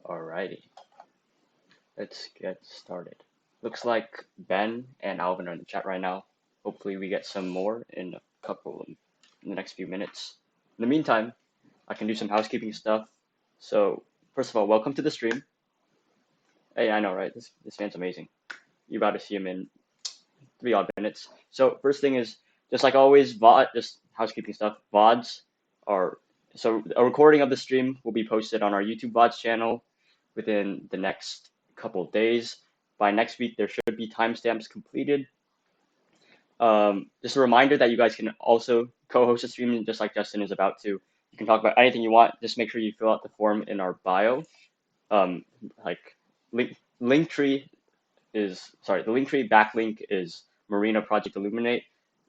Alrighty, let's get started. Looks like Ben and Alvin are in the chat right now. Hopefully, we get some more in in the next few minutes. In the meantime, I can do some housekeeping stuff. So, first of all, welcome to the stream. Hey, I know, right? This man's amazing. You're about to see him in 3 odd minutes. So, first thing is just like always, just housekeeping stuff. VODs are a recording of the stream will be posted on our YouTube VODs channel within the next couple of days. By next week, there should be timestamps completed. Just a reminder that you guys can also co-host a stream just like Justin is about to. You can talk about anything you want. Just make sure you fill out the form in our bio. Like Linktree the Linktree backlink is Marina Project Illuminate.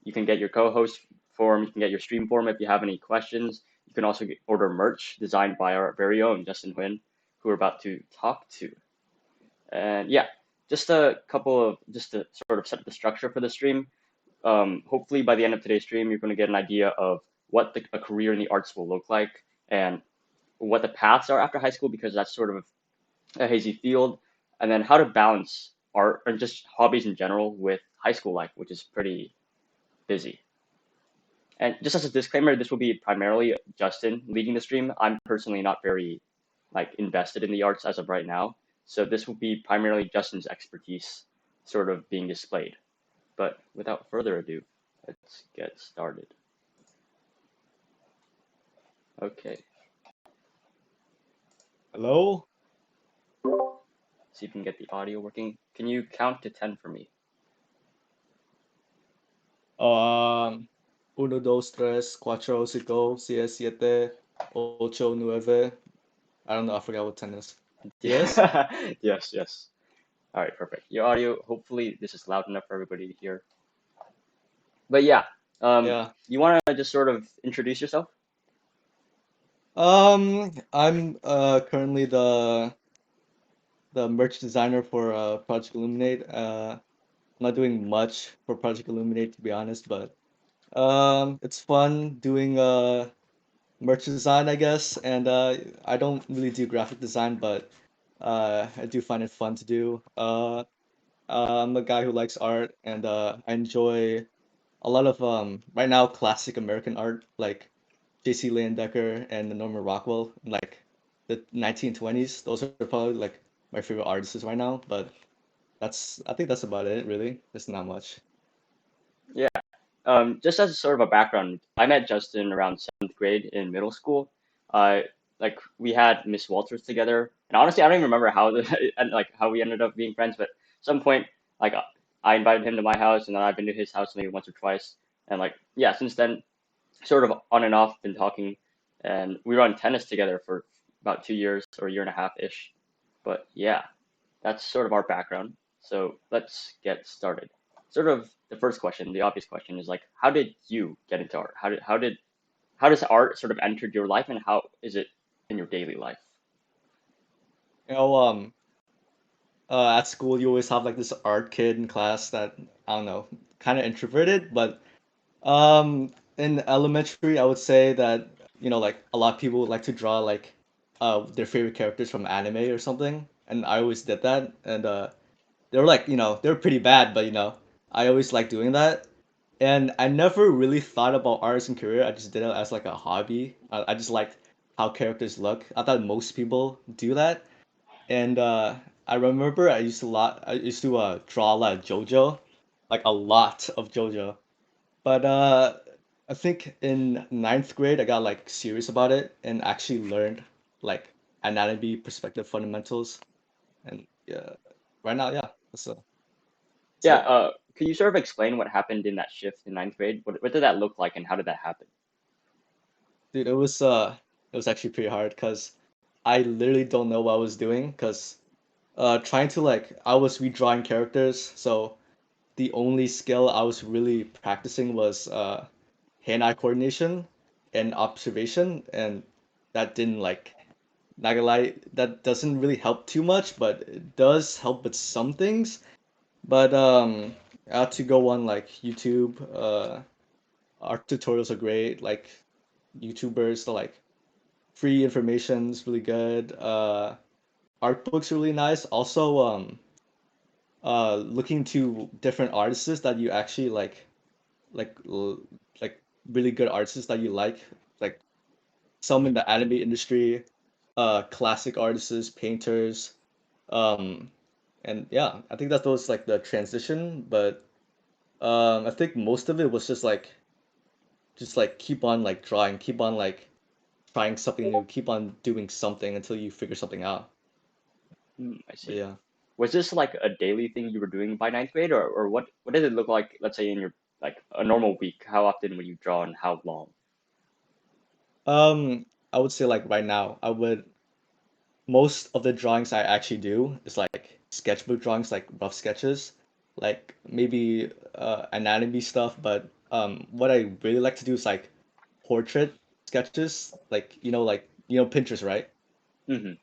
You can get your co-host form. You can get your stream form if you have any questions. You can also order merch designed by our very own Justin Huynh, who we're about to talk to. And yeah, just to sort of set the structure for the stream. Hopefully by the end of today's stream, you're going to get an idea of what a career in the arts will look like and what the paths are after high school, because that's sort of a hazy field, and then how to balance art and just hobbies in general with high school life, which is pretty busy. And just as a disclaimer, this will be primarily Justin leading the stream. I'm personally not very invested in the arts as of right now, so this will be primarily Justin's expertise sort of being displayed. But without further ado, let's get started. Okay. Hello? See if we can get the audio working. Can you count to 10 for me? Uno, dos, tres, cuatro, cinco, seis, siete, ocho, nueve. I don't know, I forgot what 10 is. Yes? Yes. All right, perfect. Your audio, hopefully this is loud enough for everybody to hear. But yeah, Yeah. you want to just sort of introduce yourself? I'm currently the merch designer for Project Illuminate. I'm not doing much for Project Illuminate to be honest, but it's fun doing merch design, I guess, and I don't really do graphic design, but I do find it fun to do. I'm a guy who likes art, and I enjoy a lot of right now classic American art like J.C. Leyendecker and Norman Rockwell, like the 1920s. Those are probably like my favorite artists right now. But I think that's about it, really. There's not much. Yeah. Just as sort of a background, I met Justin around 7th grade in middle school. Uh, we had Miss Walters together, and honestly, I don't even remember how how we ended up being friends. But at some point, like I invited him to my house, and then I've been to his house maybe once or twice. And yeah, since then, sort of on and off, been talking, and we run tennis together for about 2 years or a year and a half ish. But yeah, that's sort of our background. So let's get started. Sort of the first question, the obvious question is like, how did you get into art? How does art sort of enter your life, and how is it in your daily life? You know, at school you always have like this art kid in class that I don't know, kind of introverted, but in elementary I would say that like a lot of people like to draw like their favorite characters from anime or something, and I always did that, and they were like, they were pretty bad, but I always liked doing that. And I never really thought about art as a career. I just did it as like a hobby. I just liked how characters look. I thought most people do that. And I remember I used to draw a lot of JoJo, like a lot of JoJo. But I think in ninth grade I got like serious about it and actually learned like anatomy, perspective fundamentals, and yeah, right now, yeah, that's Yeah, it. could you sort of explain what happened in that shift in 9th grade? What did that look like, and how did that happen? Dude, it was actually pretty hard because I literally don't know what I was doing because trying to like I was redrawing characters, so the only skill I was really practicing was hand-eye coordination and observation, and that didn't like not gonna lie, that doesn't really help too much, but it does help with some things. But I had to go on like YouTube. Art tutorials are great. Like YouTubers, so like free information's really good. Artbook's really nice. Also, looking to different artists that you actually like l- like really good artists that you like some in the anime industry, classic artists, painters, um, and yeah, I think that was like the transition. But I think most of it was just like keep on like drawing, keep on like trying something new, keep on doing something until you figure something out. I But see. yeah. Was this like a daily thing you were doing by ninth grade, or what did it look like, let's say in your like a normal week? How often would you draw and how long? I would say like right now, I would most of the drawings I actually do is like sketchbook drawings, like rough sketches, like maybe anatomy stuff. But what I really like to do is like portrait sketches, like Pinterest, right? Hmm.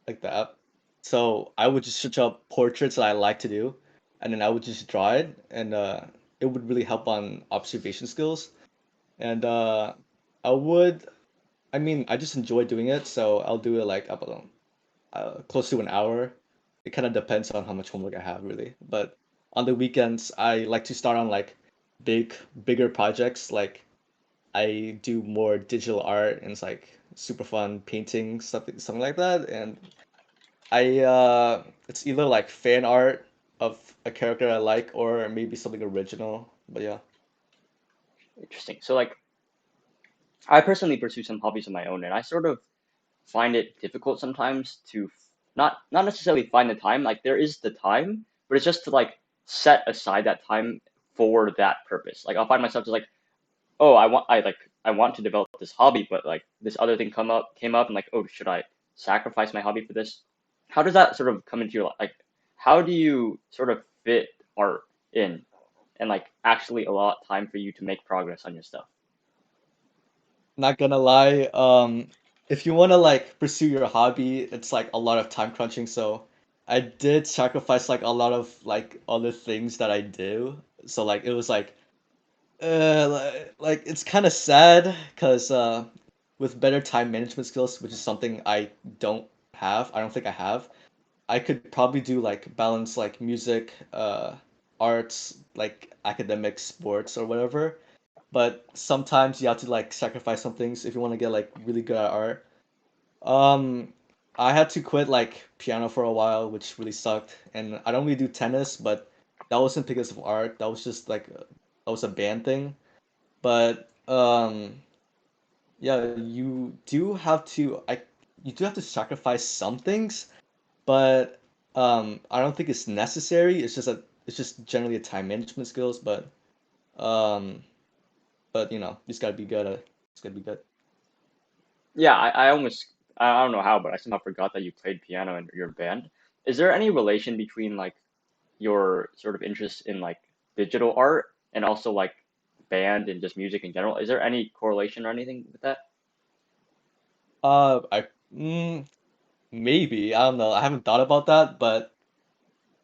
Like that. So I would just search up portraits that I like to do, and then I would just draw it, and it would really help on observation skills. And I would, I mean, I just enjoy doing it, so I'll do it like about close to an hour. It kind of depends on how much homework I have, really. But on the weekends, I like to start on like bigger projects. Like I do more digital art, and it's like super fun painting something like that. And it's either like fan art of a character I like, or maybe something original. But yeah, Interesting. So like I personally pursue some hobbies of my own, and I sort of find it difficult sometimes to not necessarily find the time. Like there is the time, but it's just to like set aside that time for that purpose. Like I'll find myself just like, oh, I want to develop this hobby, but like this other thing came up, and like, oh, should I sacrifice my hobby for this? How does that sort of come into your life? Like, how do you sort of fit art in and like actually allot time for you to make progress on your stuff? not gonna lie. If you want to like pursue your hobby, it's like a lot of time crunching. So I did sacrifice like a lot of like other things that I do. So like it was like it's kind of sad because with better time management skills, which is something I don't think I have. I could probably do like balance like music, arts, like academic, sports, or whatever. But sometimes you have to like sacrifice some things if you want to get like really good at art. Um, I had to quit like piano for a while, which really sucked. And I don't really do tennis, but that wasn't because of art. That was just like that was a band thing. But yeah, you do have to sacrifice some things, but I don't think it's necessary. It's just generally a time management skills, um, but just gotta be good at it. It's gotta be good. Yeah, I don't know how, but I somehow forgot that you played piano in your band. Is there any relation between like your sort of interest in like digital art and also like band and just music in general? Is there any correlation or anything with that? I maybe I don't know. I haven't thought about that, but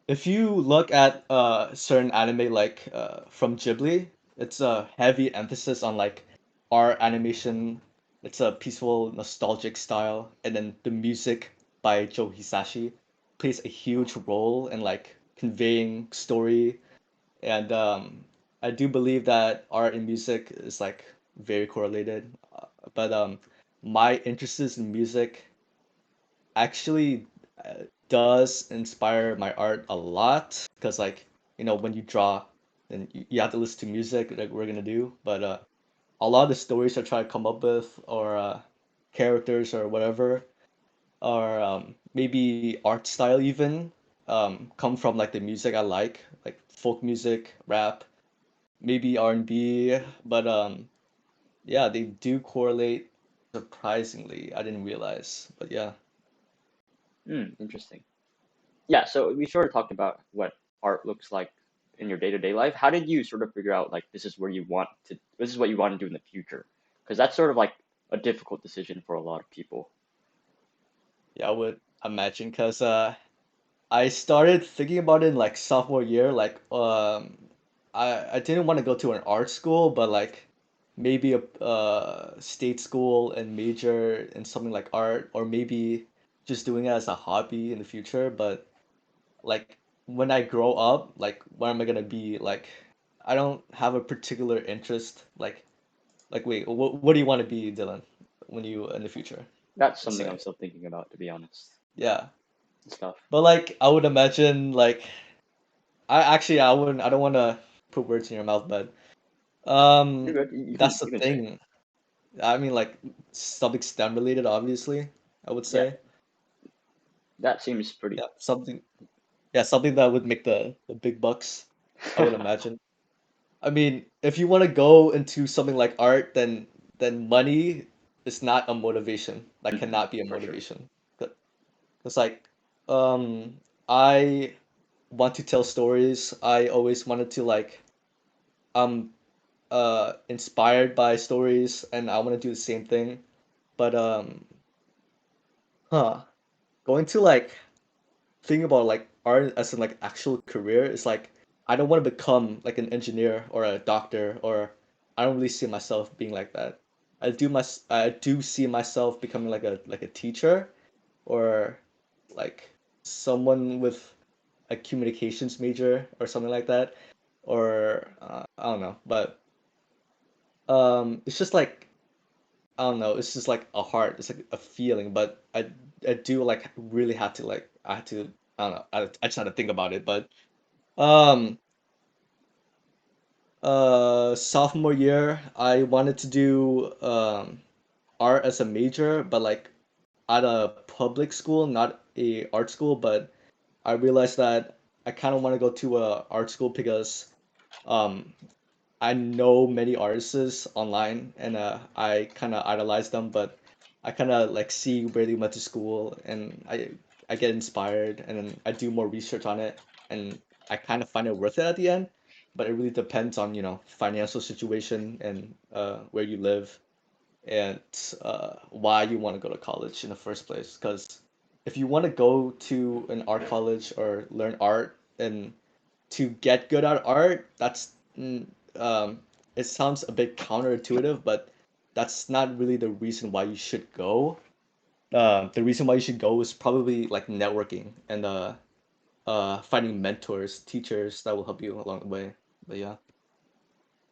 if you look at certain anime like from Ghibli, it's a heavy emphasis on like art animation. It's a peaceful, nostalgic style, and then the music by Joe Hisashi plays a huge role in like conveying story. And I do believe that art and music is like very correlated. But my interests in music actually does inspire my art a lot because like when you draw then you have to listen to music like we're gonna do. But a lot of the stories I try to come up with, or characters or whatever, or maybe art style even, come from like the music I like folk music, rap, maybe R&B. But yeah, they do correlate surprisingly. I didn't realize, but yeah. Hmm, interesting. Yeah, so we sort of talked about what art looks like in your day-to-day life. How did you sort of figure out like this is what you want to do in the future? Because that's sort of like a difficult decision for a lot of people. Yeah, I would imagine because I started thinking about it in like sophomore year. Like I didn't want to go to an art school, but like maybe a state school and major in something like art, or maybe just doing it as a hobby in the future, but like when I grow up, like what am I gonna be? Like I don't have a particular interest. Like wait, what do you want to be, Dylan, when you in the future? That's Let's something say. I'm still thinking about, to be honest. Yeah. Stuff. But like I would imagine like I wouldn't I don't wanna put words in your mouth, but You're good. You can that's the you can say it. thing. I mean like something STEM related obviously, I would Yeah, say. that seems pretty. Yeah, something that would make the big bucks, I would imagine. I mean, if you want to go into something like art, then money is not a motivation. That Mhm, cannot be a for sure. motivation. Because like, I want to tell stories. I always wanted to like, I'm inspired by stories, and I want to do the same thing. But huh, going to like think about like art as an like actual career is like I don't want to become like an engineer or a doctor or I don't really see myself being like that. I do see myself becoming like a teacher or like someone with a communications major or something like that or I don't know, but it's just like I don't know, it's just like a heart, it's like a feeling, but I do like really have to like I had to I don't know, I just had to think about it, but um, sophomore year, I wanted to do art as a major, but like at a public school, not a art school. But I realized that I kind of want to go to a art school because um I know many artists online and I kind of idolize them, but I kind of like see where they went to school and I get inspired and then I do more research on it and I kind of find it worth it at the end, but it really depends on, financial situation and where you live and why you want to go to college in the first place. Because if you want to go to an art college or learn art and to get good at art, it sounds a bit counterintuitive, but that's not really the reason why you should go. The reason why you should go is probably like networking and finding mentors, teachers that will help you along the way. But yeah,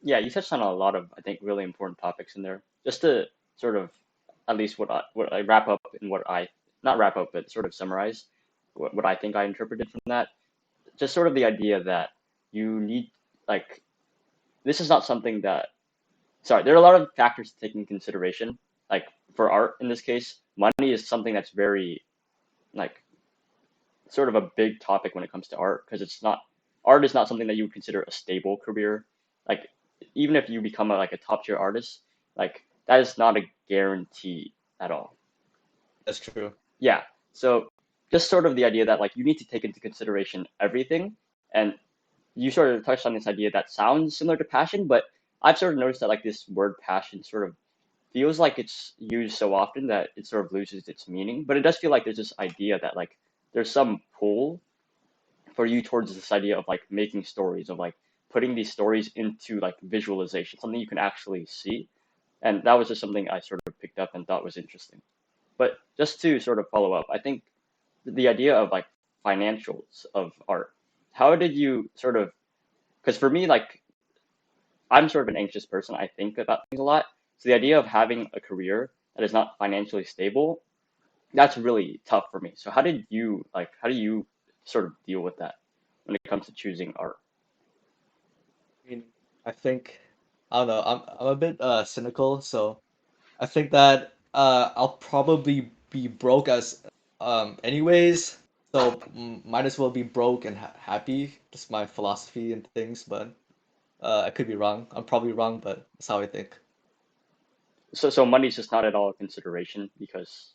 Yeah, you touched on a lot of, I think, really important topics in there. Just to sort of, at least what I wrap up and what I not wrap up, but sort of summarize what I think I interpreted from that. Just sort of the idea that you need like this is not something that sorry, there are a lot of factors to take into consideration. Like for art in this case, money is something that's very like sort of a big topic when it comes to art because it's not art is not something that you would consider a stable career. Like even if you become like a top tier artist, like that is not a guarantee at all. that's true. Yeah. So just sort of the idea that like you need to take into consideration everything and you sort of touched on this idea that sounds similar to passion, but I've sort of noticed that like this word passion sort of feels like it's used so often that it sort of loses its meaning. But it does feel like there's this idea that like there's some pull for you towards this idea of like making stories, of like putting these stories into like visualization, something you can actually see. And that was just something I sort of picked up and thought was interesting. But just to sort of follow up, I think the idea of like financials of art, how did you sort of, because for me, like I'm sort of an anxious person. I think about things a lot. So the idea of having a career that is not financially stable, that's really tough for me. So how do you sort of deal with that when it comes to choosing art? I mean, I think I don't know. I'm a bit cynical, so I think that I'll probably be broke as anyways. So might as well be broke and happy. That's my philosophy and things, but I could be wrong. I'm probably wrong, but that's how I think. So money's just not at all a consideration because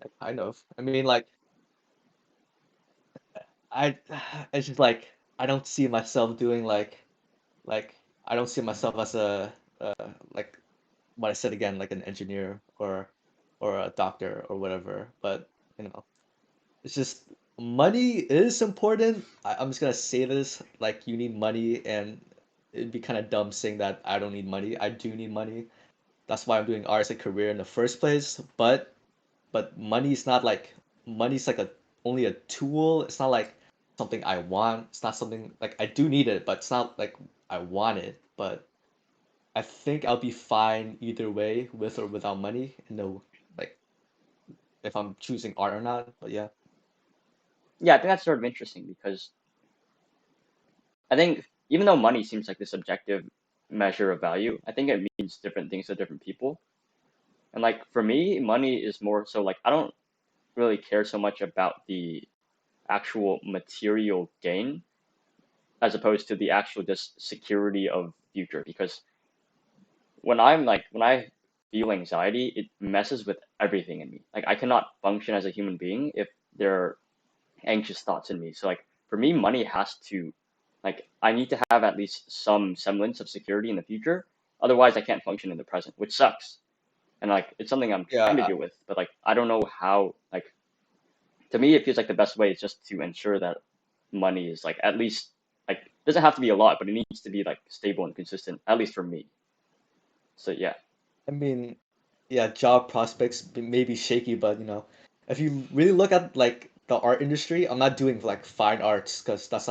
Like, kind of. I mean, like I, it's just like I don't see myself doing like I don't see myself as a like what I said again, like an engineer or a doctor or whatever. But you know, it's just money is important. I'm just gonna say this, like you need money, and it'd be kind of dumb saying that I don't need money. I do need money. That's why I'm doing art as a career in the first place. But but money's like a only a tool. It's not like something I want. It's not something like I do need it, but it's not like I want it. But I think I'll be fine either way, with or without money. No, like if I'm choosing art or not. But yeah, Yeah, I think that's sort of interesting because I think even though money seems like this objective measure of value, I think it means different things to different people. And like for me, money is more so like I don't really care so much about the actual material gain as opposed to the actual just security of future because when I feel anxiety, it messes with everything in me. Like I cannot function as a human being if there are anxious thoughts in me. So like for me, money has to like I need to have at least some semblance of security in the future. Otherwise, I can't function in the present, which sucks. And like it's something I'm trying to yeah. deal with, but like I don't know how. Like to me, it feels like the best way is just to ensure that money is like at least like doesn't have to be a lot, but it needs to be like stable and consistent, at least for me. So yeah, I mean, yeah, job prospects may be shaky, but if you really look at like the art industry, I'm not doing like fine arts because that's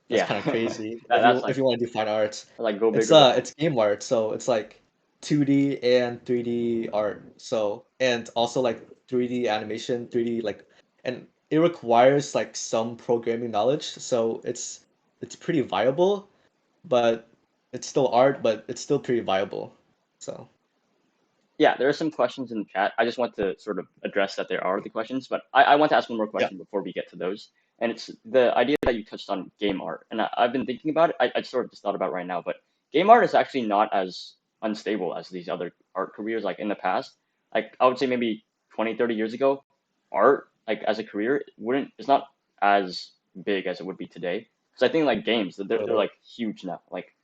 yeah, kind of crazy. that, that's If you want to do fine arts, like go big or go home. it's game art, so it's like 2D and 3D art. So and also like 3D animation, 3D like and it requires like some programming knowledge, so it's pretty viable, but it's still art, but it's still pretty viable. So. Yeah, there are some questions in the chat. I just want to sort of address that there are the questions, but I want to ask one more Yeah. question before we get to those. And it's the idea that you touched on game art. And I've been thinking about it. I sort of just thought about right now, but game art is actually not as unstable as these other art careers like in the past. Like I would say maybe 20, 30 years ago, art like as a career wouldn't it's not as big as it would be today. Because I think like games, they're Totally. like huge now. Like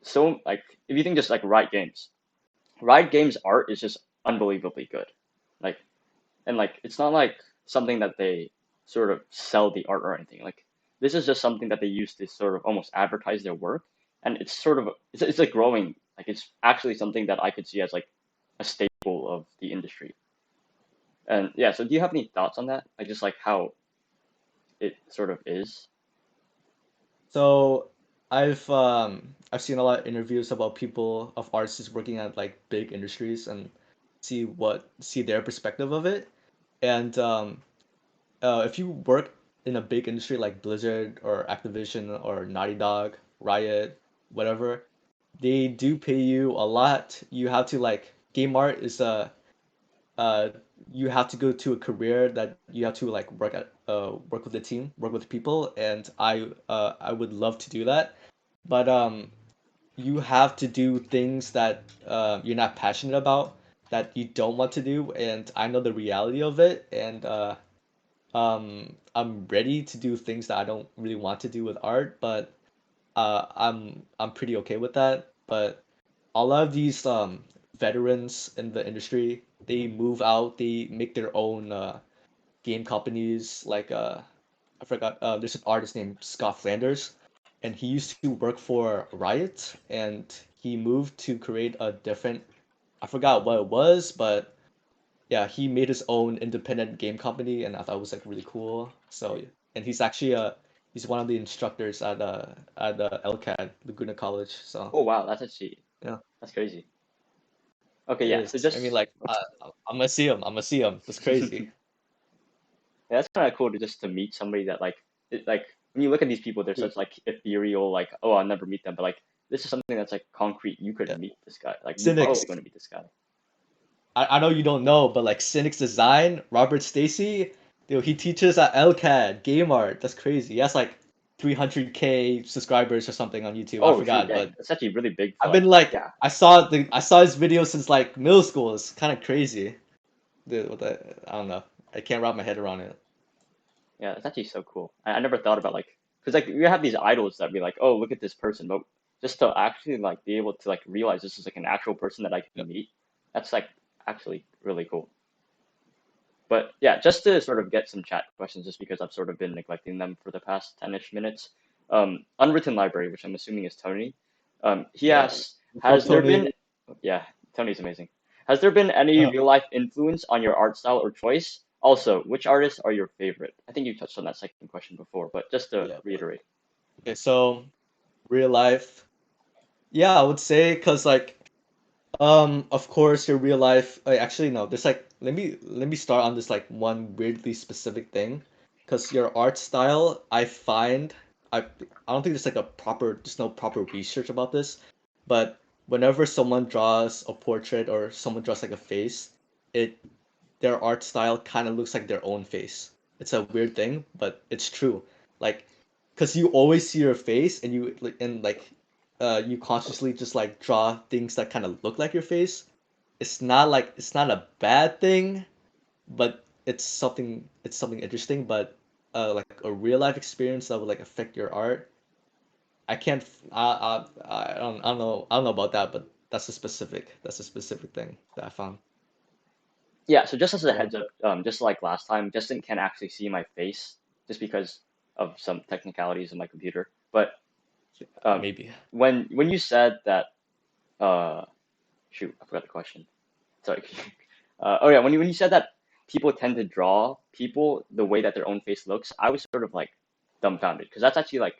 so like if you think just like Riot Games, Riot Games art is just unbelievably good. Like and like it's not like something that they sort of sell the art or anything. Like this is just something that they use to sort of almost advertise their work, and it's sort of it's like growing. Like it's actually something that I could see as like a staple of the industry. And yeah, so do you have any thoughts on that? Like just like how it sort of is? So I've seen a lot of interviews about people of artists working at like big industries and see their perspective of it. And if you work in a big industry like Blizzard or Activision or Naughty Dog, Riot, whatever, they do pay you a lot. You have to like game art is a uh you have to go to a career that you have to like work with the team, work with people, and I would love to do that. But you have to do things that you're not passionate about, that you don't want to do, and I know the reality of it, and I'm ready to do things that I don't really want to do with art, but I'm pretty okay with that. But a lot of these veterans in the industry, they move out, they make their own game companies. Like I forgot, there's an artist named Scott Flanders, and he used to work for Riot, and he moved to create a different, I forgot what it was, but yeah, he made his own independent game company, and I thought it was like really cool. So, and he's one of the instructors at LCAD, Laguna College. So Oh wow, that's actually yeah, that's crazy. Okay, it yeah. So is. I mean, just like I'm gonna see him. I'm gonna see him. That's crazy. yeah, that's kind of cool to just to meet somebody that like like when you look at these people, they're Dude, such like ethereal, like oh I'll never meet them, but like this is something that's like concrete. You could yeah. meet this guy, like you're Cynics. probably going to meet this guy. I know you don't know, but like Cynics Design, Robert Stacy, dude, he teaches at LCAD Game Art. That's crazy. He has like 300K subscribers or something on YouTube. I Oh shoot, forgot, dang, but that's actually really big for I've like been like yeah, I saw his video since like middle school. It's kind of crazy. Dude, I don't know. I can't wrap my head around it. yeah, that's actually so cool. I never thought about like because like you have these idols that be like oh look at this person, but just to actually like be able to like realize this is like an actual person that I Yeah. can meet, that's like actually really cool. But yeah, just to sort of get some chat questions, just because I've sort of been neglecting them for the past 10-ish minutes. Unwritten Library, which I'm assuming is Tony. He Yeah. asks, What's up, has there Tony? been, yeah, Tony's amazing. Has there been any Uh, real life influence on your art style or choice? Also, which artists are your favorite? I think you touched on that second question before, but just to yeah, but reiterate. okay, so real life. Yeah, I would say because like of course your real life actually no, there's like let me start on this like one weirdly specific thing. Because your art style, I find I don't think there's no proper research about this, but whenever someone draws a portrait or someone draws like a face, it their art style kind of looks like their own face. It's a weird thing, but it's true. Like, cause you always see your face, and you consciously just like draw things that kind of look like your face. It's not a bad thing, but it's something interesting. But like a real life experience that would like affect your art. I can't. I don't know about that, but that's a specific thing that I found. Yeah, so just as a Yeah, heads up, just like last time, Justin can't actually see my face just because of some technicalities in my computer. But um, maybe. when you said that, uh, shoot, I forgot the question. Sorry. Oh yeah, when you said that people tend to draw people the way that their own face looks, I was sort of like dumbfounded because that's actually like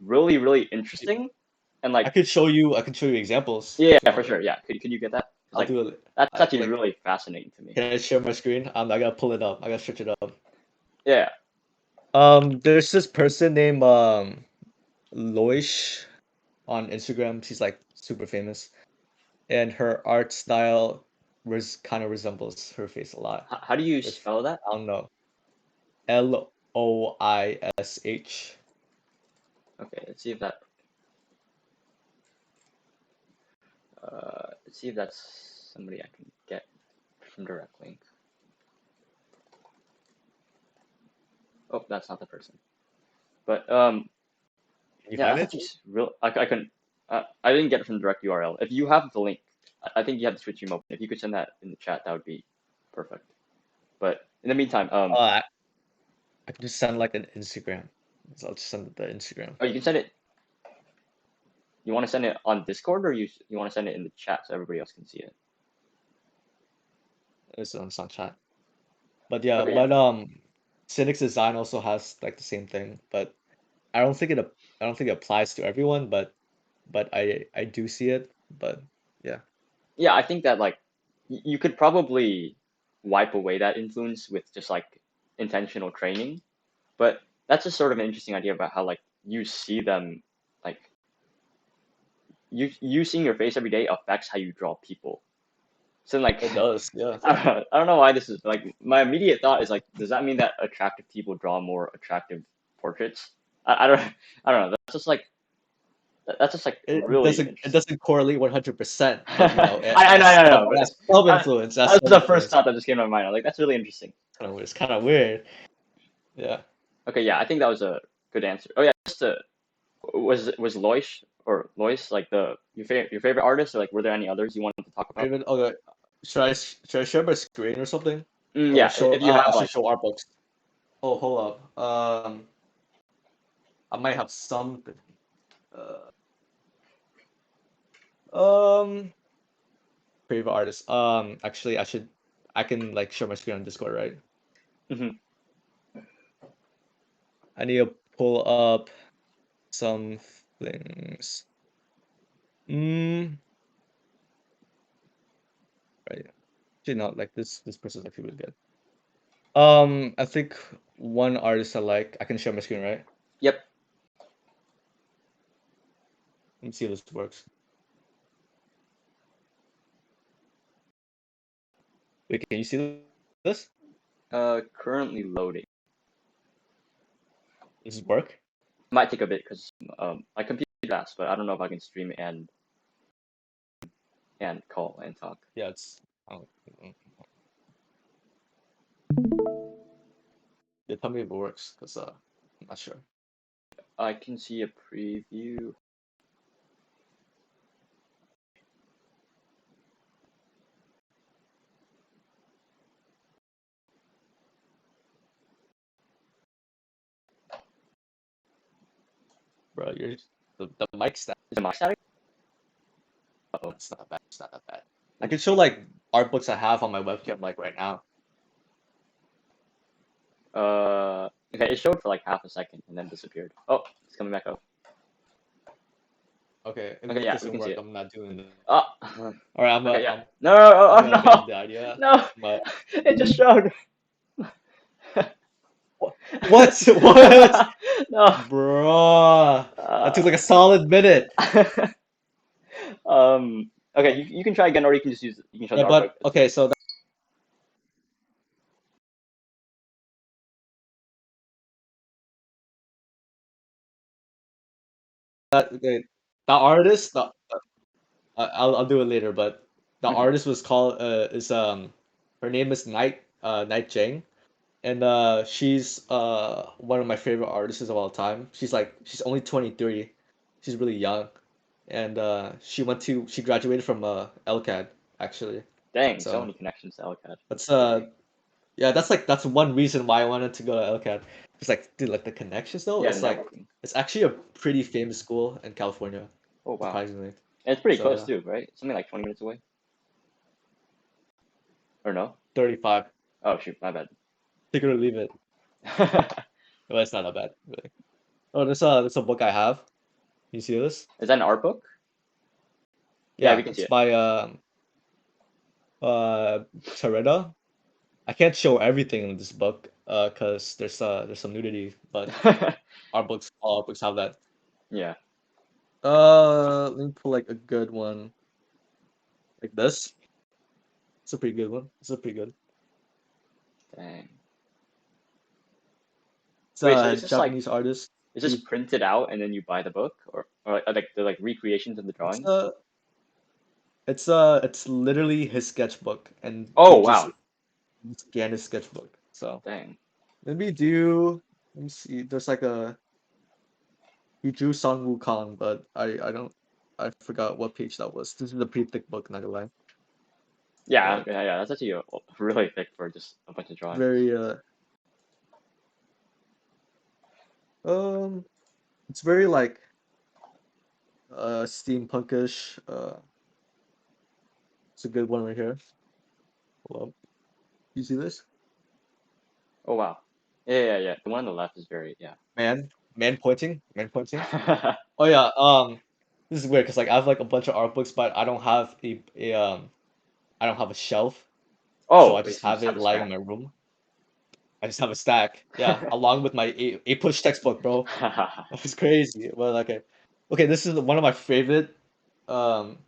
really really interesting and like I can show you examples yeah, if you for want. sure. Yeah, could you get that? Because I'll like do it. that's actually Like, really fascinating to me. can I share my screen? I gotta pull it up. I gotta search it up. Yeah. There's this person named Loish on Instagram. She's like super famous, and her art style kind of resembles her face a lot. How do you It's spell that? I don't know. Loish. Okay, let's see if that's somebody I can get from direct link. Oh, that's not the person. But Can you yeah, find that's it? actually real. I couldn't. I didn't get it from direct URL. If you have the link, I think you have the Switch open. If you could send that in the chat, that would be perfect. But in the meantime, I can just send like an Instagram. So I'll just send the Instagram. oh, you can send it. You want to send it on Discord or you want to send it in the chat so everybody else can see it? It's on Snapchat. But yeah, Okay, yeah. but Cynic's design also has like the same thing, but I don't think it applies to everyone, but I do see it. But yeah, Yeah, I think that like you could probably wipe away that influence with just like intentional training, but that's just sort of an interesting idea about how like you see them like you seeing your face every day affects how you draw people. So like it does. Yeah. I don't know why this is like my immediate thought is like does that mean that attractive people draw more attractive portraits? I don't I don't know. That's just like really It interesting. doesn't correlate 100%, but you know, I know, I know, it but has some I, influence. It has that was some the first influence. thought that just came to my mind. I'm like, that's really interesting. It's kind of weird. Yeah. Okay, yeah, I think that was a good answer. Oh yeah, just was Loish or Lois like your favorite artist, or like were there any others you wanted to talk about? Even okay, should I share my screen or something, or Yeah, show? if you I have should like show art books. Oh, hold up. I might have something. Uh, um, favorite artist. Actually, I can like share my screen on Discord, right? mhm. I need to pull up some things. Mm, right. Actually, not like this person's actually really good. I think one artist I like. I can share my screen, right? Yep. Let me see if this works. Wait, can you see this? Currently loading. Does this work? Might take a bit because my computer fast, but I don't know if I can stream and call and talk. Yeah, it's. Oh, yeah, tell me if it works, cause I'm not sure. I can see a preview. Bro, you're the mic stack. Is it my static? Uh-oh. It's not that bad. It's not that bad. I can show like art books I have on my webcam like right now. Okay, it showed for like half a second and then disappeared. Oh, it's coming back up. Okay, if Okay, it yeah, we doesn't can see work, it. I'm not doing it. Oh, All right, I'm okay, yeah. I'm No, no, no, I'm oh, gonna abandon the no, idea. no, But it just showed. what? What? No. Bruh, that took Uh, like a solid minute. okay, you can try again, or you can just use you can show Yeah, the art book. but It's okay, fine. so okay, the artist, I'll do it later, but the Hmm. artist was called is her name is Night Jang, and she's one of my favorite artists of all time. She's only 23, she's really young, and she graduated from LCAD actually. Dang, so So many connections to LCAD. that's Crazy. yeah, that's one reason why I wanted to go to LCAD. It's like dude, like the connections though, Yeah, the networking. it's actually a pretty famous school in California, Oh wow, surprisingly. and it's pretty So close yeah, too, right? Something like 20 minutes away, or no? 35. Oh shoot, my bad. Take it or leave it. Well, it's not that bad, really. Oh, there's a book I have. Can you see this? Is that an art book? Yeah, we Yeah, can see it's it. by Tareda. I can't show everything in this book, cause there's some nudity, but all our books have that. Yeah. Let me pull like a good one, like this. It's a pretty good one. It's a pretty good. Dang. It's Wait, so a is this like Japanese artist. is this He, printed out and then you buy the book, or like the like recreations of the it's drawings? it's literally his sketchbook, and Oh he just wow. scanned his sketchbook. So Dang. maybe do. Let me see. There's like a he drew Sun Wukong, but I don't I forgot what page that was. This is a pretty thick book, not gonna lie. Yeah, But yeah, yeah. That's actually really thick for just a bunch of drawings. very um it's very like steampunkish. It's a good one right here. Hold up. You see this? Oh wow. Yeah, yeah, yeah. The one on the left is very yeah. Man pointing, man pointing. Oh yeah, this is weird because like I have like a bunch of art books, but I don't have a shelf, so Oh, I wait, just so you have just have it a lying in stack. my room. I just have a stack, yeah, along with my a push textbook, bro. It's crazy. Well, okay, okay. This is one of my favorite. Um,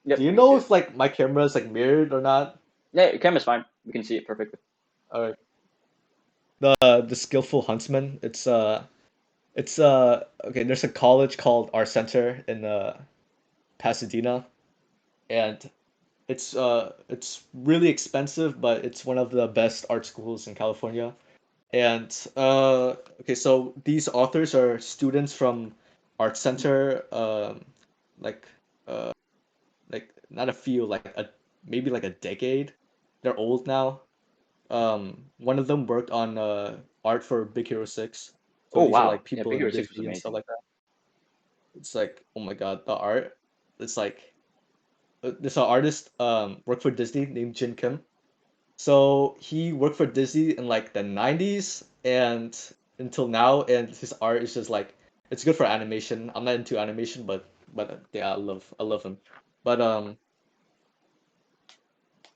do Yep, you we can see know it. if like my camera is like mirrored or not? Yeah, your camera's fine. We can see it perfectly. All right. The Skillful Huntsman. It's okay. There's a college called Art Center in Pasadena, and it's really expensive, but it's one of the best art schools in California. And okay, so these authors are students from Art Center, like uh like not a few, like a maybe like a decade. They're old now. One of them worked on art for Big Hero 6. So Oh these are wow. like Yeah, people Big in Hero 6 was Disney and stuff amazing. like that. It's like, oh my God, the art. It's like there's an artist worked for Disney named Jin Kim. So he worked for Disney in like the 90s and until now, and his art is just like it's good for animation. I'm not into animation, but yeah, I love him. But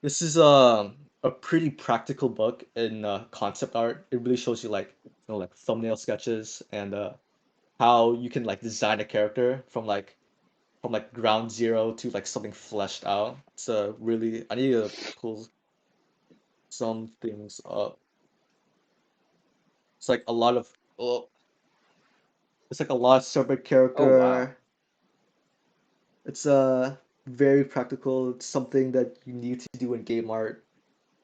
this is a pretty practical book in concept art. It really shows you like like thumbnail sketches and how you can like design a character from like ground zero to like something fleshed out. It's a really I need to pull some things up. It's like a lot of oh, it's like a lot of separate Oh wow. character. It's very practical. It's something that you need to do in game art,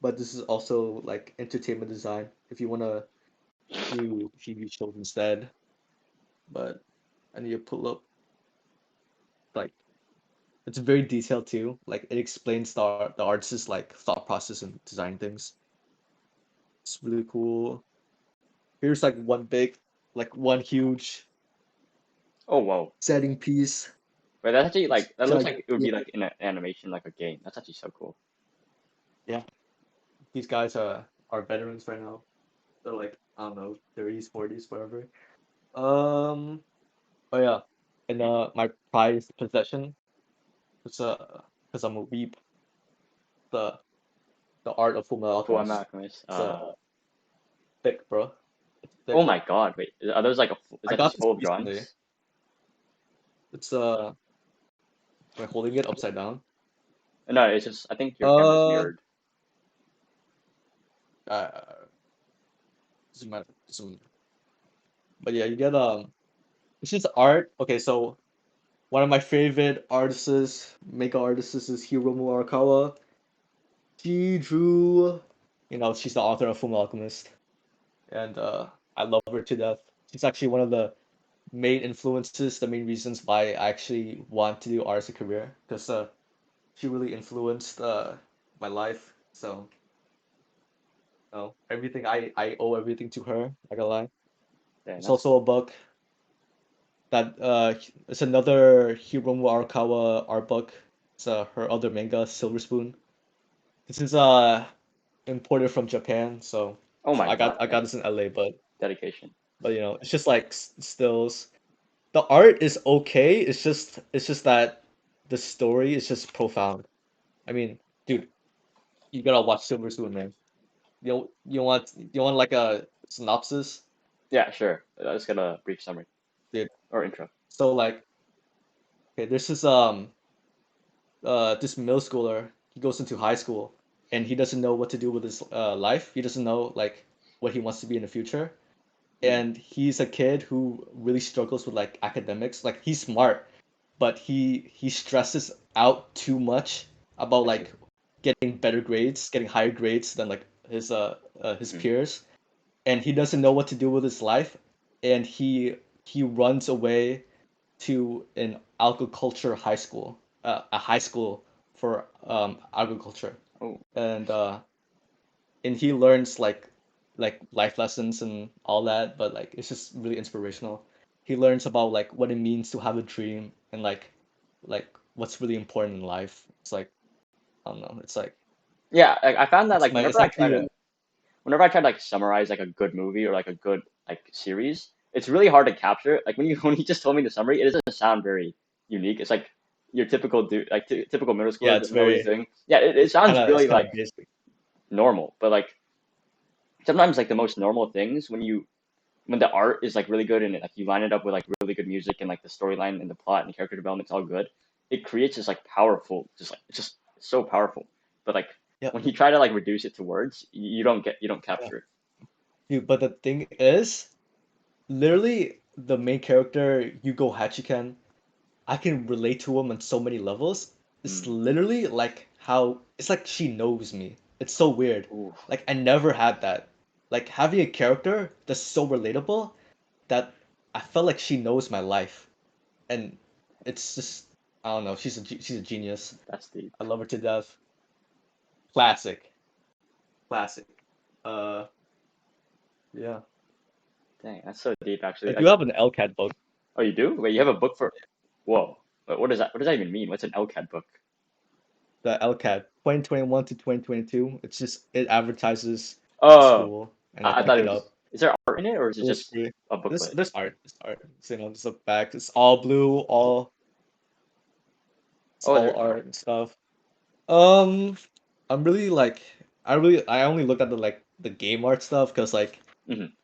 but this is also like entertainment design if you wanna do TV shows instead. But I need to pull up like it's very detailed too. Like it explains the artist's like thought process and design things. It's really cool. Here's like one big, like one huge Oh whoa. setting piece. But that's actually like that So looks like like it would yeah, be like in an animation, like a game. That's actually so cool. yeah, these guys are veterans right now. They're like I don't know 30s, 40s, whatever. Um, oh yeah, and my prized possession is because I'm a weeb. The the art of Fullmetal Full Metal Alchemist. Alchemist. It's thick, bro. It's Oh thick. my God, wait, are those like is I that got just this full of recently. drawings? It's am I holding it upside down? No, it's just I think your camera's Uh, mirrored. uh doesn't matter. But yeah, you get it's just art. Okay, so one of my favorite artists, makeup artists is Hiromu Arakawa. She drew, she's the author of Fullmetal Alchemist, and I love her to death. She's actually one of the main influences, the main reasons why I actually want to do art as a career, because she really influenced my life. So, everything I owe everything to her. Not gonna lie. Damn, It's that's also a book that it's another Hiromu Arakawa art book. It's her other manga, Silver Spoon. This is imported from Japan, so oh my God, I got damn, this in LA, dedication. but it's just like stills. The art is okay. It's just that the story is just profound. I mean, dude, you gotta watch Silver Spoon, man. You want like a synopsis, Yeah, sure. Let's get a brief summary dude. or intro. So like, okay, this middle schooler. He goes into high school and he doesn't know what to do with his life. He doesn't know like what he wants to be in the future. Mm, And he's a kid who really struggles with like academics. Like he's smart, but he stresses out too much about I see. like getting better grades, getting higher grades than like his Hmm. peers, and he doesn't know what to do with his life, and he runs away to an agriculture high school, a high school for agriculture, Oh, and he learns like life lessons and all that, but like it's just really inspirational. He learns about like what it means to have a dream and like what's really important in life. It's like I don't know. It's like yeah. I found that like it's actually whenever I try to like summarize like a good movie or like a good like series, it's really hard to capture it. Like when you when you just told me the summary, it doesn't sound very unique. It's like your typical dude, like typical middle yeah. schooler It's doesn't know what he's very doing. Yeah, it sounds it's really kind like of basic. normal, but like sometimes like the most normal things when the art is like really good and like you line it up with like really good music and like the storyline and the plot and the character development's all good, it creates this like powerful, just like it's just so powerful. But like Yeah, when you try to like reduce it to words, you don't yeah. capture it. Dude, but the thing is, literally, the main character Yugo Hachiken, I can relate to him on so many levels. It's Mm. literally like how it's like she knows me. It's so weird. Ooh, Like I never had that. Like having a character that's so relatable that I felt like she knows my life. And it's just I don't know, she's a genius. that's deep. I love her to death. Classic. Classic. Uh yeah. Dang, that's so deep I actually. do Like, have an LCAD book. oh, you do? Wait, you have a book for? Whoa. What does that? What does that even mean? What's an LCAD book? The LCAD 2021 to 2022. It's just it advertises the Oh, school and I I pick thought it it was. up. Is there art in it or is it It was just free. a This booklet? this art, this art. So, just look back. It's all blue, it's Oh, all there's art art. and stuff. Um, I'm really like I only look at the game art stuff because like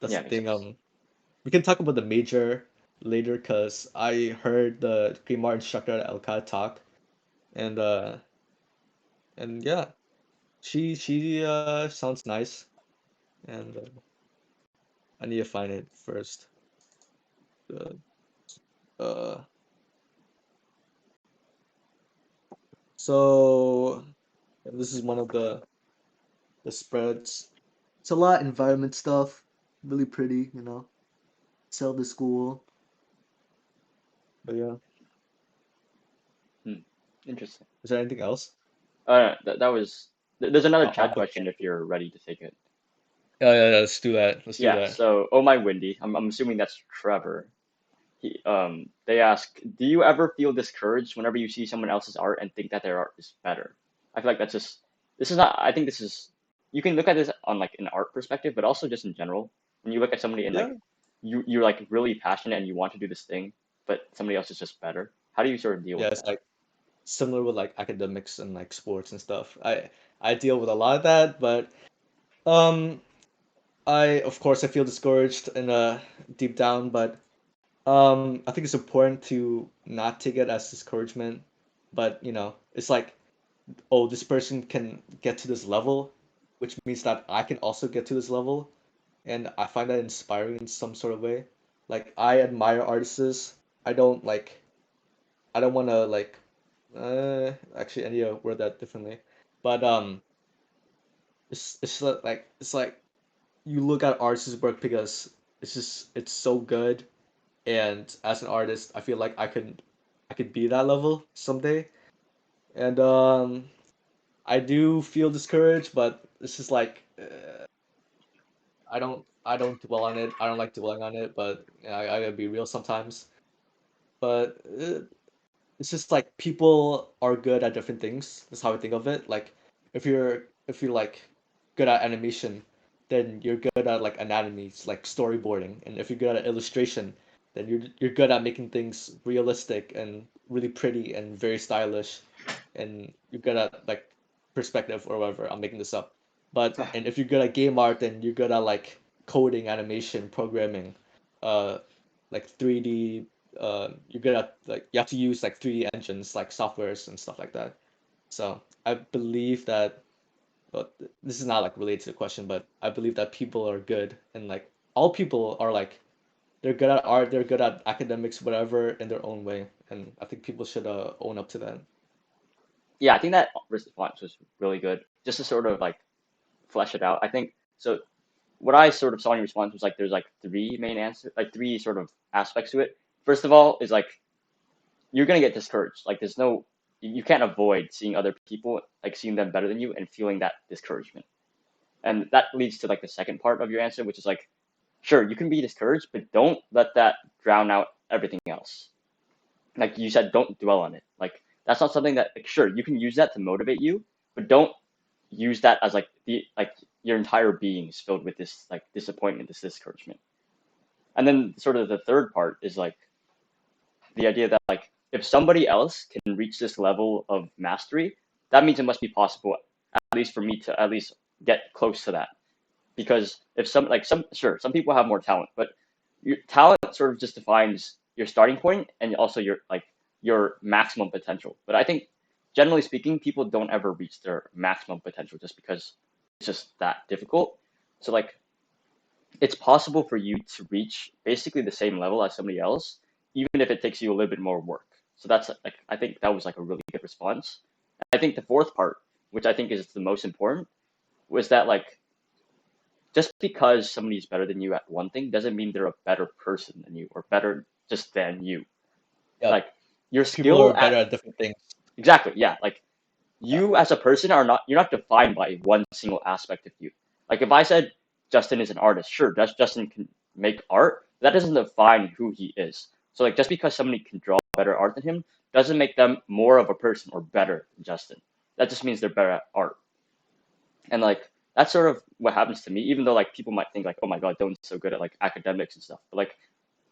that's Yeah, the makes thing. sense. We can talk about the major later because I heard the game art instructor at LCAD talk and yeah, she sounds nice and I need to find it first. Uh, uh so this is one of the spreads. It's a lot of environment stuff. Really pretty, Sell the school. But yeah. Hmm. Interesting. Is there anything else? That was. There's another I'll chat put question if you're ready to take it. yeah, let's do that. Let's do Yeah. that. So, oh my Windy. I'm assuming that's Trevor. they ask, do you ever feel discouraged whenever you see someone else's art and think that their art is better? I feel like that's just this is not. I think this is you can look at this on like an art perspective, but also just in general. When you look at somebody and Yeah. like you're like really passionate and you want to do this thing, but somebody else is just better. How do you sort of deal Yeah, with it's that? like similar with like academics and like sports and stuff. I deal with a lot of that, but um I of course I feel discouraged and deep down, but I think it's important to not take it as discouragement, but it's like, oh, this person can get to this level, which means that I can also get to this level, and I find that inspiring in some sort of way. Like I admire artists. I don't like I don't want to like actually I need to word that differently. But it's like you look at artists' work because it's so good, and as an artist I feel like I could be that level someday. And I do feel discouraged, but it's just like I don't dwell on it. I don't like dwelling on it, but I gotta be real sometimes. But it's just like people are good at different things. That's how I think of it. Like if you're like good at animation, then you're good at like anatomy, it's like storyboarding. And if you're good at illustration, then you're good at making things realistic and really pretty and very stylish. And you're good at like perspective or whatever. I'm making this up. But and if you're good at game art, then you're good at like coding, animation, programming, uh, like 3D. You're good at like you have to use like 3D engines, like softwares and stuff like that. So I believe that, but this is not like related to the question, but I believe that people are good, and like all people are like they're good at art, they're good at academics, whatever, in their own way, and I think people should own up to that. Yeah, I think that response was really good. Just to sort of like flesh it out, I think so. What I sort of saw in your response was like there's like three main answers, like three sort of aspects to it. First of all, is like you're gonna get discouraged. Like there's no you can't avoid seeing other people like seeing them better than you and feeling that discouragement. And that leads to like the second part of your answer, which is like, sure, you can be discouraged, but don't let that drown out everything else. Like you said, don't dwell on it. Like that's not something that like sure, you can use that to motivate you, but don't use that as like the like your entire being is filled with this like disappointment, this discouragement. And then sort of the third part is like the idea that like if somebody else can reach this level of mastery, that means it must be possible, at least for me to at least get close to that. Because if some people have more talent, but your talent sort of just defines your starting point and also your maximum potential. But I think generally speaking, people don't ever reach their maximum potential just because it's just that difficult. So like it's possible for you to reach basically the same level as somebody else, even if it takes you a little bit more work. So that's like I think that was like a really good response. I think the fourth part, which I think is the most important, was that like just because somebody's better than you at one thing doesn't mean they're a better person than you or better just than you. Yeah, Like your people skill are at better at different things. exactly, yeah. Like Yeah, you as a person are not you're not defined by one single aspect of you. Like if I said Justin is an artist, sure, Justin can make art. That doesn't define who he is. So like just because somebody can draw better art than him doesn't make them more of a person or better than Justin. That just means they're better at art. And like that's sort of what happens to me, even though like people might think like, oh my god, Dylan's so good at like academics and stuff. But like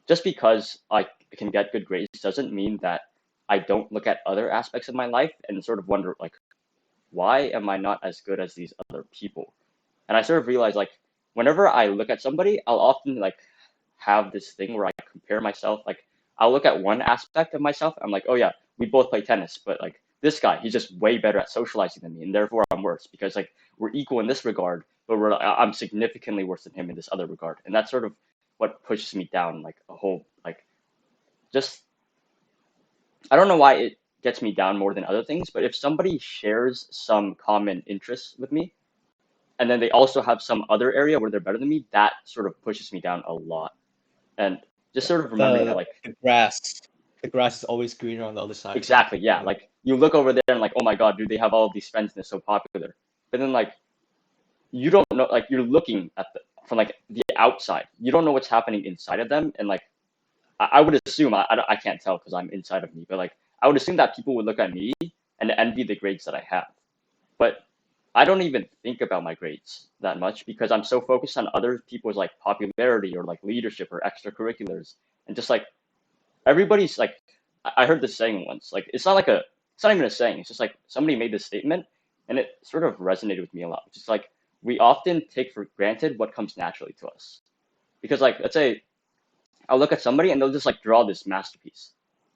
just because I can get good grades doesn't mean that I don't look at other aspects of my life and sort of wonder like, why am I not as good as these other people? And I sort of realize like whenever I look at somebody, I'll often like have this thing where I compare myself. Like I'll look at one aspect of myself. I'm like, oh yeah, we both play tennis, but like this guy, he's just way better at socializing than me, and therefore I'm worse because like we're equal in this regard, but I'm significantly worse than him in this other regard, and that's sort of what pushes me down like a whole like just I don't know why it gets me down more than other things, but if somebody shares some common interests with me, and then they also have some other area where they're better than me, that sort of pushes me down a lot. And just yeah. sort of remembering that The like the grass, the grass is always greener on the other side. exactly, yeah, You know? like you look over there and like, oh my god, dude, they have all of these friends and they're so popular. But then like you don't know, like you're looking at the from like the outside. You don't know what's happening inside of them, and like I would assume I can't tell because I'm inside of me, but like I would assume that people would look at me and envy the grades that I have. But I don't even think about my grades that much because I'm so focused on other people's like popularity or like leadership or extracurriculars and just like everybody's like I heard this saying once like it's not even a saying, it's just like somebody made this statement and it sort of resonated with me a lot. It's just like we often take for granted what comes naturally to us because like let's say I'll look at somebody and they'll just like draw this masterpiece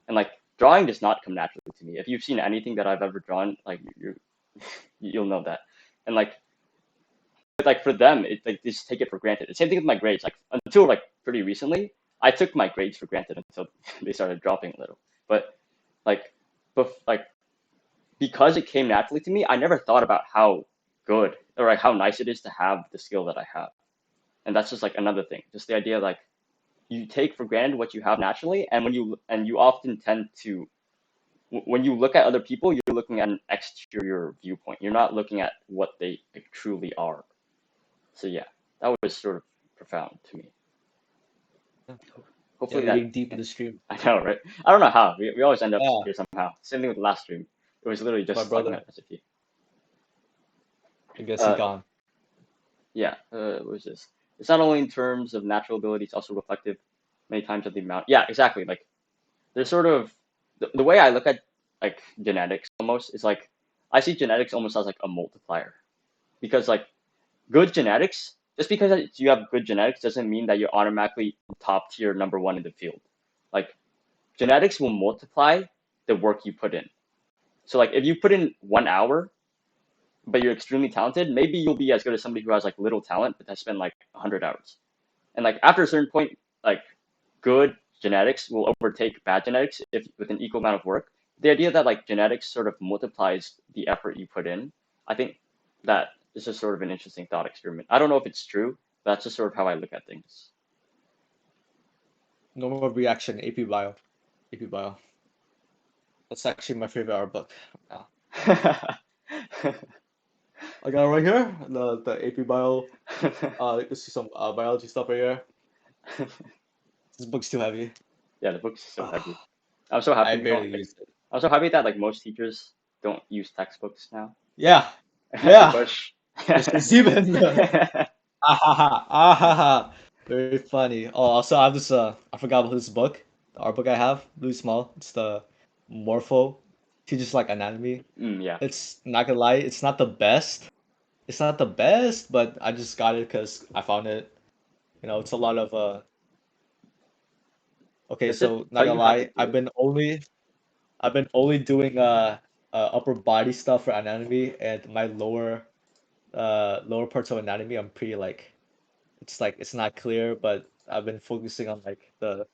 and like drawing does not come naturally to me. If you've seen anything that I've ever drawn, like you'll know that. And like for them, it like they just take it for granted. The same thing with my grades. Like until like pretty recently, I took my grades for granted until they started dropping a little. But like, like because it came naturally to me, I never thought about how good or like how nice it is to have the skill that I have. And that's just like another thing. Just the idea like you take for granted what you have naturally, and you often tend to when you look at other people, you're looking at an exterior viewpoint. You're not looking at what they like, truly are. So yeah, that was sort of profound to me. Yeah, Hopefully we're that getting deep in the stream. I know, right? I don't know how. We always end up Yeah, here somehow. Same thing with the last stream. It was literally my just talking brother. about recipe. I guess he Uh, gone. yeah. What was this? It's not only in terms of natural ability; it's also reflective many times of the amount. Yeah, exactly. Like there's sort of the way I look at like genetics almost is like I see genetics almost as like a multiplier because like good genetics, just because you have good genetics doesn't mean that you're automatically top tier number one in the field. Like genetics will multiply the work you put in. So like if you put in 1 hour, but you're extremely talented, maybe you'll be as good as somebody who has like little talent but has spent like 100 hours. And like after a certain point, like good genetics will overtake bad genetics if with an equal amount of work. The idea that like genetics sort of multiplies the effort you put in, I think that is just sort of an interesting thought experiment. I don't know if it's true, but that's just sort of how I look at things. Normal reaction, AP Bio. AP Bio. That's actually my favorite art book. Yeah. I got it right here. The AP Bio. You can see some biology stuff right here. This book's too heavy. Yeah, the book's so heavy. Ah, I'm so happy I we don't barely like. used it. I'm so happy that like most teachers don't use textbooks now. Yeah, That's a yeah. push. Mr. Steven. Ahaha, ahaha. Very funny. Oh, also I have this I forgot about this book. The art book I have, really small. It's the Morpho. Teaches like anatomy. Yeah. It's not gonna lie, it's not the best. It's not the best, but I just got it because I found it. You know, it's a lot of okay, Does it so not tell gonna you how to lie, do it? I've been only doing upper body stuff for anatomy and my lower parts of anatomy I'm pretty like it's not clear, but I've been focusing on like the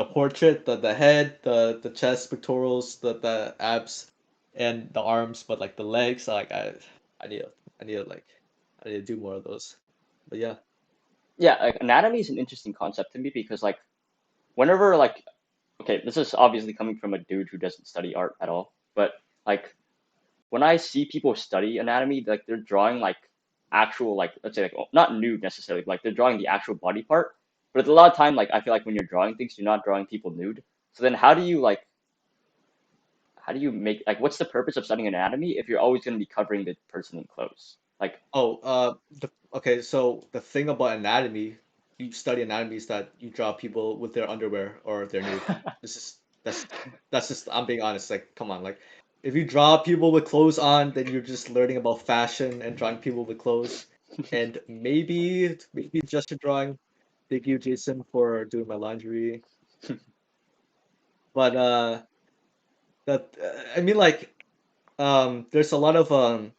portrait, the head, the chest, pectorals, the abs, and the arms, but like the legs, like I need to, I need to like I need to do more of those. But yeah. Yeah, like anatomy is an interesting concept to me because like whenever like okay, this is obviously coming from a dude who doesn't study art at all, but like when I see people study anatomy, like they're drawing like actual like let's say like not nude necessarily, but, like they're drawing the actual body part. But a lot of time, like I feel like when you're drawing things, you're not drawing people nude. So then how do you make like what's the purpose of studying anatomy if you're always going to be covering the person in clothes? Like Oh, okay, so the thing about anatomy, you study anatomy is that you draw people with their underwear or their nude. This is that's just I'm being honest. Like, come on, like if you draw people with clothes on, then you're just learning about fashion and drawing people with clothes. And maybe just a drawing. Thank you, Jason, for doing my laundry. But that I mean like there's a lot of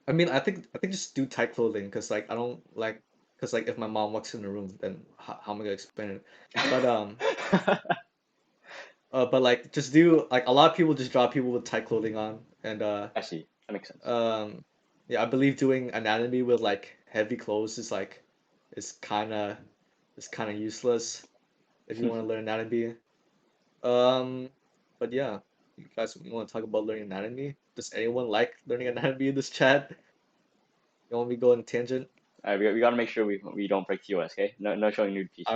I mean, I think just do tight clothing because like I don't like because like if my mom walks in the room, then how am I gonna explain it? But but like just do like a lot of people just draw people with tight clothing on, and I see. That makes sense. um yeah, I believe doing anatomy with like heavy clothes is kind of is kind of useless if you want to learn anatomy. Um, but yeah, you guys want to talk about learning anatomy? Does anyone like learning anatomy in this chat? You want me to go on a tangent? We gotta make sure we don't break TOS, okay? No showing nude feet.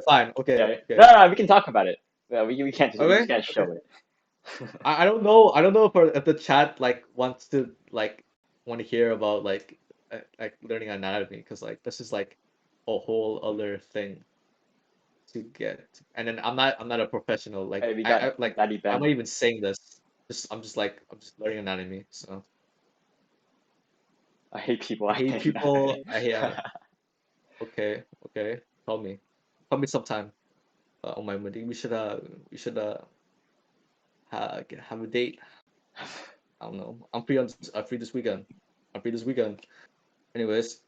Fine. Okay. Yeah. Okay. No, we can talk about it. Yeah, we just Okay. can't show Okay. it. I don't know. I don't know if the chat like wants to like want to hear about like learning anatomy because like this is like a whole other thing to get. And then I'm not a professional. Like Hey, we got Daddy I'm Ben. not even saying this. I'm just learning anatomy. So I hate people. I I hate think. people. I hate. Okay. Okay. Call me sometime. On my wedding. We should have a date. I don't know. I'm free this weekend. I'm free this weekend. Anyways,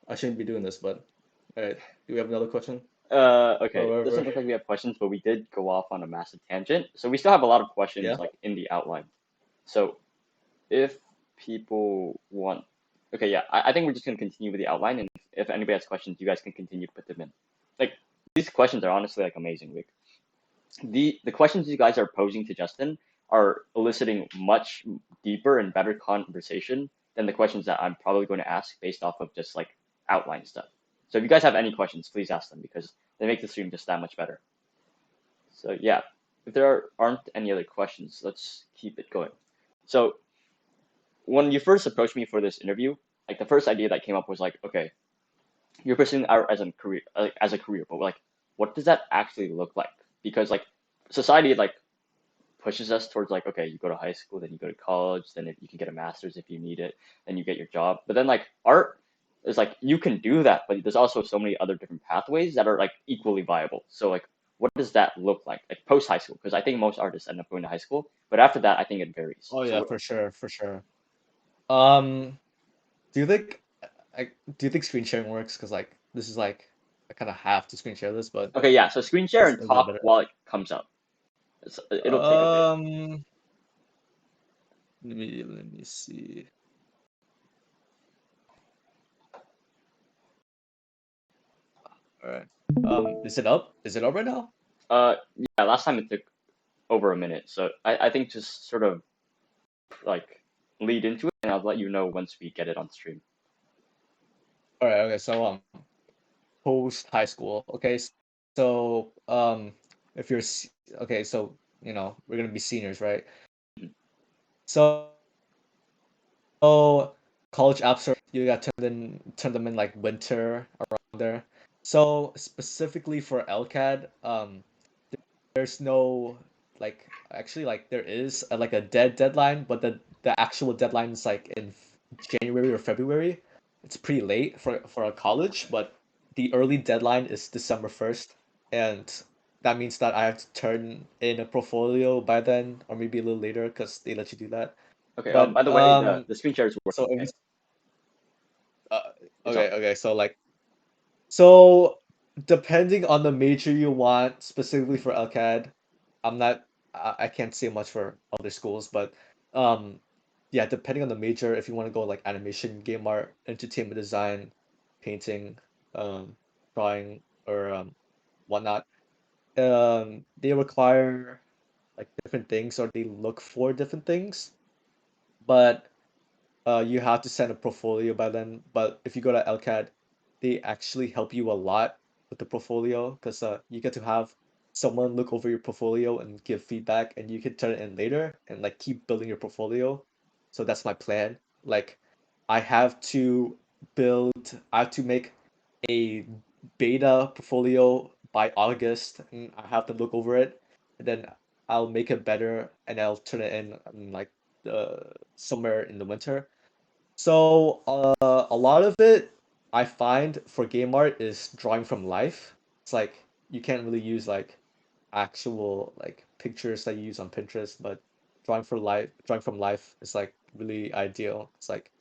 I shouldn't be doing this, but all right. Do we have another question or Okay. Doesn't whatever? look like we have questions, but we did go off on a massive tangent. So we still have a lot of questions Yeah. like in the outline. So if people want, okay, yeah, I think we're just gonna continue with the outline, and if anybody has questions, you guys can continue to put them in. Like these questions are honestly like amazing. Like the questions you guys are posing to Justin are eliciting much deeper and better conversation than the questions that I'm probably going to ask based off of just like outline stuff. So if you guys have any questions, please ask them because they make the stream just that much better. So yeah, if there aren't any other questions, let's keep it going. So when you first approached me for this interview, like the first idea that came up was like, okay, you're pursuing art as a career, but like, what does that actually look like? Because like society like pushes us towards like, okay, you go to high school, then you go to college, then if you can get a master's if you need it, then you get your job. But then like art is like you can do that, but there's also so many other different pathways that are like equally viable. So like what does that look like post high school? Because I think most artists end up going to high school, but after that, I think it varies. Oh So yeah, what, for sure, for sure. Um, do you think do you think screen sharing works? Because like this is like I kind of have to screen share this, but okay, yeah. So screen share and is it talk better? while it comes up. It'll take a bit. Um, let me see. All right. Is it up? Is it up right now? Yeah. Last time it took over a minute, so I think just sort of like lead into it, and I'll let you know once we get it on stream. All right. Okay. So post high school. Okay. So if you're okay, so we're gonna be seniors, right? So college apps are you got turn them in like winter around there. So specifically for LCAD, there's no like actually like there is like a deadline, but the actual deadline is like in January or February. It's pretty late for a college, but the early deadline is December 1st, and that means that I have to turn in a portfolio by then or maybe a little later because they let you do that. Okay. But By the way, the screen share is so working. if Okay, you, uh, it's on. okay, so depending on the major you want, specifically for LCAD, I can't say much for other schools, but um, yeah, depending on the major, if you want to go like animation, game art, entertainment design, painting, um, drawing, or whatnot, they require like different things or they look for different things, but you have to send a portfolio by then. But if you go to LCAD, they actually help you a lot with the portfolio because you get to have someone look over your portfolio and give feedback, and you can turn it in later and like keep building your portfolio. So that's my plan. Like, I have to I have to make a beta portfolio by August, and I have to look over it, and then I'll make it better, and I'll turn it in like somewhere in the winter. So, a lot of it I find for game art is drawing from life. It's like you can't really use like actual like pictures that you use on Pinterest, but drawing from life is like really ideal. It's like,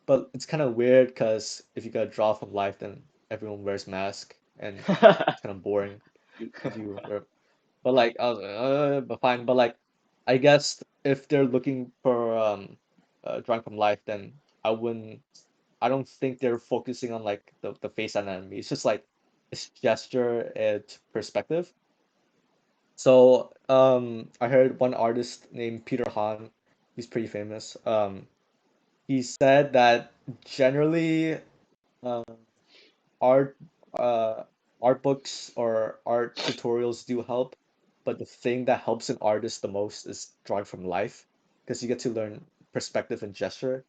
but it's kind of weird because if you gotta draw from life, then everyone wears mask and it's kind of boring if you wear but like, but fine. But like, I guess if they're looking for drawing from life, then I wouldn't. I don't think they're focusing on like the face anatomy. It's just like it's gesture and perspective. So I heard one artist named Peter Han. He's pretty famous. He said that generally, art uh art books or art tutorials do help, but the thing that helps an artist the most is drawing from life because you get to learn perspective and gesture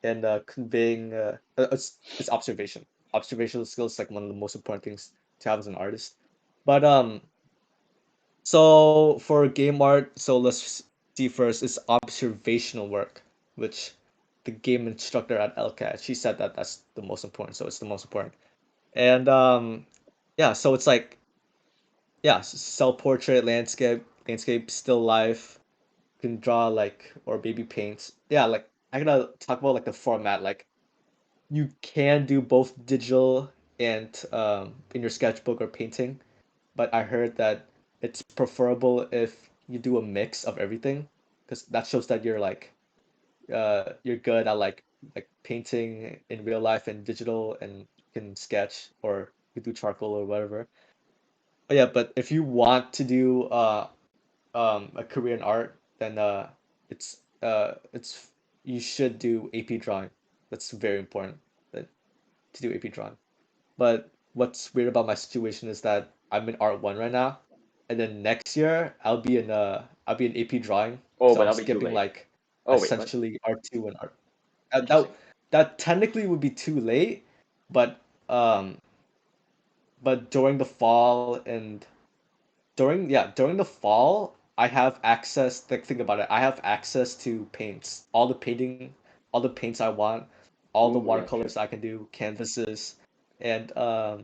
and conveying it's observation. Observational skills is like one of the most important things to have as an artist. But so for game art, so let's see first is observational work, which the game instructor at LCAD, she said that that's the most important, so it's the most important. And yeah, so it's like yeah, self portrait, landscape, still life, you can draw like or baby paint. Yeah, like I gotta talk about like the format. Like you can do both digital and in your sketchbook or painting, but I heard that it's preferable if you do a mix of everything because that shows that you're good at like painting in real life and digital and you can sketch or you do charcoal or whatever. But yeah, but if you want to do a career in art, then it's you should do AP drawing. That's very important that to do AP drawing. But what's weird about my situation is that I'm in art one right now, and then next year I'll be in AP drawing, Oh, so but I'm that'll be too skipping late. like Oh wait, what? essentially art two and art. That Interesting. that that technically would be too late, but um during the fall and during the fall I have access. Like think about it, I have access to paints, all the paints I want, all the Ooh, yeah, true. watercolors I can do, canvases, and I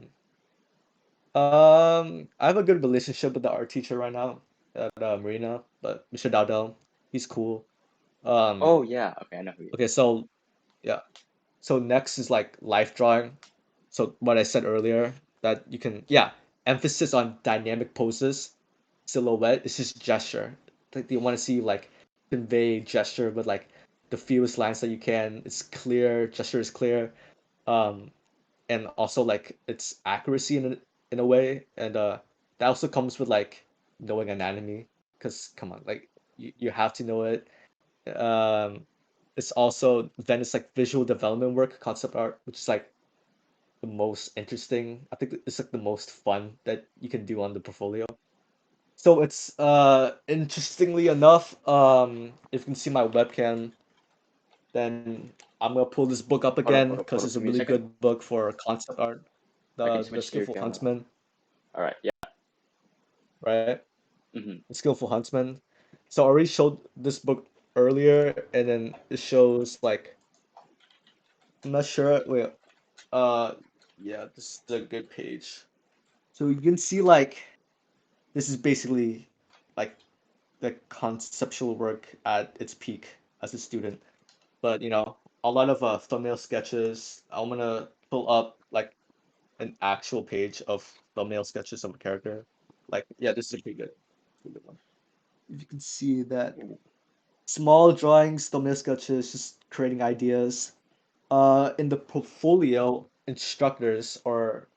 have a good relationship with the art teacher right now at Marina, but Mr. Dowdell, he's cool. Um, Oh yeah, okay, I know who he is. okay, so yeah, so next is like life drawing. So what I said earlier, that you can, yeah, emphasis on dynamic poses, silhouette. It's just gesture. Like they want to see you like convey gesture with like the fewest lines that you can. It's clear, gesture is clear. Um, and also like its accuracy in a way, and that also comes with like knowing anatomy. Because come on, like you have to know it. Um, it's also then it's like visual development work, concept art, which is like the most interesting. I think it's like the most fun that you can do on the portfolio. So it's interestingly enough, if you can see my webcam, then I'm gonna pull this book up Hold up, again hold up, hold because up. it's a Give me a really second. good book for concept art. I can The switch to your Skillful camera. Huntsman, All right, yeah. right? Mm-hmm. The Skillful Huntsman. So I already showed this book earlier, and then it shows like I'm not sure. Wait, uh, yeah, this is a good page. So you can see like this is basically like the conceptual work at its peak as a student. But a lot of thumbnail sketches. I'm gonna pull up like an actual page of thumbnail sketches of a character. Like, yeah, this is a pretty good, one. If you can see that small drawings, thumbnail sketches, just creating ideas. In the portfolio, instructors or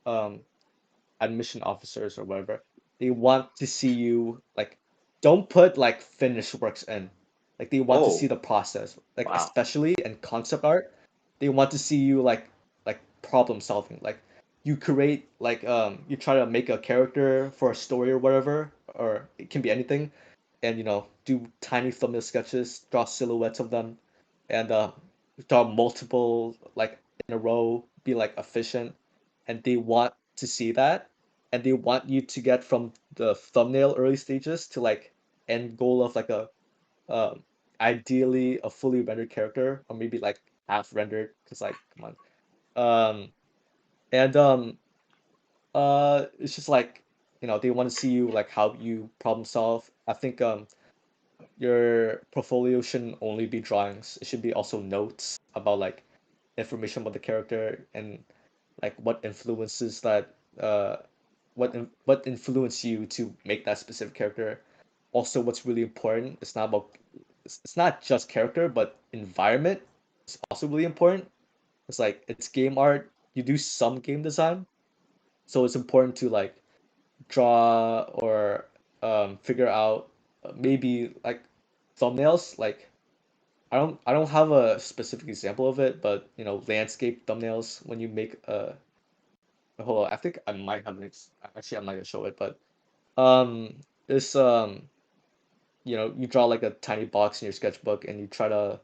admission officers or whatever, they want to see you like don't put like finished works in. Like they want to see Oh, the process. Like wow. especially in concept art, they want to see you like problem solving. Like you create like you try to make a character for a story or whatever, or it can be anything, and do tiny thumbnail sketches, draw silhouettes of them, and draw multiple like in a row, be like efficient, and they want to see that, and they want you to get from the thumbnail early stages to like end goal of like a um ideally a fully rendered character or maybe like half rendered because like come on and it's just like they want to see you like how you problem solve. I think your portfolio shouldn't only be drawings. It should be also notes about like information about the character and like what influences that what influenced you to make that specific character. Also, what's really important, it's not just character, but environment is also really important. It's like it's game art. You do some game design, so it's important to like draw or figure out maybe like thumbnails. Like I don't have a specific example of it, but landscape thumbnails when you make hold on, I think I might have actually I'm not gonna show it, but um this you draw like a tiny box in your sketchbook and you try to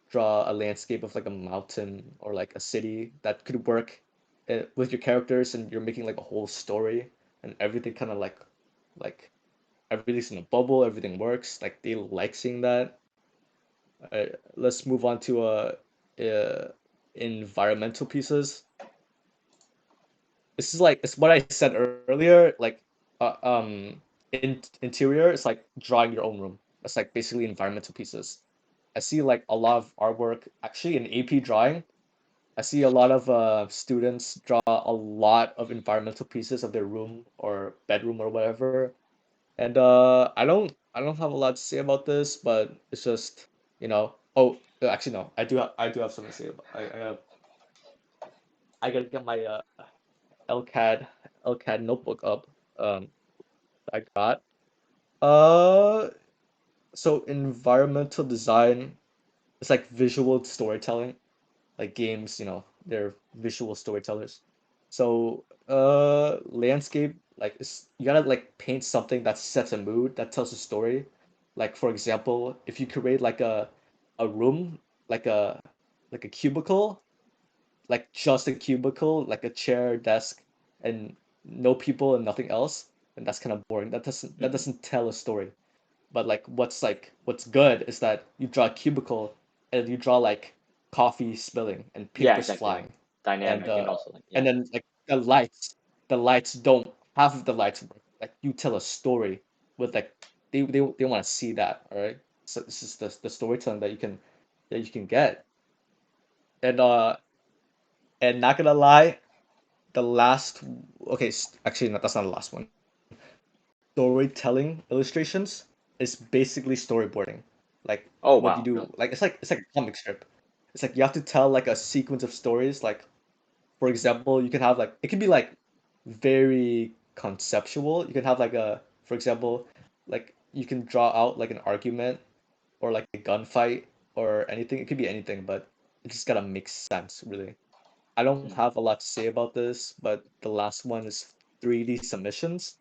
draw a landscape of like a mountain or like a city that could work with your characters, and you're making like a whole story, and everything kind of like everything's in a bubble, everything works. Like they like seeing that. Let's move on to environmental pieces. This is like it's what I said earlier. Like interior is like drawing your own room. That's like basically environmental pieces. I see like a lot of artwork actually in AP drawing. I see a lot of students draw a lot of environmental pieces of their room or bedroom or whatever. And I don't have a lot to say about this, but it's just, oh, actually no, I do have something to say about I gotta get my LCAD LCAD notebook up. Um I got. Uh so environmental design is like visual storytelling. Like games, they're visual storytellers. So landscape, like you gotta like paint something that sets a mood, that tells a story. Like for example, if you create like a room, like a like a cubicle, like just a cubicle, like a chair, desk, and no people and nothing else, and that's kind of boring. That Hmm. doesn't tell a story. But what's good is that you draw a cubicle and you draw like coffee spilling and Yeah, papers exactly. Like flying, and dynamic uh and also like yeah. and then like the lights don't have the lights work. Like you tell a story with like they want to see that, all right? So this is the storytelling that you can get. And not gonna lie, the last okay, actually no, that's not the last one. Storytelling illustrations is basically storyboarding. Like Oh what you wow, really? do, like it's like a comic strip. It's like you have to tell like a sequence of stories. Like for example, you can have like it can be like very conceptual. You can have like for example, like you can draw out like an argument or like a gunfight or anything. It could be anything, but it just gotta make sense, really. I don't Hmm. have a lot to say about this, but the last one is 3D submissions.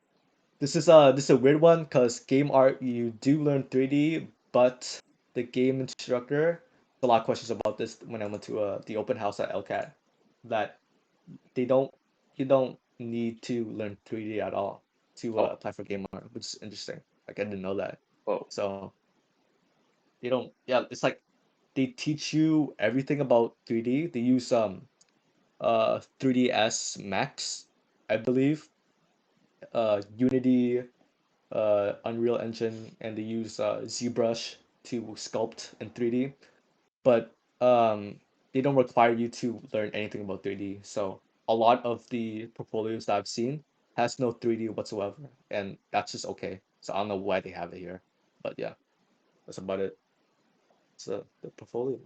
This is a weird one because game art you do learn 3D, but the game instructor, a lot of questions about this when I went to the open house at LCAT, that they don't you don't need to learn 3D at all to Oh, apply for game art, which is interesting. Like I didn't know that. whoa. So they don't. Yeah, it's like they teach you everything about 3D. They use 3ds Max, I believe, Unity, Unreal Engine, and they use ZBrush to sculpt in 3D. But they don't require you to learn anything about 3D. So a lot of the portfolios that I've seen has no 3D whatsoever, and that's just okay. So I don't know why they have it here, but yeah, that's about it. So the portfolio.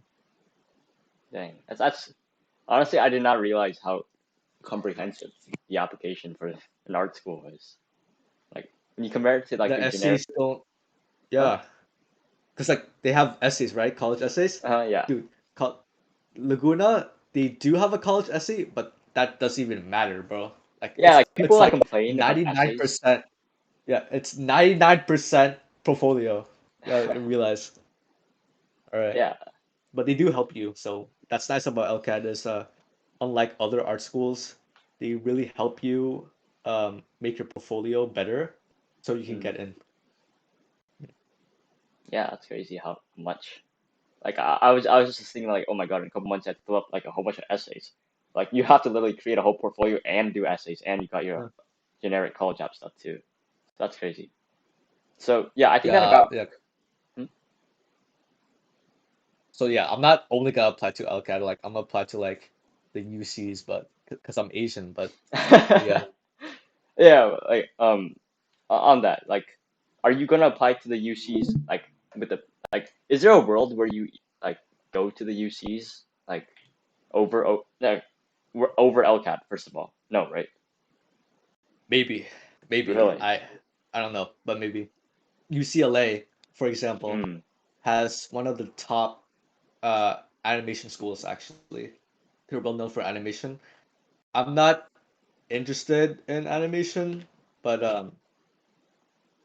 Dang. That's honestly I did not realize how comprehensive the application for an art school is. Like when you compare it to like The a generic essays don't. huh? Yeah, because like they have essays, right? College essays, Yeah. dude. Laguna, they do have a college essay, but that doesn't even matter, bro. Like Yeah, it's like people it's like like complain about ninety nine essays. percent. Yeah, it's 99% portfolio. Yeah, I realize. All right, Yeah. but they do help you, so that's nice about LCAD is unlike other art schools, they really help you make your portfolio better, so you can Mm. get in. Yeah, that's crazy how much. Like I was just thinking like, oh my god, in a couple months I have to fill up like a whole bunch of essays. Like you have to literally create a whole portfolio and do essays, and you got your generic college app stuff too. That's crazy. So yeah, I think that Yeah, about yeah. hmm? So yeah, I'm not only gonna apply to LCAD, like I'm gonna apply to like the UCs, but because I'm Asian, but yeah. Yeah, like on that, like, are you gonna apply to the UCs like with the like? Is there a world where you like go to the UCs like like over LCAT first of all? No, right? Maybe, maybe. Really? I don't know, but maybe. UCLA, for example, Mm. has one of the top animation schools actually. They're well known for animation. I'm not interested in animation, but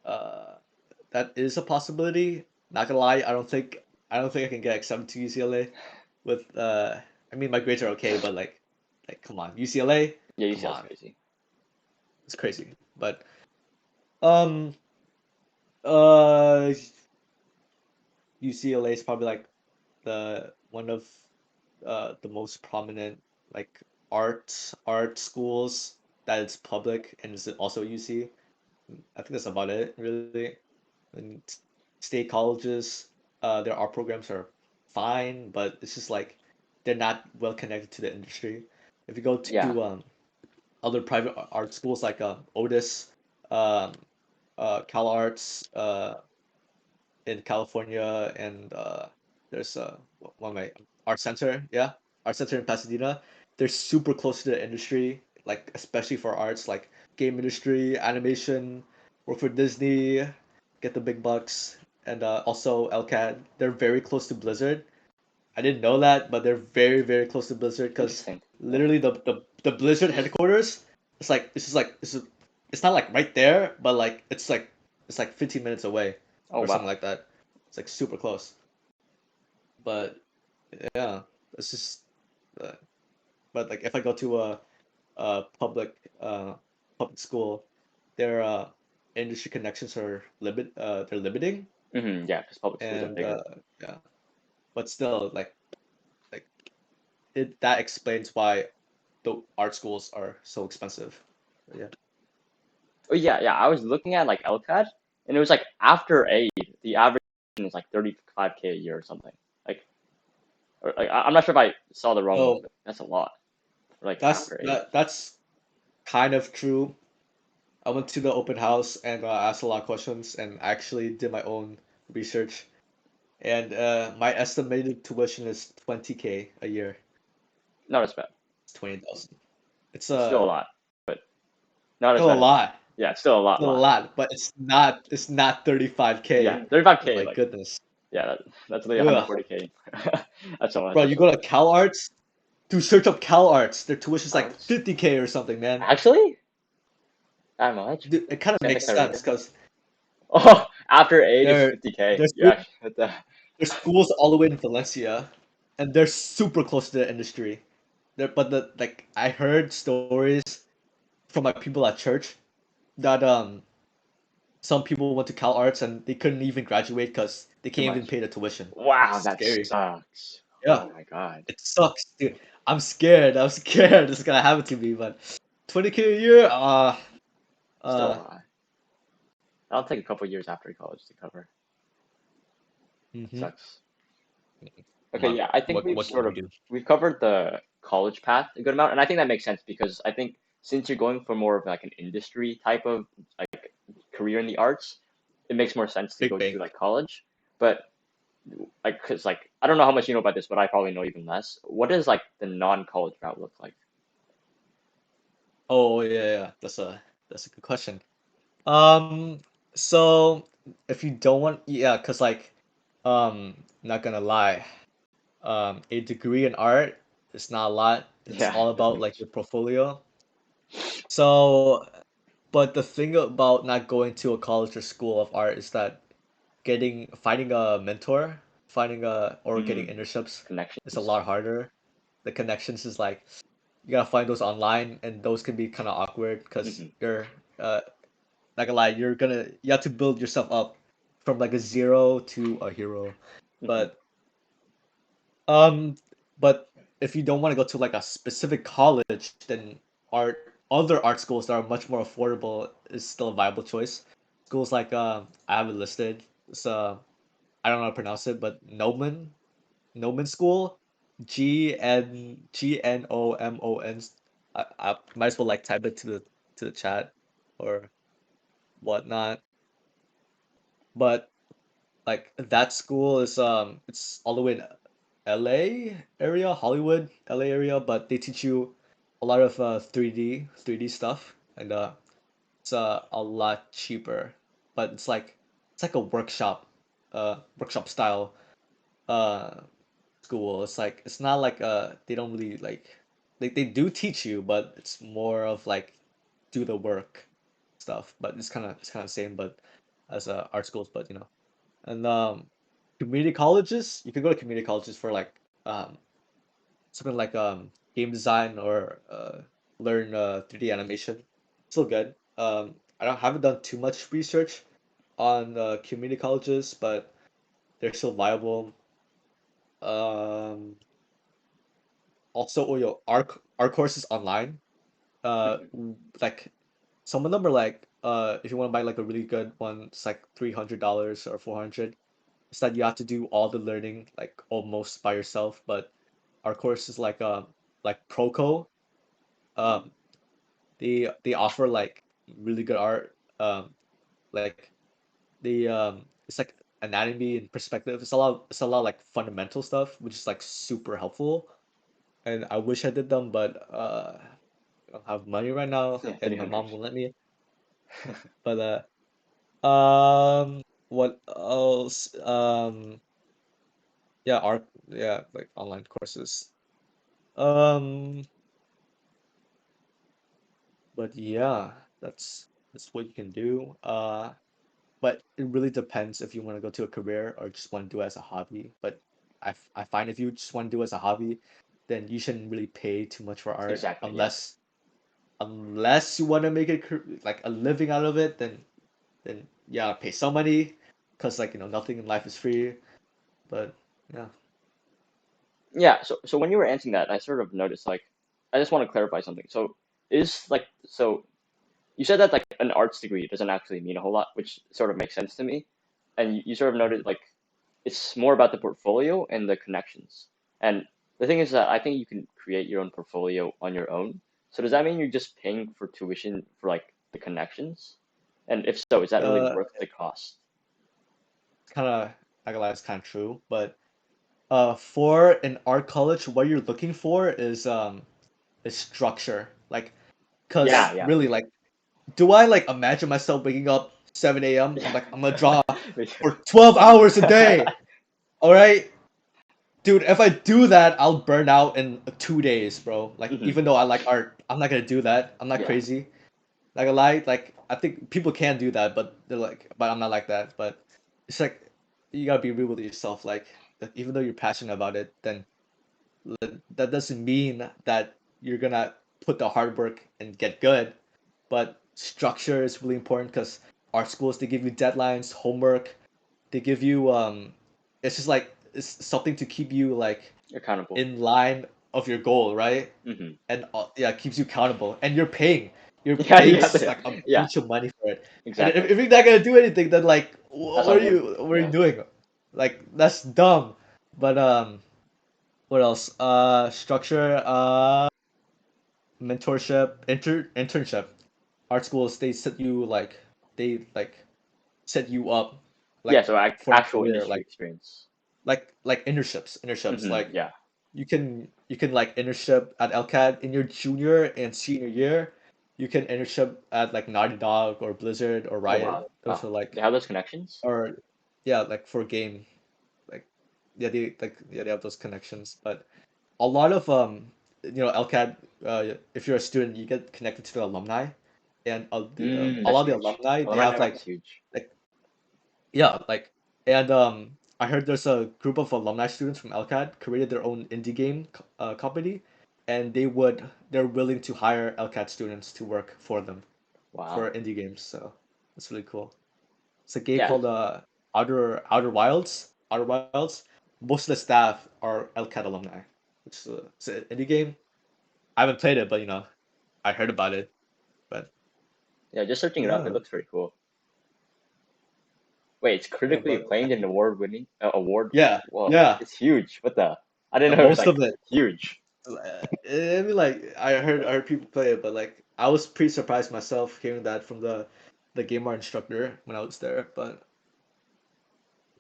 uh, that is a possibility. Not gonna lie, I don't think I can get accepted to UCLA with I mean my grades are okay, but like come on, UCLA, Yeah, come UCL's on, crazy. it's crazy. But um uh UCLA is probably like the one of the most prominent like art schools that is public and is also UC. I think that's about it really. And state colleges, their art programs are fine, but it's just like they're not well connected to the industry. If you go Yeah, to other private art schools like Otis, um, Cal Arts, in California, and there's one of my art center, yeah, art center in Pasadena. They're super close to the industry, like especially for arts, like game industry, animation, work for Disney, get the big bucks, and also LCAD. They're very close to Blizzard. I didn't know that, but they're very very close to Blizzard because interesting. Yeah. literally the Blizzard headquarters, it's just like it's not like right there, but like it's like 15 minutes away Oh or something wow. like that. It's like super close. But yeah, it's just uh, but like if I go to a public school, their industry connections are they're limiting, Yeah, because public schools are and bigger. yeah, but still like it that explains why the art schools are so expensive. Yeah. Oh yeah, yeah. I was looking at like LCAD, and it was like after aid, the average is like 35K a year or something. Like, I'm not sure if I saw the wrong one, So but that's a lot. For, like that's after aid. that's kind of true. I went to the open house and asked a lot of questions and actually did my own research. And my estimated tuition is 20K a year. Not as bad. It's 20,000. It's It's still a lot, but not as still a bad as lot. yeah. It's still a lot, Still a lot. lot, but it's not Yeah, 35K. Oh 35K. my Like goodness. yeah, that's literally Ugh. 140K. That's so much. Bro, That's you so go to much. Cal Arts, do search up Cal Arts. Their tuition's like Arts. 50K or something, man. Actually, that much. Dude, it kind of Santa makes sense Clarita. because Oh, after aid is they're 50K. they're You actually hit the. there's schools all the way in Valencia, and they're super close to the industry. But I heard stories from my people at church that some people went to Cal Arts and they couldn't even graduate because they Too can't even much. pay the tuition. Wow, It's that scary. sucks. Yeah, Oh my god. it sucks, dude. I'm scared. I'm scared this is gonna happen to me. But 20K a year, Still a uh, lot. That'll take a couple years after college to cover. hmm Sucks. come Okay, on. yeah, I think What can we do? we've covered the college path a good amount, and I think that makes sense because I think since you're going for more of like an industry type of like career in the arts, it makes more sense to Big go to bank. like college. But like, cause like I don't know how much you know about this, but I probably know even less. What does like the non-college route look like? Oh yeah, yeah. That's a good question. Um, so if you don't want, yeah, cause not gonna lie, a degree in art is not a lot. It's Yeah, all about definitely. like your portfolio. So, but the thing about not going to a college or school of art is that finding a mentor, or getting Mm, internships is a connections. lot harder. The connections is like you gotta find those online, and those can be kind of awkward because Hmm. you're not gonna lie, you have to build yourself up from like a zero to a hero. Hmm. But um, but if you don't want to go to like a specific college, then other art schools that are much more affordable is still a viable choice. Schools like I have it listed. It's I don't know how to pronounce it, but Noman School, GNOMON. I might as well like type it to the chat or whatnot. But like that school is it's all the way in LA area, Hollywood, LA area, but they teach you a lot of 3D stuff and it's a lot cheaper. But it's like a workshop style uh school. It's not like they don't really like they do teach you, but it's more of like do the work stuff. But it's kind of same, but as art schools, but and community colleges, you can go to community colleges for like something like game design or learn 3D animation. Still good. Haven't done too much research on community colleges, but they're still viable. Um, Also, our courses online. Like some of them are like if you want to buy like a really good one, it's like $300 or 400. It's that you have to do all the learning like almost by yourself, but our course is like Proco. Um, they offer like really good art. Like it's like anatomy and perspective. It's a lot like fundamental stuff, which is like super helpful. And I wish I did them, but I don't have money right now, Yeah, and my 300. mom won't let me. But what else? Yeah, art, yeah, like online courses. Um, but yeah, that's what you can do. But it really depends if you want to go to a career or just want to do it as a hobby. But I find if you just want to do it as a hobby, then you shouldn't really pay too much for art Exactly, yeah. unless you want to make it like a living out of it. Then yeah, pay some money, because like nothing in life is free. But yeah, Yeah, so when you were answering that, I sort of noticed like I just want to clarify something. So is like so you said that like an arts degree doesn't actually mean a whole lot, which sort of makes sense to me. And you sort of noted like it's more about the portfolio and the connections. And the thing is that I think you can create your own portfolio on your own. So does that mean you're just paying for tuition for like the connections? And if so, is that really uh, worth the cost? it's kind of I gonna lie, it's kind of true. But for an art college, what you're looking for is structure. Like, Yeah, cause yeah. really, like, do I like imagine myself waking up 7 a.m. I'm Yeah. like, I'm gonna draw Me too. for 12 hours a day. All right, dude. If I do that, I'll burn out in 2 days, bro. Like, Hmm. even though I like art, I'm not gonna do that. I'm not Yeah. crazy. Like a lie, like I think people can do that, but they're like, but I'm not like that. But it's like you gotta be real with yourself. Like that even though you're passionate about it, then that doesn't mean that you're gonna put the hard work and get good. But structure is really important because art schools, they give you deadlines, homework, they give you it's just like it's something to keep you like Accountable. in line of your goal, right? Hmm. And yeah, it keeps you accountable, and you're Yeah, paying you have to. like a Yeah, bunch of money for it. And exactly. if you're not gonna do anything, then like That's what on are you. you Yeah. doing? Like that's dumb. But what else? Structure, mentorship, internship. Art schools, they like set you up Yeah, like so for a actual career, industry experience. like internships. Hmm. Like Yeah. you can like internship at LCAD in your junior and senior year. You can internship at like Naughty Dog or Blizzard or Oh Riot. wow. Those are They like have those connections? or yeah, like for game. Like they have those connections. But a lot of LCAD, if you're a student, you get connected to the alumni, and a That's lot of the huge. alumni, they Alumni have network is huge. like yeah, like, and I heard there's a group of alumni students from LCAD created their own indie game company, and they're willing to hire LCAD students to work for them Wow. for indie games. So that's really cool. It's a game Yeah. called Outer Wilds. Outer Wilds. Most of the staff are LCAD alumni. It's an indie game. I haven't played it, but I heard about it. But Yeah, just searching it up, it yeah, looks very cool. Wait, it's yeah, critically but I acclaimed and think award-winning? Award? yeah, Whoa, yeah. it's huge. What the? I didn't know it was Most like of it. huge. I mean, like I heard people play it, but like I was pretty surprised myself hearing that from the game art instructor when I was there. But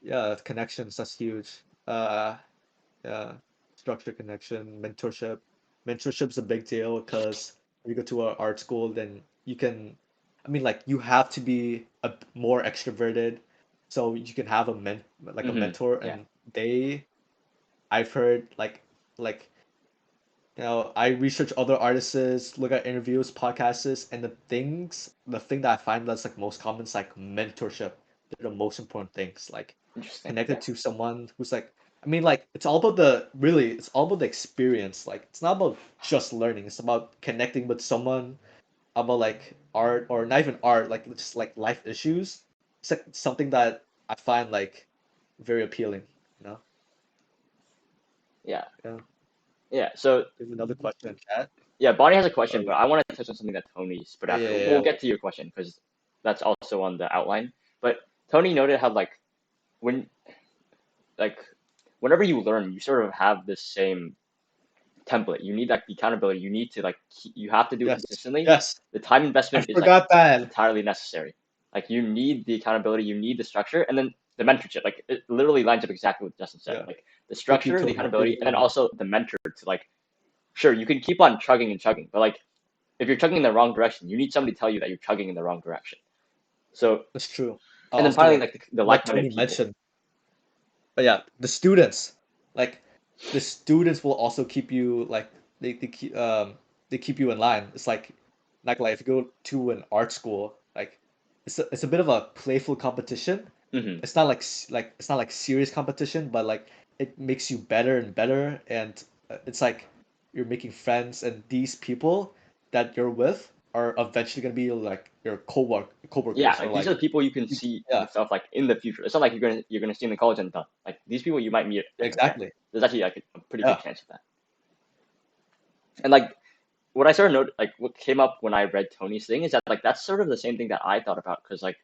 yeah, connections, that's huge. Uh, yeah, structure connection, mentorship. Mentorship's a big deal because when you go to an art school, then you can, I mean, like you have to be more extroverted, so you can have a Hmm. mentor, Yeah. and I've heard like I research other artists, look at interviews, podcasts, and the thing that I find that's like most common is like mentorship. They're the most important things. Like Interesting. connected Yeah. to someone who's like, I mean, like it's all about it's all about the experience. Like it's not about just learning. It's about connecting with someone about like art or not even art, like just like life issues. It's like something that I find like very appealing. You know? Yeah. Yeah. Yeah. So There's another question in chat. yeah, Bonnie has a Uh, question, but I want to touch on something that Tony's put yeah, after. yeah, We'll yeah. get to your question because that's also on the outline. But Tony noted how like when like whenever you learn, you sort of have this same template. You need like the accountability. You need to like you have to do it Yes. consistently. Yes. The time I investment is like forgot that. entirely necessary. Like you need the accountability, you need the structure, and then the mentorship. Like it literally lines up exactly what Justin said. Yeah. Like the Thank you, structure, the Tony. Thank accountability, you, and then Tony. also the mentor to like sure you can keep on chugging and chugging, but like if you're chugging in the wrong direction, you need somebody to tell you that you're chugging in the wrong direction. So That's true. I and then was finally gonna like the let like-minded Tony people. mention, but yeah, like the students will also keep you like they keep you in line. It's like if you go to an art school, like it's a bit of a playful competition. Hmm. It's not like it's not like serious competition, but like it makes you better and better, and it's like you're making friends, and these people that you're with are eventually gonna be like your Yeah, coworkers or like these are like the people you can see yeah, yourself like in the future. It's not like you're gonna see in the college and done. Like these people you might meet like again. exactly. There's actually like a pretty good Yeah. chance of that. And like what I sort of noted, like what came up when I read Tony's thing is that like that's sort of the same thing that I thought about because like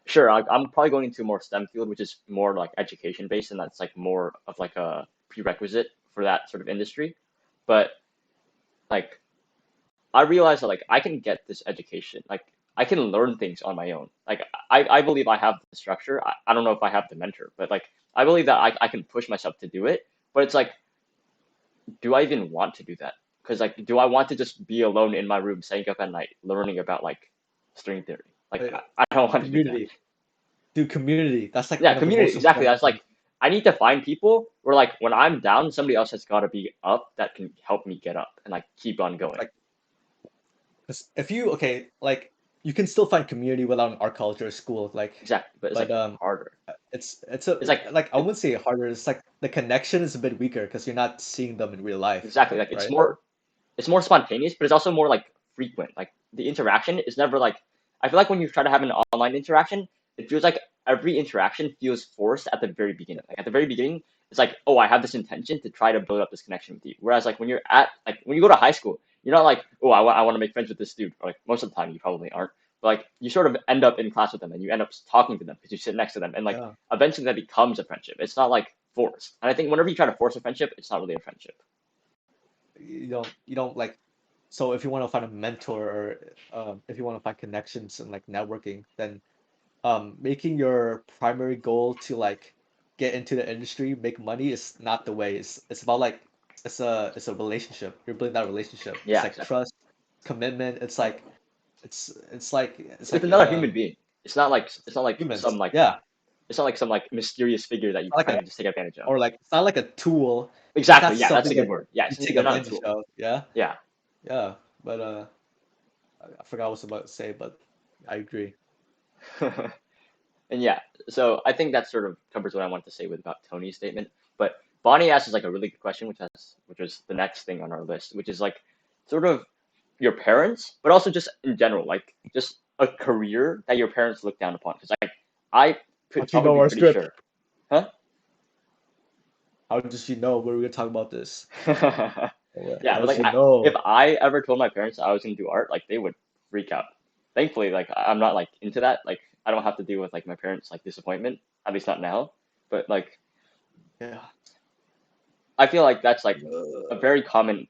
sure I'm probably going into a more STEM field which is more like education based and that's like more of like a prerequisite for that sort of industry, but like I realized that like I can get this education like I can learn things on my own. Like I believe I have the structure. I don't know if I have the mentor, but like I believe that I can push myself to do it. But it's like do I even want to do that? Because like, do I want to just be alone in my room, staying up at night, learning about like string theory? Like, Uh, I don't want to do that. Community. Dude, community. That's like Yeah, one of the community most exactly. important That's things. like I need to find people where like when I'm down, somebody else has got to be up that can help me get up and like keep on going. Like, 'cause if you okay, like you can still find community without an art culture or school, like, Exactly, but it's but like harder. it's a It's like like I wouldn't say harder. It's like the connection is a bit weaker because you're not seeing them in real life, exactly like right? it's more spontaneous, but it's also more like frequent. Like the interaction is never like I feel like when you try to have an online interaction, it feels like every interaction feels forced at the very beginning. Like at the very beginning, it's like, oh, I have this intention to try to build up this connection with you. Whereas like when you're at like when you go to high school, you're not like, oh, I want to make friends with this dude. Or like most of the time you probably aren't. But like you sort of end up in class with them and you end up talking to them because you sit next to them and like Yeah, eventually that becomes a friendship. It's not like forced. And I think whenever you try to force a friendship, it's not really a friendship. you don't like. So if you want to find a mentor or if you want to find connections and like networking, then making your primary goal to like get into the industry, make money is not the way. It's about like it's a relationship. You're building that relationship. It's Yeah, like exactly. trust, commitment. It's like With another human being. It's not like some humans. like Yeah, it's not like some like mysterious figure that you not like kind a of just take advantage of. or like it's not like a tool. It's Exactly. not Yeah, that's something a good that word. you Yes, take they're not a advantage tool. of. Yeah, Yeah. yeah. But I forgot what I was about to say, but I agree. And yeah, so I think that sort of covers what I wanted to say with about Tony's statement. But Bonnie asked is like a really good question, which was the next thing on our list, which is like sort of your parents, but also just in general, like just a career that your parents look down upon. Because like I could How'd you probably know be our pretty script? sure, huh? How did you know we were gonna talk about this? Yeah, How but did like you if know? I ever told my parents I was gonna do art, like they would freak out. Thankfully, like I'm not like into that. Like I don't have to deal with like my parents' like disappointment, at least not now. But like Yeah. I feel like that's like a Uh, very common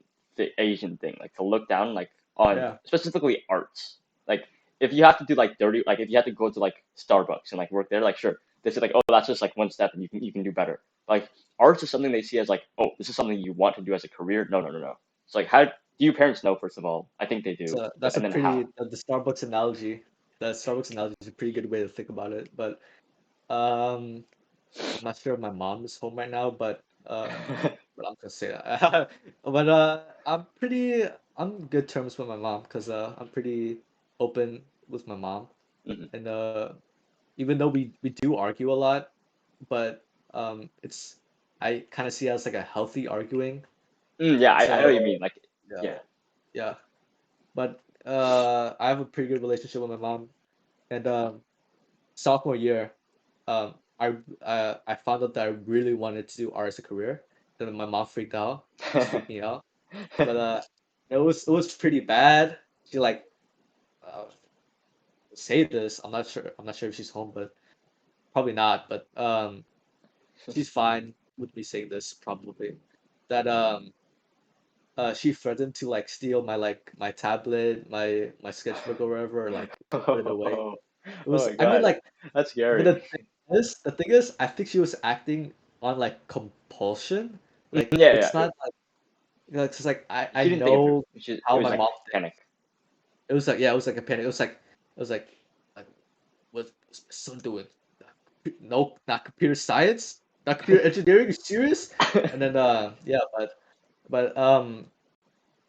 Asian thing, like to look down like on yeah. specifically arts. Like if you have to do like dirty, like if you have to go to like Starbucks and like work there, like sure, they say like oh that's just like one step and you can do better. Like arts is something they see as like oh this is something you want to do as a career. No no no no. It's like how do your parents know first of all? I think they do, So but that's a and then how? pretty the Starbucks analogy. The Starbucks analogy is a pretty good way to think about it. But um, I'm not sure if my mom is home right now, but I'm gonna say that. But I'm good terms with my mom because I'm pretty open with my mom, Hmm. and even though we do argue a lot, but it's I kind of see it as like a healthy arguing. Yeah, I know what you So mean. Like, yeah, yeah. yeah. But I have a pretty good relationship with my mom, and sophomore year, I found out that I really wanted to do art as a career. Then my mom freaked out. She freaked me out. But it was pretty bad. She like uh, say this. I'm not sure. I'm not sure if she's home, but probably not. But she's fine with me saying this probably. That she threatened to like steal my tablet, my sketchbook or whatever, or like put it away. Oh, It oh was my I mean God, like that's but scary. the thing is I think she was acting on like compulsion. Like Yeah, it's yeah. not like it's like I She didn't think of it. know It how was my like mom panic. it was like yeah, it was like a panic. Like what's my son doing? No, not computer science, not computer engineering. You serious? And then yeah, but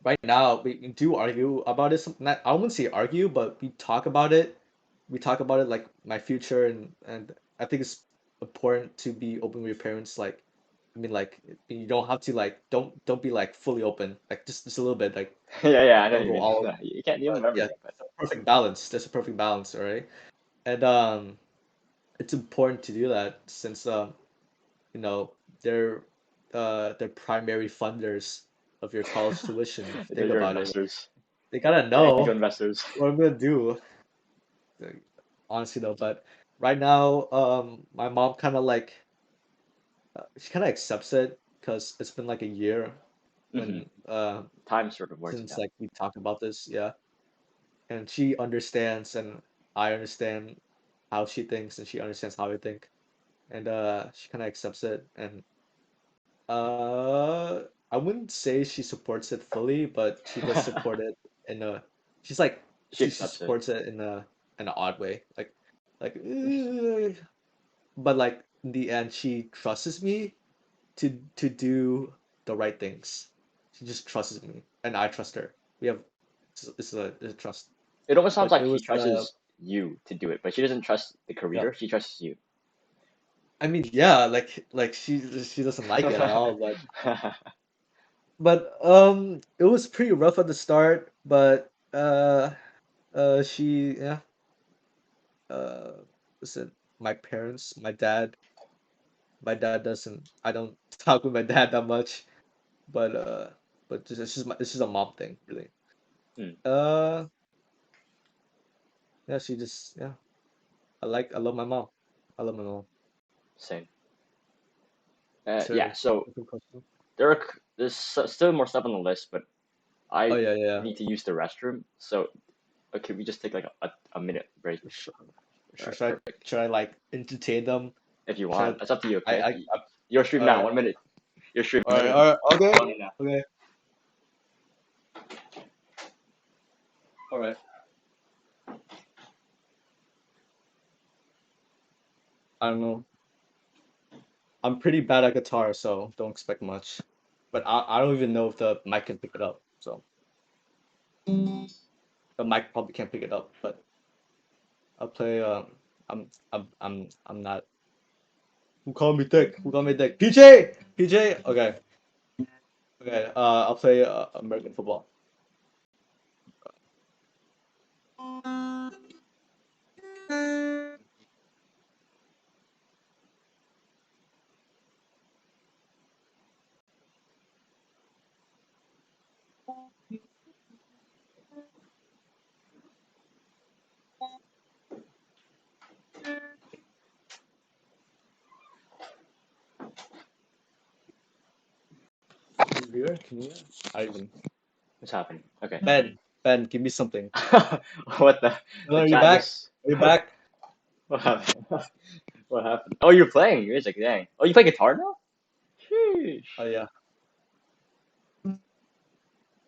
right now we do argue about it. Not, I wouldn't say argue, but we talk about it. We talk about it like my future, and I think it's important to be open with your parents. Like, I mean, like you don't have to like don't be like fully open. Like just a little bit. Yeah, yeah, I Like know what don't you go mean. all. No, you can't deal But with yeah, everything, but it's a perfect balance. There's a perfect balance, all right? And it's important to do that since you know they're they're primary funders of your college tuition. If you they're think your about it, investors, they gotta your angel know investors. what I'm gonna do. Like, honestly though, but right now, my mom kind of like she kind of accepts it because it's been like a year Hmm. when Time sort of works it since out. like we talked about this, yeah, and she understands and I understand how she thinks and she understands how I think, and she kind of accepts it and Uh, I wouldn't say she supports it fully, but she does support it in a. She's like She she accepts it. supports it in an odd way, like, but like in the end, she trusts me to do the right things. She just trusts me, and I trust her. We have it's a trust. It almost sounds But it like she was trusts you to do it, but she doesn't trust the yeah. career. She trusts you. I mean yeah, like she doesn't like it at all, but it was pretty rough at the start, but she yeah uh listen, my parents, my dad doesn't I don't talk with my dad that much, but it's just a mom thing really. Hmm, Uh yeah, she just yeah, I love my mom. I love my mom. same. Is Yeah. there So a good question? there's still more stuff on the list, but Oh I yeah, yeah, need to use the restroom. So okay, we just take like a minute break. yeah. Sure. All Sure. right, Should I perfect. should I like entertain them? If you want, Should it's up to you. Okay, I your stream all now. right, 1 minute. Your stream. all right, all right, okay, On it now. okay, all right. I don't know. I'm pretty bad at guitar, so don't expect much. But I don't even know if the mic can pick it up. So the mic probably can't pick it up. But I'll play. I'm not. Who called me thick? Who called me thick? PJ. PJ. Okay. Okay. I'll play American football. Can you hear? Can you hear? I even. What's happening? Okay. Ben. Ben, give me something. What the? Hello, The are you chat back? just. Are you back? What happened? What happened? Oh, you're playing music. Dang. Oh, you play guitar now? Sheesh. Oh yeah.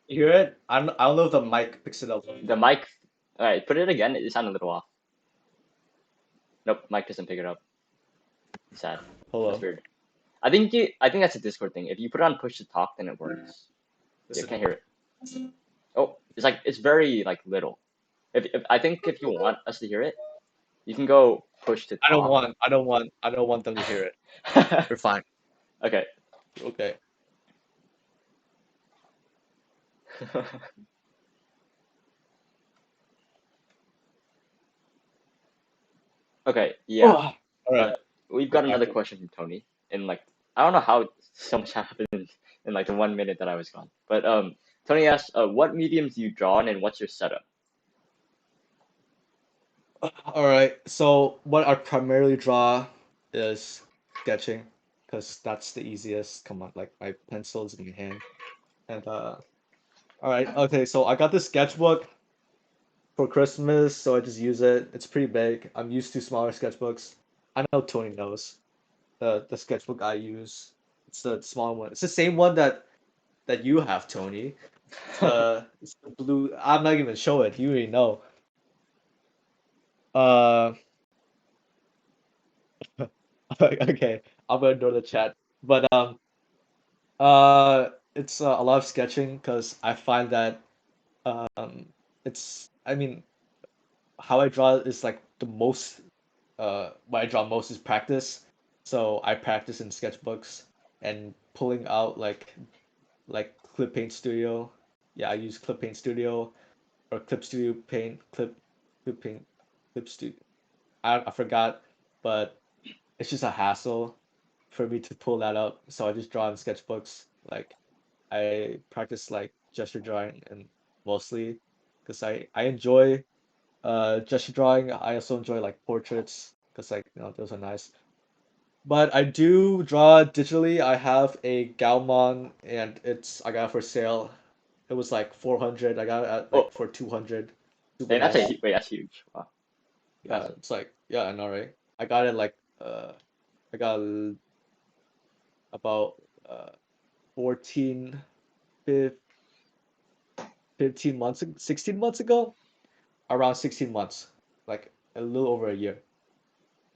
You hear it? I don't know if the mic picks it up. The mic. All right, put it again. It sounded a little off. Nope, mic doesn't pick it up. Sad. That's Hello. weird. I think that's a Discord thing. If you put it on push to talk, then it works. Yeah, Listen. can't hear it. Oh, it's very like little. If I think if you want us to hear it, you can go push to talk. I don't want them to hear it. You're fine. Okay. Okay. Okay, Oh, yeah. all right. We've We're got back. another question from Tony. In like, I don't know how so much happened in like the 1 minute that I was gone. But Tony asked, what mediums do you draw in and what's your setup? All right. So what I primarily draw is sketching, because that's the easiest. Come on, like my pencils in my hand. And all right. Okay. So I got this sketchbook for Christmas, so I just use it. It's pretty big. I'm used to smaller sketchbooks. I know Tony knows the sketchbook I use. It's the small one. It's the same one that you have, Tony. It's the blue. I'm not even show it. You already know. Uh, okay. I'm gonna ignore the chat. But it's a lot of sketching because I find that it's. I mean, how I draw is like the most. What I draw most is practice. So I practice in sketchbooks and pulling out like Clip Paint Studio. Yeah, I use Clip Paint Studio or Clip Studio Paint, Clip Paint, Clip Studio. I forgot, but it's just a hassle for me to pull that up. So I just draw in sketchbooks. Like I practice like gesture drawing and mostly because I enjoy gesture drawing. I also enjoy like portraits because like those are nice. But I do draw digitally. I have a Gaumon and I got it for sale. It was like 400. I got it at Oh, like for 200. Super and that's nice. wait, that's huge. Wow, Yeah, massive. it's like yeah, I know, right? I got it like I got about uh 14 fif- 15 months 16 months ago, around 16 months, like a little over a year.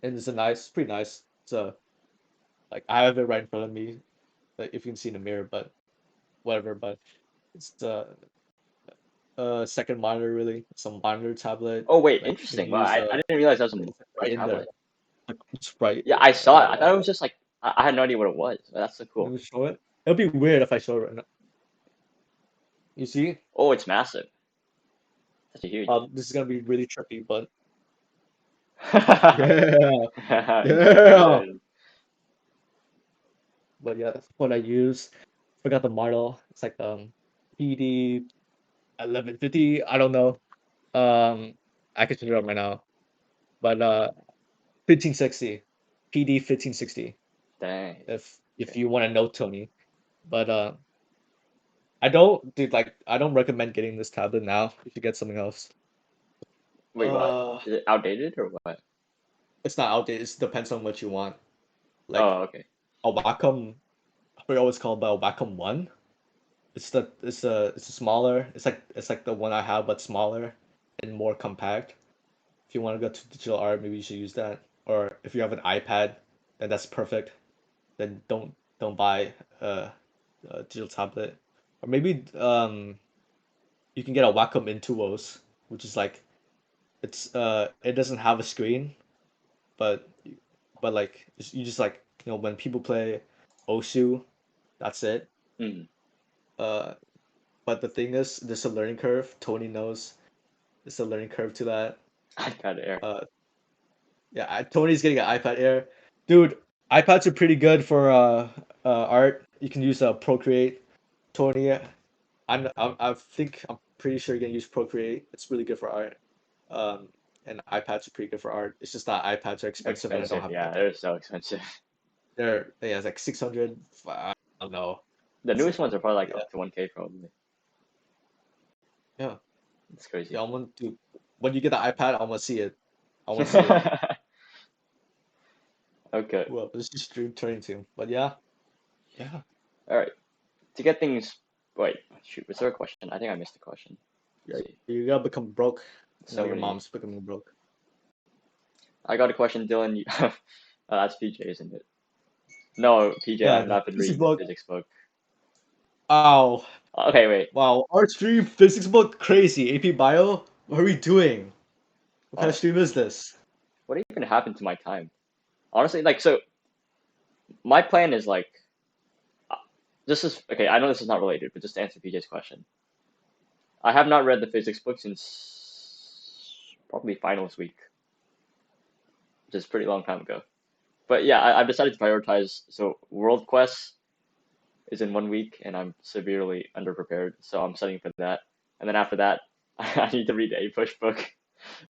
And pretty nice. It's a like I have it right in front of me, like if you can see in the mirror, but whatever. But it's second monitor really. It's a monitor tablet. Oh wait, Like you can interesting. Wow, use I didn't realize that was it's a right in there. tablet. Like it's right. Yeah, I saw it. I thought it was just like I had no idea what it was. That's so Let cool. me show it. It'll be weird if I show it right now. You see? Oh, it's massive. Such a huge. This is gonna be really trippy, but Yeah, yeah, it yeah. is. But yeah, that's what I use. Forgot the model. It's like PD 1150. I don't know. I can turn it up right now. But 1560. PD 1560. Dang. If Okay. you want to know Tony. But I don't dude like I don't recommend getting this tablet now. You should get something else. Wait, what? Uh Is it outdated or what? it's not outdated. It depends on what you want. Like Oh, okay. a Wacom, I forget what it's called, but a Wacom One. It's a smaller. It's like the one I have, but smaller and more compact. If you want to go to digital art, maybe you should use that. Or if you have an iPad, then that's perfect. Then don't buy a digital tablet. Or maybe you can get a Wacom Intuos, which is like it doesn't have a screen, but like you just like when people play Osu, that's it. Mm. Uh, but the thing is, there's a learning curve. Tony knows there's a learning curve to that. iPad Air. Uh, yeah, Tony's getting an iPad Air, dude. iPads are pretty good for art. You can use Procreate. Tony, I think I'm pretty sure you can use Procreate. It's really good for art. Um, and iPads are pretty good for art. It's just that iPads are They're expensive, and I don't expensive. have an Yeah, iPad. they're so expensive. Yeah, it's like 600. I don't know. The It's newest ones are probably like yeah, up to 1K probably. yeah, It's yeah. crazy. I want to when you get the iPad, I want to see it. I want to see it. Okay. Well, this is stream turning to, but yeah, yeah. All right. To get things. Wait. Shoot. Was there a question? I think I missed the question. Let's Yeah, see. you gotta become broke. So Your many. mom's becoming broke. I got a question, Dylan. That's PJ, isn't it? No, PJ. I Yeah, have not been this is reading the broke. physics book. Ow. Okay, wait. Wow, art stream, physics book, crazy. AP Bio, what are we doing? What kind of Oh, stream is this? what even happened to my time? Honestly, like, so my plan is like, uh, this is okay. I know this is not related, but just to answer PJ's question, I have not read the physics book since probably finals week, which is a pretty long time ago. But yeah, I've decided to prioritize. So World Quest is in 1 week, and I'm severely underprepared, so I'm studying for that. And then after that, I need to read the A Push book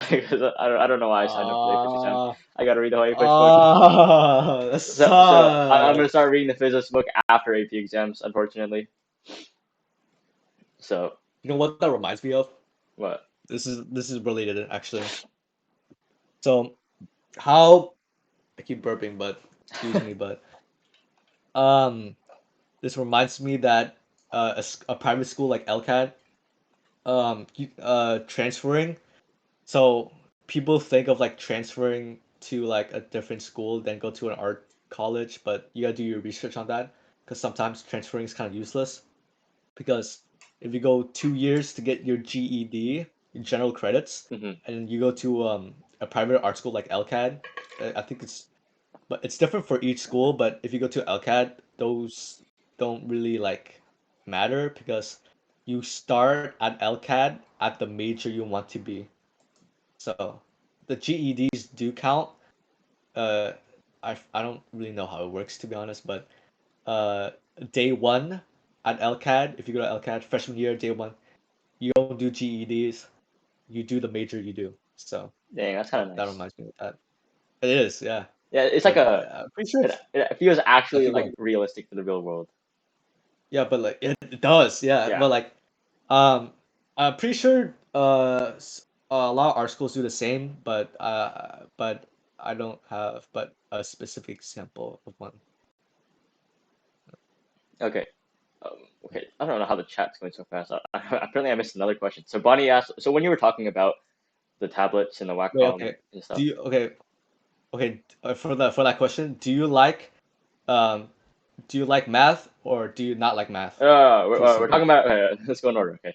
because I don't know why I signed up for the A Push exam. Ah, I got to read the whole A Push book. that So I'm gonna sucks. start reading the physics book after AP exams, unfortunately. So You know what that reminds me of? what? This is related actually. So how I keep burping, but excuse me, but um, this reminds me that a private school like LCAD, transferring. So people think of like transferring to like a different school, then go to an art college, but you gotta do your research on that because sometimes transferring is kind of useless. Because if you go 2 years to get your GED, your general credits, Hmm. and you go to a private art school like LCAD, I think but it's different for each school. But if you go to LCAD, those don't really like matter because you start at LCAD at the major you want to be. So the GEDs do count. Uh, I don't really know how it works to be honest, but uh, day one at LCAD, if you go to LCAD freshman year, day one, you don't do GEDs. You do the major you do. So Dang, that's kind of that nice. reminds me of that. It is, yeah. Yeah, it's like But a. I'm pretty sure It feels I actually keep like going. realistic for the real world. Yeah, but like it does, yeah. Yeah. But like, I'm pretty sure a lot of art schools do the same, but I don't have but a specific example of one. Okay. Okay. I don't know how the chat's going so fast. Apparently, I missed another question. So Bonnie asked. So when you were talking about the tablets and the Wait, Wacom okay. and Do stuff. you okay for that question? Um do you like math or do you not like math? Pretty We're talking simple. about. Okay, let's go in order. Okay.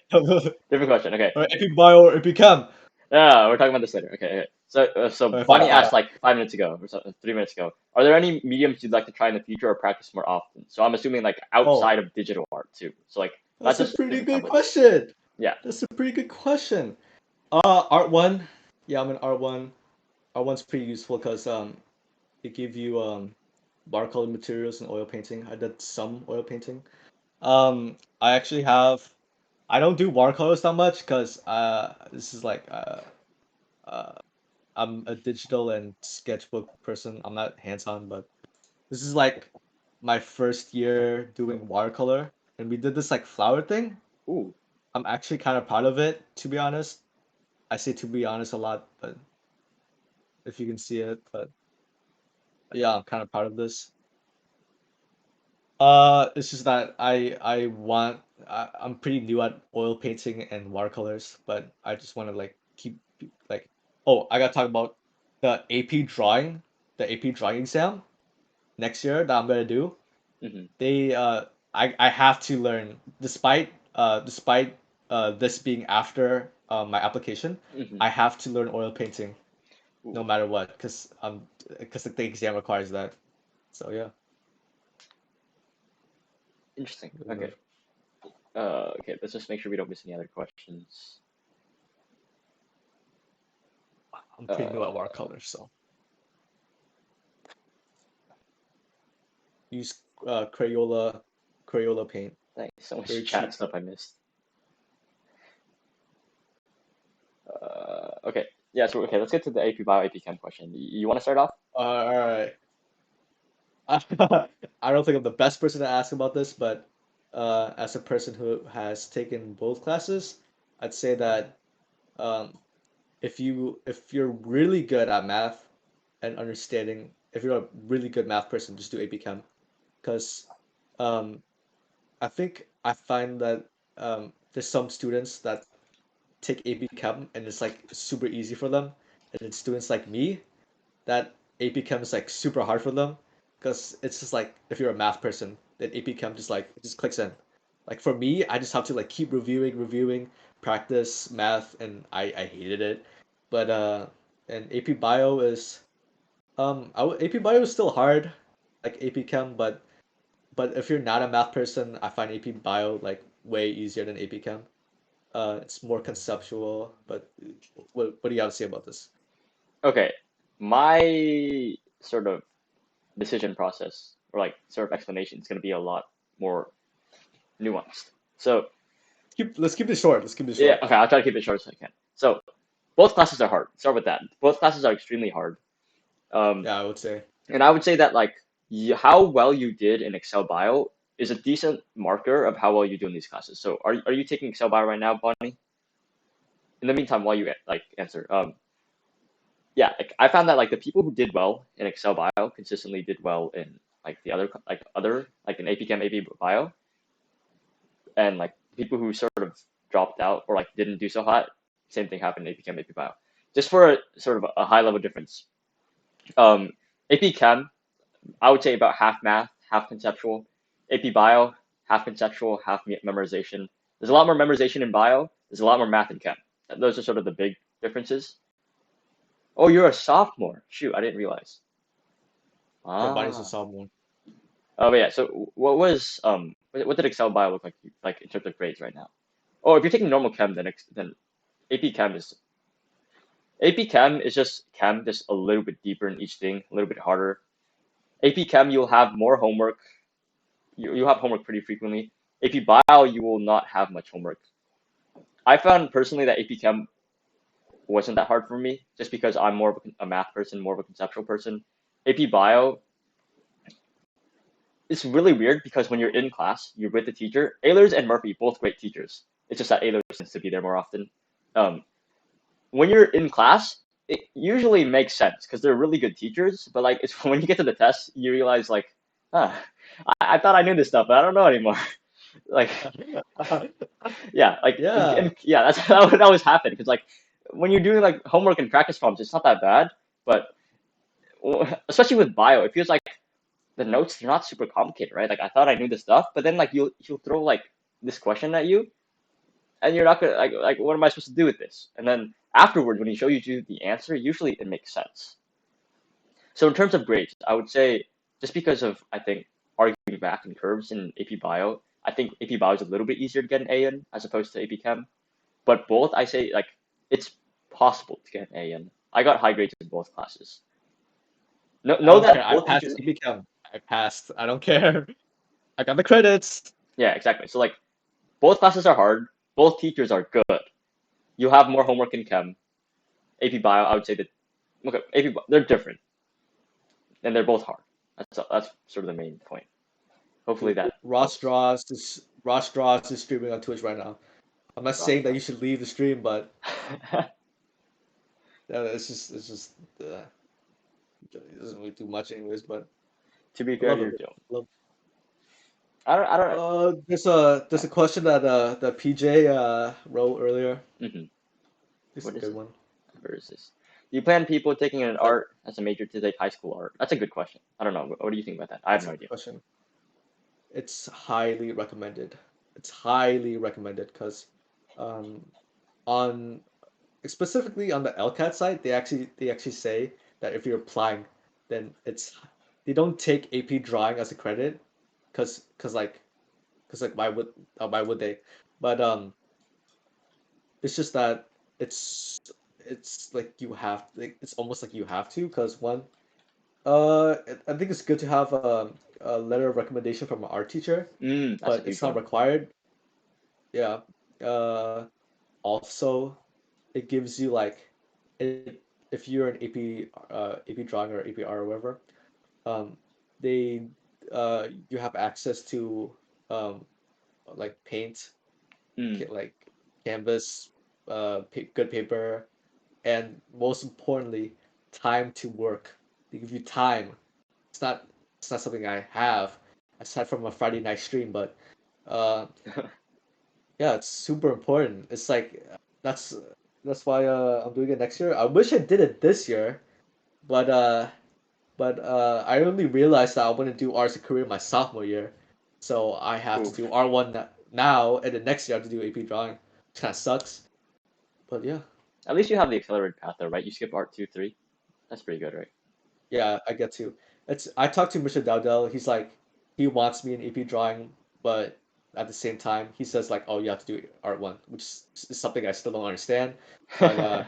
Different question. Okay. Or epic bio or epic chem. We're talking about this later. Okay. Okay. So Alright, fine, Bonnie fine. asked like 5 minutes ago or so, 3 minutes ago. Are there any mediums you'd like to try in the future or practice more often? So I'm assuming like Oh, outside of digital art too. So like not that's a just pretty physics good tablets. question. Yeah. That's a pretty good question. Art one. Yeah, I'm in art one. Art one's pretty useful because it give you watercolor materials and oil painting. I did some oil painting. I actually have. I don't do watercolors that much because this is like uh, I'm a digital and sketchbook person. I'm not hands-on, but this is like my first year doing watercolor, and we did this like flower thing. Ooh, I'm actually kind of proud of it, to be honest. I say to be honest a lot, but if you can see it, but yeah, I'm kind of proud of this. It's just that I'm pretty new at oil painting and watercolors, but I just want to like keep like oh, I gotta talk about the AP drawing, the AP drawing exam next year that I'm gonna do. hmm. They I have to learn despite this being after my application, Hmm. I have to learn oil painting no Ooh, matter what because the exam requires that. So yeah, interesting. really Okay. good. Okay. Let's just make sure we don't miss any other questions. I'm pretty new at Uh, watercolors, so use Crayola paint. thanks. So much Very chat cheap. stuff I missed. Okay. Yeah. So okay. Let's get to the AP Bio AP Chem question. You want to start off? All right. I don't think I'm the best person to ask about this, but as a person who has taken both classes, I'd say that um, if you're really good at math and understanding, if you're a really good math person, just do AP Chem, because um, I find that there's some students that take AP Chem and it's like super easy for them, and then students like me that AP Chem is like super hard for them because it's just like if you're a math person, then AP Chem just like it just clicks in. Like for me, I just have to like keep reviewing, practice math, and I hated it. But and AP Bio is AP Bio is still hard, like AP Chem, but if you're not a math person, I find AP Bio like way easier than AP Chem. It's more conceptual, but what do you have to say about this? Okay, my sort of decision process or like sort of explanation is going to be a lot more nuanced. So Let's keep this short. Let's keep this yeah, short. okay, I'll try to keep it short as I can. So both classes are hard. Start with that. Both classes are extremely hard. Um, Yeah, I would say. and I would say that like how well you did in Excel Bio is a decent marker of how well you do in these classes. So are you taking Excel Bio right now, Bonnie? In the meantime, while you like answer, yeah, like I found that like the people who did well in Excel Bio consistently did well in like the other like in AP Chem, AP Bio, and like people who sort of dropped out or like didn't do so hot, same thing happened in AP Chem, AP Bio. Just for sort of a high level difference, AP Chem, I would say about half math, half conceptual. AP Bio, half conceptual, half memorization. There's a lot more memorization in Bio. There's a lot more math in Chem. Those are sort of the big differences. Oh, you're a sophomore. Shoot, I didn't realize. Yeah, Bonnie's a Ah. sophomore. Oh, but yeah. So what did Excel Bio look like in terms of grades right now? Oh, if you're taking normal Chem, then AP Chem is just Chem, just a little bit deeper in each thing, a little bit harder. AP Chem, you'll have more homework. You have homework pretty frequently. AP Bio, you will not have much homework. I found personally that AP Chem wasn't that hard for me, just because I'm more of a math person, more of a conceptual person. AP Bio, it's really weird because when you're in class, you're with the teacher. Ehlers and Murphy, both great teachers. It's just that Ehlers tends to be there more often. Um, when you're in class, it usually makes sense because they're really good teachers. But like, it's when you get to the test, you realize like, huh, I thought I knew this stuff, but I don't know anymore. Like, yeah, like, Yeah. yeah, that's that always happen because like when you're doing like homework and practice problems, it's not that bad. But especially with bio, it feels like the notes they're not super complicated, right? Like I thought I knew this stuff, but then like you'll throw like this question at you, and you're not gonna like what am I supposed to do with this? And then afterwards, when he show you the answer, usually it makes sense. So in terms of grades, I would say just because of I think arguing back and curves in AP Bio, I think AP Bio is a little bit easier to get an A in as opposed to AP Chem. But both, I say like it's possible to get an A in. I got high grades in both classes. I Know don't care. that I both passed teachers. AP Chem. I passed. I don't care. I got the credits. Yeah, exactly. So like both classes are hard. Both teachers are good. You have more homework in Chem. AP Bio, I would say that okay, they're different and they're both hard. That's sort of the main point. Hopefully that helps. Ross Draws is streaming on Twitch right now. I'm not saying that you should leave the stream, but it's just it doesn't really do much anyways. But To be I fair, love you're him. doing. Love. I don't. There's a question that PJ wrote earlier. Mm-hmm. This is What a is good it? one. Where is this? Do you plan people taking an It's like art as a major to take high school art? That's a good question. I don't know. What do you think about that? I have that's no a good idea. question. It's highly recommended. It's highly recommended because um on specifically on the LCAD side, they actually say that if you're applying, then they don't take AP drawing as a credit, cause like why would they? But it's just that it's it's like you have like it's almost like you have to, cause one I think it's good to have a letter of recommendation from an art teacher, That's a but huge it's not one. required. Yeah. Uh, Also, it gives you like if you're an AP drawing or APR or whatever, um, they you have access to um like paint, Mm. like canvas, good paper, and most importantly, time to work. They give you time. It's not it's not something I have aside from a Friday night stream, but uh yeah, it's super important. It's like that's that's why I'm doing it next year. I wish I did it this year, but I only realized that I want to do arts and career my sophomore year, so I have to Oof. do R1 now, and then next year I have to do AP drawing, which kind of sucks. But yeah, At least you have the accelerated path though, right? You skip art 2, 3. That's pretty good, right? yeah, I get to. It's I talked to Mr. Dowdell. He's like he wants me in AP drawing, but at the same time he says like, oh, you have to do art one, which is something I still don't understand. But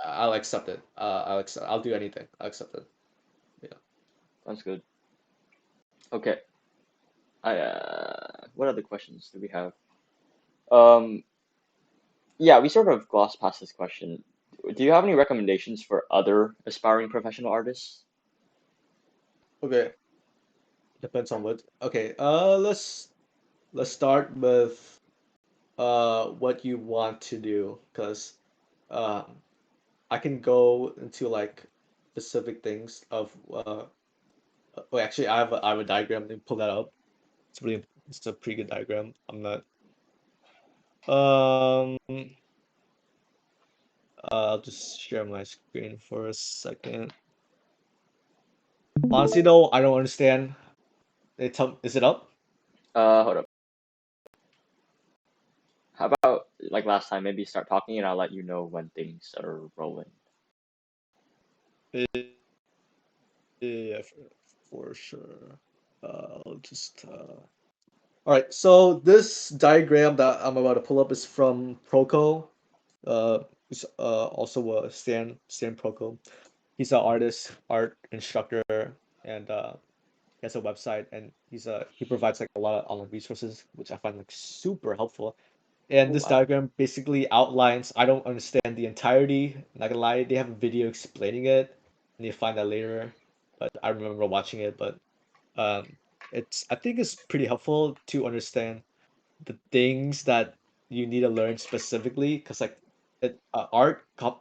I'll accept it. I'll do anything. I'll accept it. Yeah. Sounds good. Okay. What other questions do we have? Um, yeah, we sort of glossed past this question. Do you have any recommendations for other aspiring professional artists? Okay. Depends on what. Okay. Let's start with what you want to do, because um I can go into like specific things of wait, actually I have a diagram. Let me pull that up. It's a pretty good diagram. I'm not I'll just share my screen for a second. Honestly though, I don't understand. Is it up? Hold up. How about like last time? Maybe start talking and I'll let you know when things are rolling. Yeah, yeah, for sure. I'll just all right, so this diagram that I'm about to pull up is from Proco. He's also a Stan Proco. He's an artist, art instructor, and he has a website, and he provides like a lot of online resources, which I find like super helpful. And Oh this wow. diagram basically outlines. I don't understand the entirety. Not gonna lie, they have a video explaining it, and you find that later. But I remember watching it. But um, I think it's pretty helpful to understand the things that you need to learn specifically, because like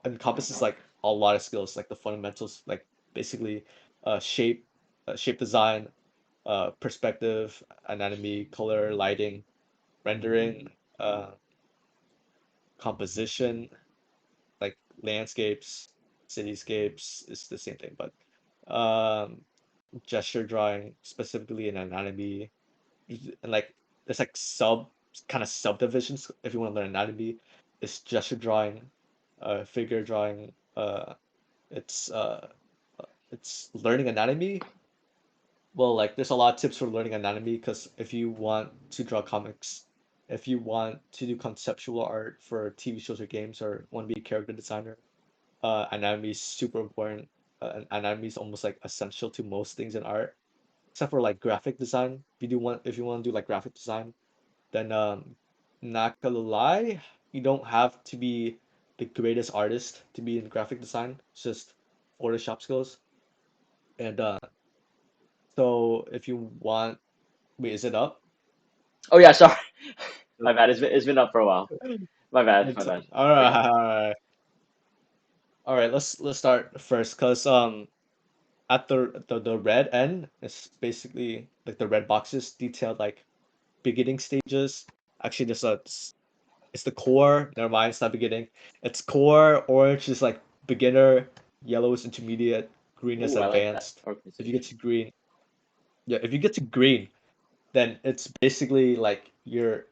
encompasses like a lot of skills, like the fundamentals, like basically shape, shape design, perspective, anatomy, color, lighting, rendering, uh, composition, like landscapes, cityscapes is the same thing, but um, gesture drawing, specifically in anatomy, and like there's like kind of subdivisions if you want to learn anatomy. It's gesture drawing, figure drawing, it's uh it's learning anatomy. Well, like there's a lot of tips for learning anatomy, because if you want to draw comics, if you want to do conceptual art for TV shows or games, or want to be a character designer, anatomy is super important. And anatomy is almost like essential to most things in art, except for like graphic design. If you want to do like graphic design, then not gonna lie, you don't have to be the greatest artist to be in graphic design. It's just Photoshop skills. And so if you want, wait, is it up? Oh yeah, sorry. My bad. It's been up for a while. My bad. My It's bad. all I forgot. right, all right, all right. Let's start first, cause at the red end, it's basically like the red boxes detailed like beginning stages. Actually, it's the core. Never mind, it's not beginning. It's core. Orange is like beginner. Yellow is intermediate. Green is Ooh, I like that advanced. If you get organization. to green, yeah. If you get to green, then it's basically like you're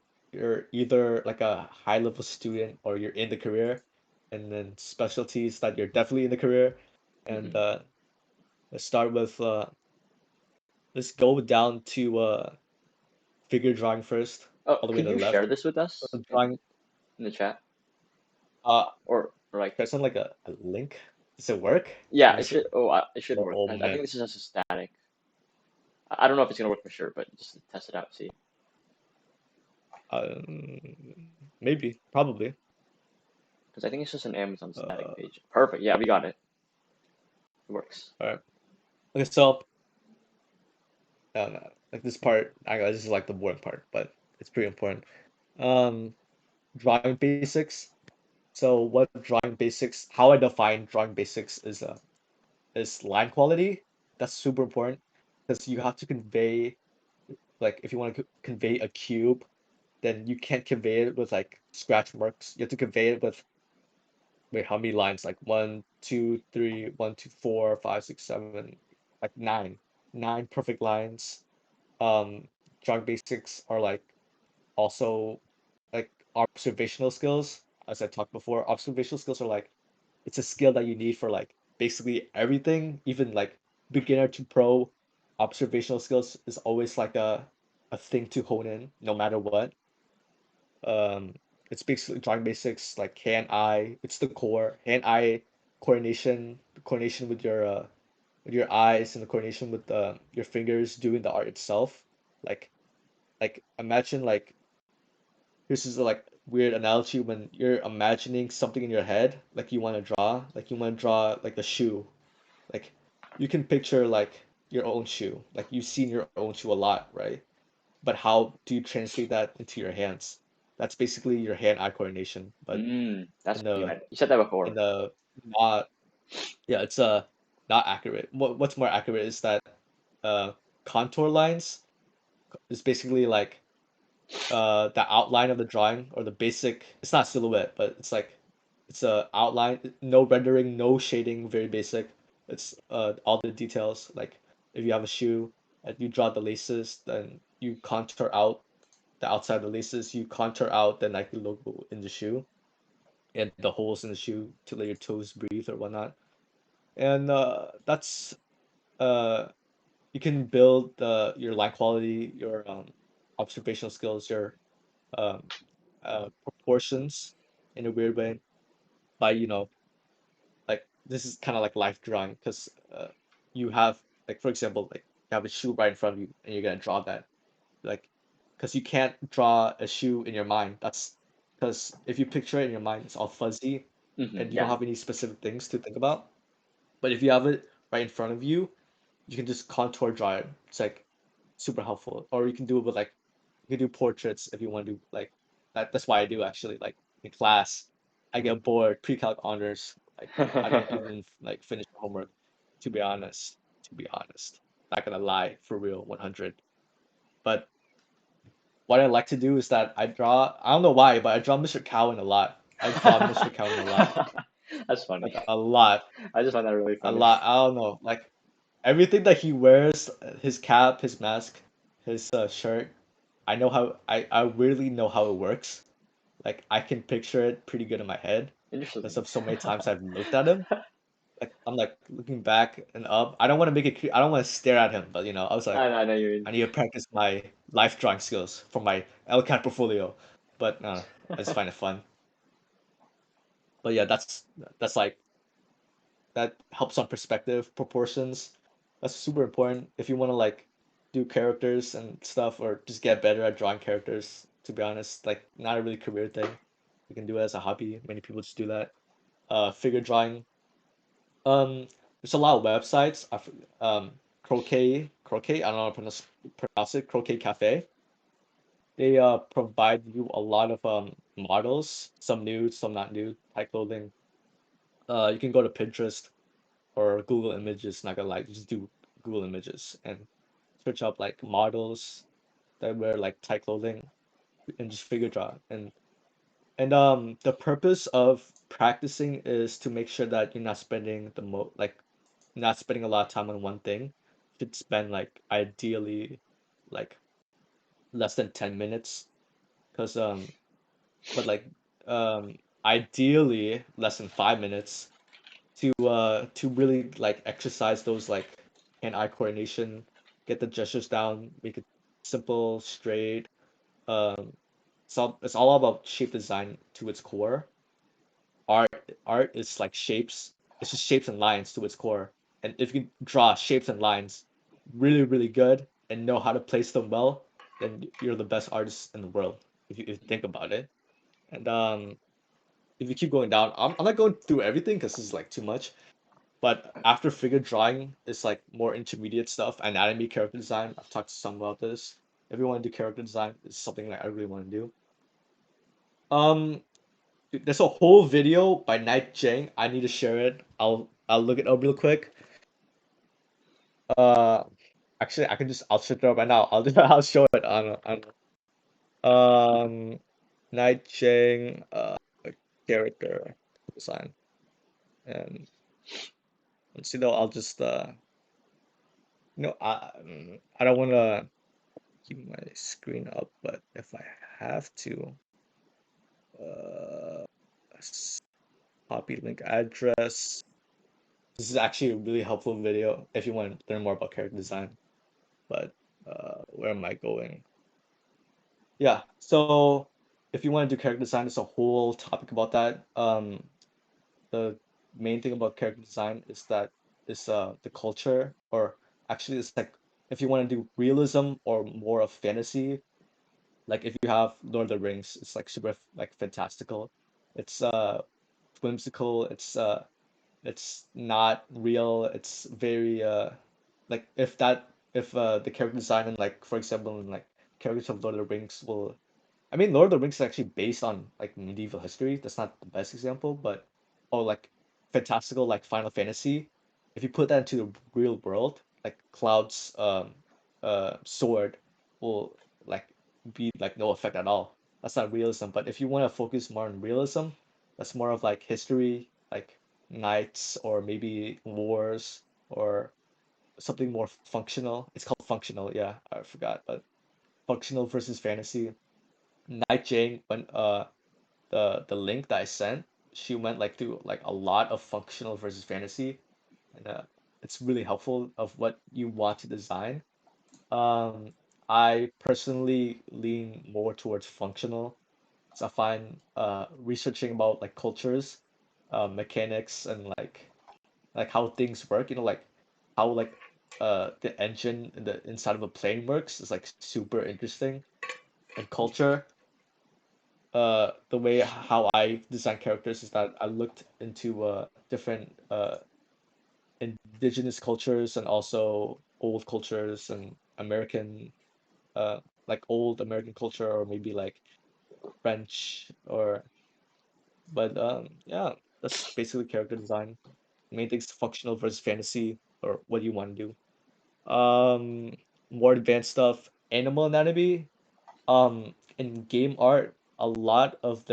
either like a high level student or you're in the career, and then specialties that you're definitely in the career. And Hmm. let's start with let's go down to figure drawing first, Oh, all the way can to the you left. share this with us Drawing in the chat uh or like there's like a link. Does it work? yeah, Let me it see. should. Oh, it should work. Oh I man. think this is just a static. I don't know if it's gonna work for sure, but just test it out. See, Maybe, probably. because I think it's just an Amazon static Uh, page. Perfect. Yeah, we got it. It works. all right. Okay, so like this part, I guess this is like the boring part, but it's pretty important. Um, Drawing basics. So what drawing basics? How I define drawing basics is line quality. That's super important, because you have to convey, like if you want to convey a cube, then you can't convey it with like scratch marks. You have to convey it with, wait, how many lines? Like one, two, three, 1, 2, 4, 5, 6, 7, like nine perfect lines. Drawing basics are like also like observational skills. As I talked before, observational skills are like it's a skill that you need for like basically everything, even like beginner to pro. Observational skills is always like a thing to hone in no matter what. Um, it's basically drawing basics like hand eye. It's the core hand eye coordination, coordination with your eyes and the coordination with your fingers doing the art itself. Like imagine like this is a like weird analogy when you're imagining something in your head like you want to draw like you want to draw like a shoe like you can picture like your own shoe like you've seen your own shoe a lot, right? But how do you translate that into your hands? That's basically your hand-eye coordination, but That's in you said that in before. the not yeah it's not accurate. What's more accurate is that uh contour lines is basically like the outline of the drawing or the basic. It's not silhouette, but it's like it's a outline, no rendering, no shading, very basic. It's all the details. Like if you have a shoe and you draw the laces, then you contour out the outside of the laces, you contour out the Nike logo in the shoe and the holes in the shoe to let your toes breathe or whatnot. And that's uh you can build your line quality, your observational skills, your um proportions in a weird way by like this is kind of like life drawing because you have like for example like you have a shoe right in front of you and you're gonna draw that like because you can't draw a shoe in your mind. That's because if you picture it in your mind, it's all fuzzy and you don't Yeah. have any specific things to think about. But if you have it right in front of you, you can just contour draw it. It's like super helpful. Or you can do it with like you can do portraits if you want to do like that's why I do actually like in class. I get bored, pre-calc honors. Like I don't even like finish the homework, to be honest. To be honest. Not gonna lie, for real, 100. But what I like to do is that I don't know why, but I draw Mr. Cowan a lot. I draw Mr. Cowan a lot. That's funny. Like a lot. I just find that really A funny. lot. I don't know. Like everything that he wears, his cap, his mask, his shirt, I really know how it works. Like I can picture it pretty good in my head because Interesting. of so many times I've looked at him. Like I'm like looking back and up. I don't want to make it. I don't want to stare at him, but I was like, I know you I mean. need to practice my life drawing skills for my LCAD portfolio. But I just find it fun. But yeah, that's like that helps on perspective, proportions. That's super important if you want to like do characters and stuff or just get better at drawing characters. To be honest, like not a really career thing. You can do it as a hobby. Many people just do that. Figure drawing. There's a lot of websites. Croquet. I don't know how to pronounce it. Croquet Cafe. They provide you a lot of models, some nude, some not nude, type clothing. You can go to Pinterest or Google Images. Not gonna lie, just do Google Images and search up like models that wear like tight clothing and just figure draw. And the purpose of practicing is to make sure that you're not spending not spending a lot of time on one thing. You should spend like ideally like less than 10 minutes because but like ideally less than 5 minutes to really like exercise those like hand-eye coordination, get the gestures down, make it simple, straight. Um, it's all about shape design to its core. Art is like shapes. It's just shapes and lines to its core. And if you draw shapes and lines really, really good and know how to place them well, then you're the best artist in the world if you think about it. And if you keep going down, I'm not going through everything because this is like too much. But after figure drawing, it's like more intermediate stuff, anatomy, character design. I've talked to some about this. If you want to do character design, it's something that I really want to do. Um, there's a whole video by Night Jang. I need to share it. I'll look it up real quick. Uh, actually, I'll share it up right now. I'll show it um Night Jang character design. And let's see though. I'll just I don't want to keep my screen up, but if I have to uh, copy link address. This is actually a really helpful video if you want to learn more about character design. But where am I going? Yeah, so if you want to do character design, there's a whole topic about that. The main thing about character design is that is the culture, or actually it's like if you want to do realism or more of fantasy, like if you have Lord of the Rings, it's like super like fantastical. It's whimsical, it's not real, it's very like if the character design in like for example in like characters of Lord of the Rings will I mean, Lord of the Rings is actually based on like medieval history. That's not the best example, but or like fantastical like Final Fantasy. If you put that into the real world, like Cloud's sword will like be like no effect at all. That's not realism. But if you want to focus more on realism, that's more of like history, like knights or maybe wars or something more functional. It's called functional, yeah, I forgot, but functional versus fantasy. Night Jane when the link that I sent, she went like through like a lot of functional versus fantasy, and it's really helpful of what you want to design. Um, I personally lean more towards functional, so I find researching about like cultures, mechanics, and like how things work, like how like the engine in the inside of a plane works is like super interesting. And culture, the way how I design characters is that I looked into different indigenous cultures and also old cultures and American like old American culture or maybe like French or but yeah, that's basically character design. Main things functional versus fantasy or what do you want to do. More advanced stuff, animal anatomy. In game art, a lot of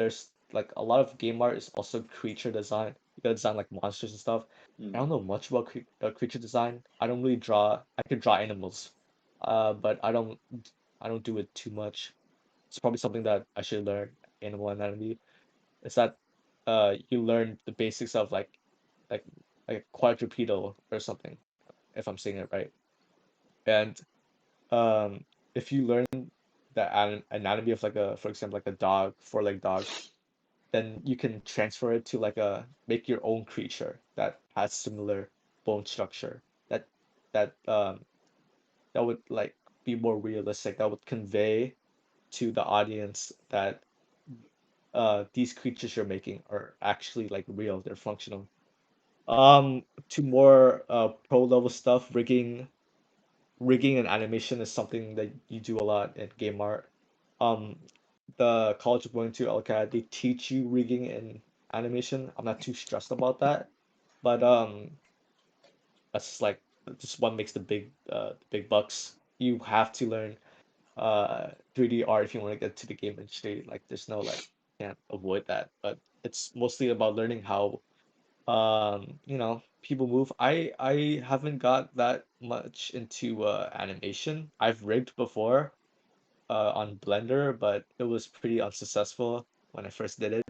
game art is also creature design. You gotta design like monsters and stuff. I Mm. don't know much about creature design. I don't really draw. I could draw animals, but I don't do it too much. It's probably something that I should learn. Animal anatomy. It's that you learn the basics of like like quadrupedal or something, if I'm saying it right. And um, if you learn the anatomy of like a, for example, like a dog, four-legged dog, then you can transfer it to like make your own creature that has similar bone structure that that um that would like be more realistic, that would convey to the audience that these creatures you're making are actually like real, they're functional. To more pro level stuff, rigging and animation is something that you do a lot in game art. Um, the college I'm going to, LCAD, they teach you rigging and animation. I'm not too stressed about that, but that's like just what makes the big bucks. You have to learn 3D art if you want to get to the game industry. Like there's no like can't avoid that. But it's mostly about learning how people move. I haven't got that much into animation. I've rigged before on Blender, but it was pretty unsuccessful when I first did it.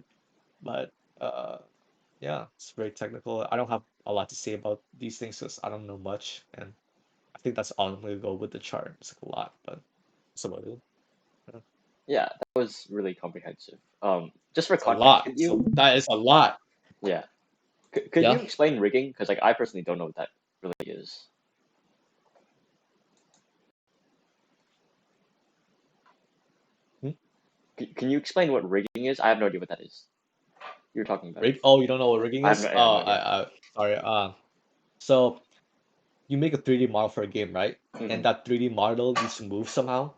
But uh yeah, it's very technical. I don't have a lot to say about these things because I don't know much, and I think that's all I'm gonna go with the chart. It's like a lot, but that's about it. Yeah. Yeah, that was really comprehensive. Just for It's a context, lot. could So you, that is a lot. yeah, could you Yeah. explain rigging? Because like I personally don't know what that really is. Hmm? Can you explain what rigging is? I have no idea what that is. You're talking about it. Rig? Oh, you don't know what rigging is? I have no idea. Sorry. So you make a 3D model for a game, right? And Hmm. that 3D model needs to move somehow.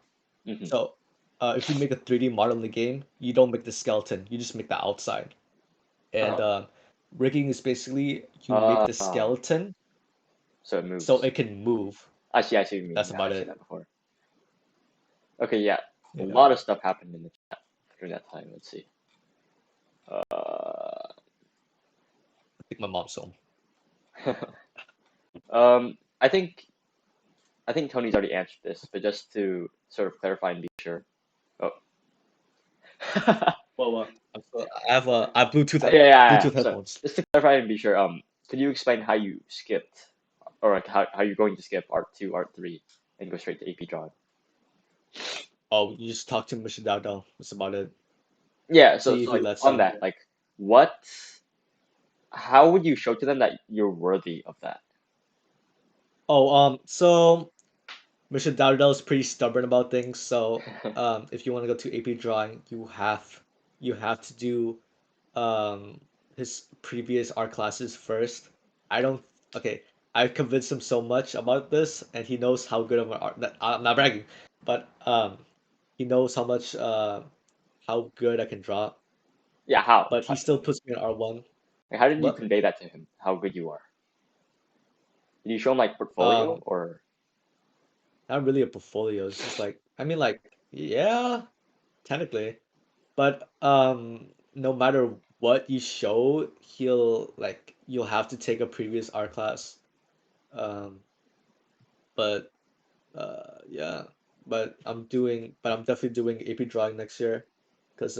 Hmm. So, if you make a 3D model in the game, you don't make the skeleton, you just make the outside. And Oh. rigging is basically you make Uh, the skeleton so it so moves. it can move. I see. I see what you mean. That's Yeah, about I've seen it. that before. Okay, yeah. A Yeah. lot of stuff happened in the chat during that time. Let's see. Uh, I think my mom's home. I think Tony's already answered this, but just to sort of clarify and be sure. Oh, Well, I have Yeah. Bluetooth So headphones. just to clarify and be sure, could you explain how you skipped, or like how you're going to skip Art 2, Art 3, and go straight to AP Drawing? Oh, you just talk to Mr. Dowdell. That's about it. Yeah. So, See if he like lets on him. that, like what, how would you show to them that you're worthy of that? Oh, so Mr. Dowdell is pretty stubborn about things. So, if you want to go to AP Drawing, you have to do um his previous art classes first. I don't. Okay, I've convinced him so much about this, and he knows how good of an art. That I'm not bragging, but he knows how much how good I can draw. Yeah. How? But he still puts me in R1. Like, how did you What? convey that to him? How good you are? Did you show him like portfolio Um, or? Not really a portfolio. It's just like I mean, like yeah, technically, but no matter what you show, you'll have to take a previous art class. Um, but yeah, but I'm definitely doing AP drawing next year, because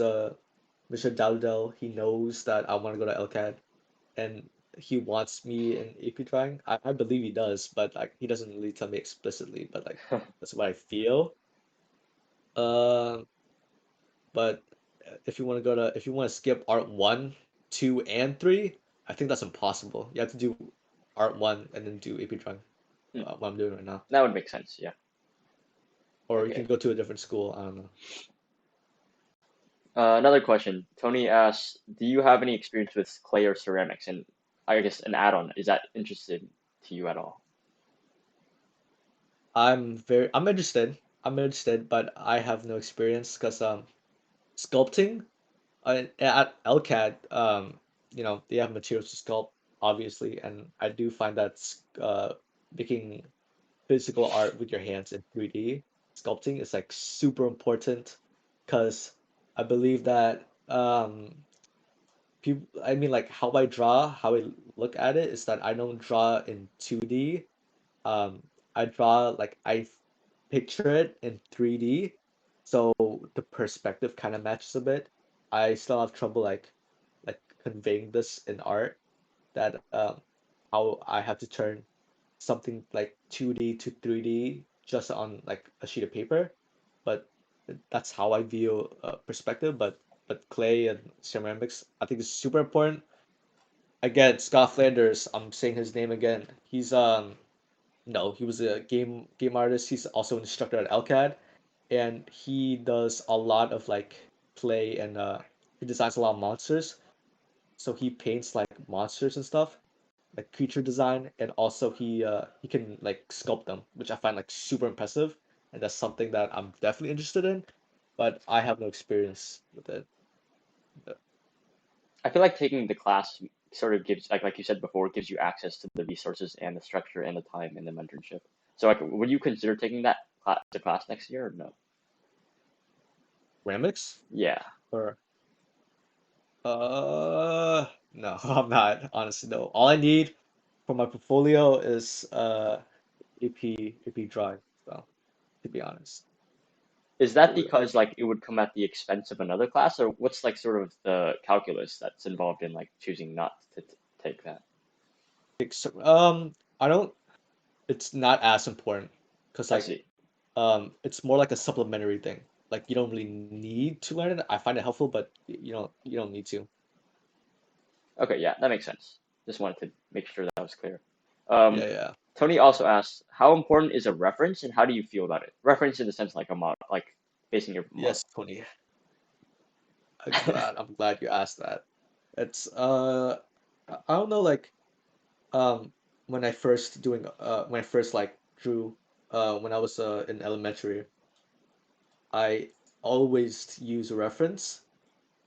Mr. Dowdell, he knows that I want to go to LCAD, and he wants me in AP drawing. I believe he does, but like he doesn't really tell me explicitly, but like that's what I feel. Um, but if you want to skip art 1, 2, and 3, I think that's impossible. You have to do art 1 and then do AP drawing, Hmm, what I'm doing right now. that would make sense. Yeah. Or you Okay. can go to a different school. I don't know. Another question. Tony asks, do you have any experience with clay or ceramics? And I guess an add-on, is that interested to you at all? I'm interested. I'm interested, but I have no experience because sculpting at LCAD, they have materials to sculpt, obviously, and I do find that making physical art with your hands in 3D sculpting is like super important, because I believe that people I mean, like, how I look at it is that I don't draw in 2D. um I draw like I picture it in 3D, so the perspective kind of matches a bit. I still have trouble like conveying this in art, that how I have to turn something like 2D to 3D just on like a sheet of paper. But that's how I view perspective. But clay and ceramics, I think is super important. Again, Scott Flanders, I'm saying his name again. He's no, he was a game artist. He's also an instructor at LCAD, and he does a lot of like play, and he designs a lot of monsters. So he paints like monsters and stuff, like creature design, and also he can like sculpt them, which I find like super impressive, and that's something that I'm definitely interested in, but I have no experience with it. But I feel like taking the class sort of gives, like you said before, gives you access to the resources and the structure and the time and the mentorship. So, like, would you consider taking that class, the class next year or no? ceramics, Yeah. or no, I'm not, honestly. No, all I need for my portfolio is AP drawing. So, to be honest, Is that for real. because like it would come at the expense of another class, or what's like sort of the calculus that's involved in like choosing not to take that? I don't. It's not as important, because I like see. it's more like a supplementary thing. Like you don't really need to learn it. I find it helpful, but you don't need to. Okay, yeah, that makes sense. Just wanted to make sure that was clear. Yeah, Um, yeah. Tony also asks, how important is a reference and how do you feel about it? Reference in the sense like a model, like basing your model. Yes, Tony. I'm glad you asked that. It's I don't know, like um when I first like drew, when I was in elementary, I always use a reference,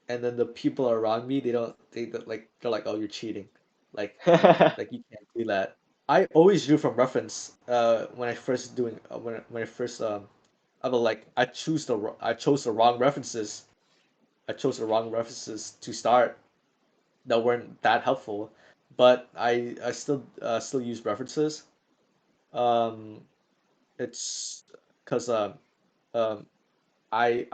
and then the people around me, they're like, oh, you're cheating, like like you can't do that. I always drew from reference. When I first doing when I first I was like, I chose the wrong references. I chose the wrong references to start, that weren't that helpful, but I still use references. Um, it's because um I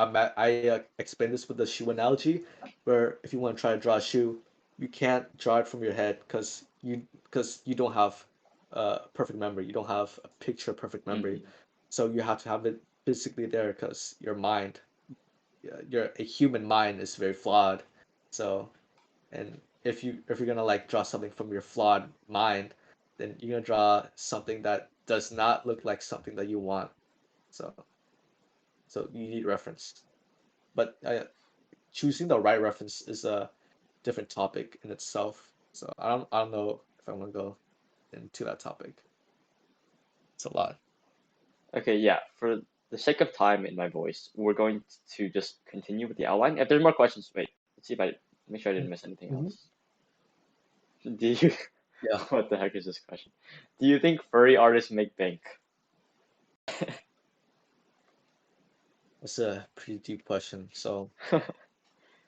explained this with the shoe analogy, where if you want to try to draw a shoe, you can't draw it from your head because you don't have perfect memory. You don't have a picture perfect memory, Hmm. so you have to have it physically there because your mind, your a human mind is very flawed. So and if you're gonna like draw something from your flawed mind, then you're gonna draw something that does not look like something that you want. So so you need reference. But choosing the right reference is a different topic in itself. So I don't know if I want to go into that topic. It's a lot. Okay, yeah. For the sake of time in my voice, we're going to just continue with the outline. If there's more questions, wait. Let's see if I make sure I didn't miss anything Mm-hmm. else. Do you? Yeah, What the heck is this question? Do you think furry artists make bank? that's a pretty deep question. So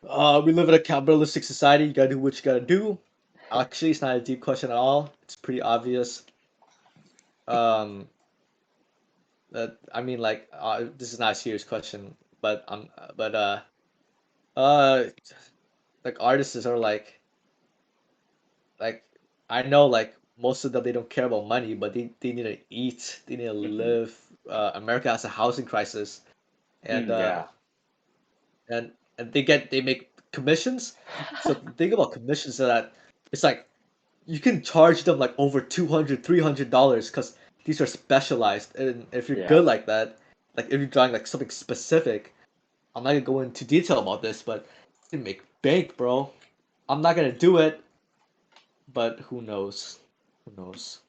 we live in a capitalistic society. You gotta do what you gotta do. Actually, it's not a deep question at all. It's pretty obvious. Um, that I mean, like, this is not a serious question, but but uh, like artists are like I know like most of them they don't care about money, but they need to eat, they need to Hmm. live. America has a housing crisis, and Mm, uh, yeah. and and they make commissions. So the thing about commissions is that it's like you can charge them like over 200, $300 because these are specialized, and if you're Yeah. good like that, like if you're drawing like something specific, I'm not gonna go into detail about this, but you can make bank, bro. I'm not gonna do it, but who knows? Who knows?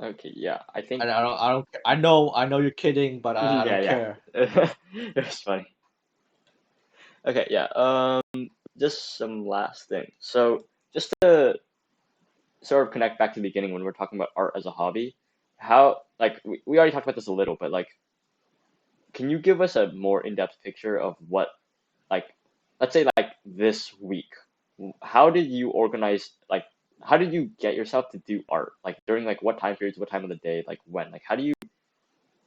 Okay, yeah. I think. I don't, I know you're kidding, but I Yeah, don't yeah. care. It was funny. Okay, yeah. Just some last thing. So, just to sort of connect back to the beginning when we're talking about art as a hobby, how like we already talked about this a little, but like, can you give us a more in-depth picture of what like, let's say like this week, how did you organize like? How did you get yourself to do art? Like during like what time periods, what time of the day, like when? Like how do you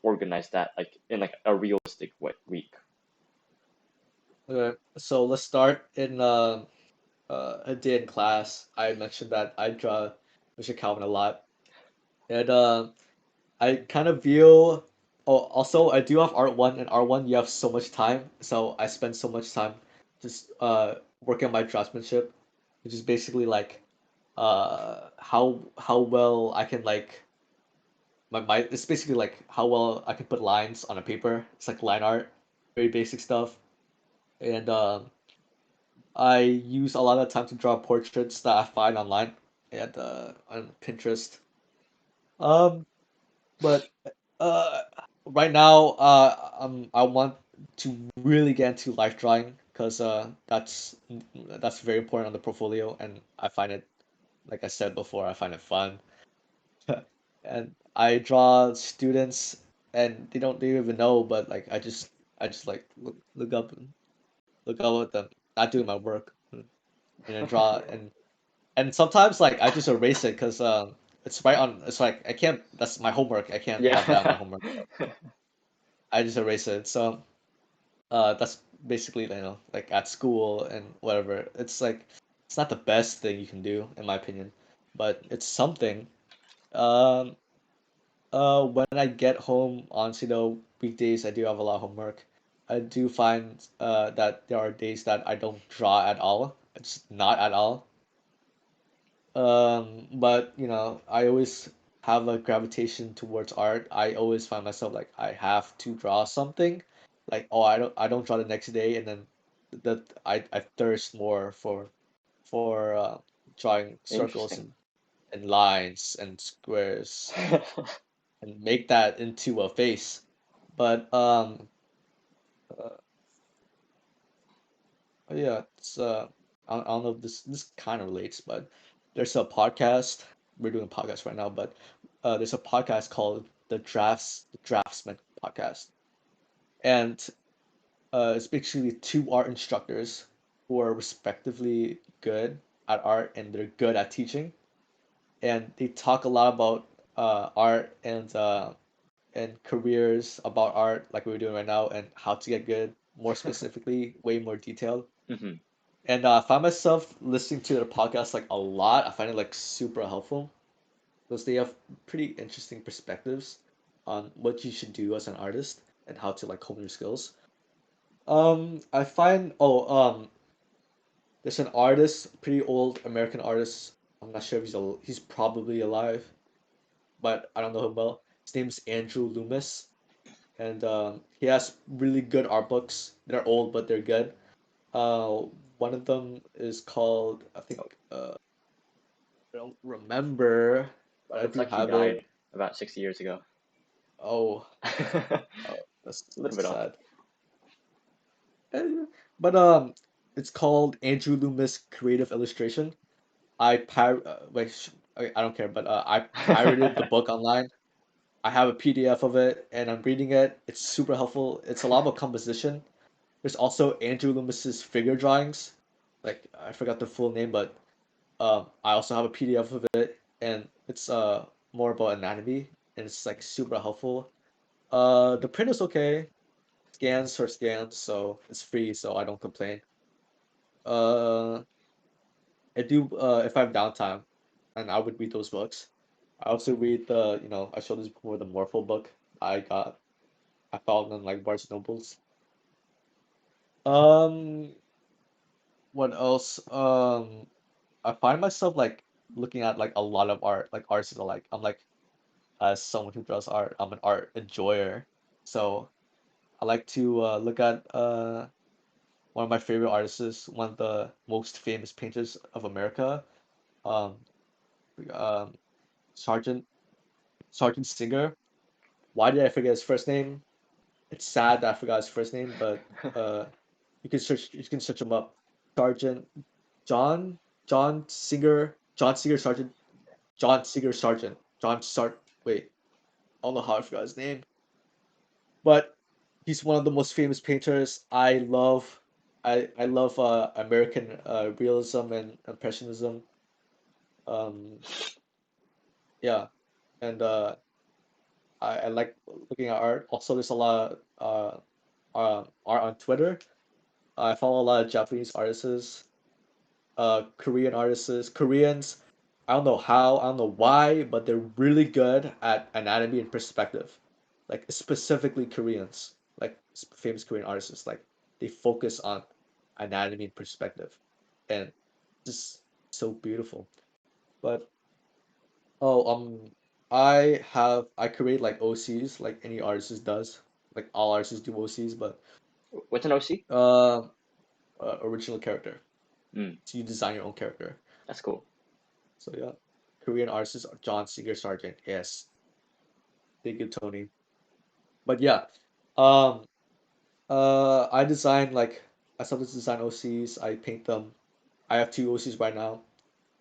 organize that like in like a realistic week? Okay, so let's start in a day in class. I mentioned that I draw Mr. Calvin a lot, and I kind of view. Oh, also I do have art one, and art one you have so much time, so I spend so much time just working on my draftsmanship, which is basically like how well I can like my it's basically like how well I can put lines on a paper. It's like line art, very basic stuff, and I use a lot of time to draw portraits that I find online and on Pinterest. Um, but uh, right now, I want to really get into life drawing because that's very important on the portfolio, and I find it, like I said before, I find it fun. And I draw students, and they don't even know, but like I just like look up at them, not doing my work, and then draw and sometimes like I just erase it because it's right on. It's like I can't. That's my homework. I can't have that on my Yeah. homework. I just erase it. So that's basically like at school and whatever. It's like it's not the best thing you can do in my opinion, but it's something. Um, when I get home, honestly though, weekdays I do have a lot of homework. I do find that there are days that I don't draw at all. It's not at all. But I always have a gravitation towards art. I always find myself like I have to draw something. Like, oh, I don't draw the next day, and then I thirst more for drawing circles Interesting. and lines and squares and make that into a face. But uh, yeah, it's I don't know if this kind of relates, but there's a podcast. We're doing a podcast right now, but there's a podcast called the Draftsman podcast, and it's basically two art instructors who are respectively good at art and they're good at teaching, and they talk a lot about art and and careers about art, like we're doing right now, and how to get good, more specifically, way more detailed. Hmm. And I find myself listening to their podcast like a lot. I find it like super helpful because they have pretty interesting perspectives on what you should do as an artist and how to like hone your skills. I find there's an artist, pretty old American artist. I'm not sure if he's probably alive, but I don't know him well. His name's Andrew Loomis, and he has really good art books. They're old, but they're good. Uh, One of them is called, I think, I don't remember, but I Looks do like he have it. died about 60 years ago. Oh, A little that's bit off. sad. Eh, But it's called Andrew Loomis Creative Illustration. Wait, I don't care, but I pirated the book online. I have a PDF of it, and I'm reading it. It's super helpful. It's a lot about composition. There's also Andrew Loomis's figure drawings. Like I forgot the full name, but I also have a PDF of it, and it's more about anatomy, and it's like super helpful. The print is okay. Scans for scans, so it's free, so I don't complain. Uh, I do if I have downtime, and I would read those books. I also read I showed this before, the Morphle book I found on like Barnes Nobles. Um, what else? I find myself like looking at like a lot of art, like artists alike. I'm like, as someone who draws art, I'm an art enjoyer. So I like to look at one of my favorite artists, one of the most famous painters of America, um, um, Sergeant Sergeant Singer. Why did I forget his first name? It's sad that I forgot his first name, but uh, you can search him up. Sergeant John John Singer Sergeant John Singer Sargent John Sart. Wait, I don't know how I forgot his name, but he's one of the most famous painters. I love American realism and impressionism. Um, yeah, and I like looking at art. Also, there's a lot of art on Twitter. I follow a lot of Japanese artists, Korean artists, Koreans. I don't know how, I don't know why, but they're really good at anatomy and perspective. Like specifically Koreans, like famous Korean artists, like they focus on anatomy and perspective, and just so beautiful. But oh, I create like OCs like any artist does, like all artists do OCs, but What's an OC? uh, original character. Mm, So you design your own character. that's cool. So yeah, Korean artist John Singer Sargent. Yes, thank you, Tony. But yeah, um, I design like I sometimes design OCs. I paint them. I have two OCs right now,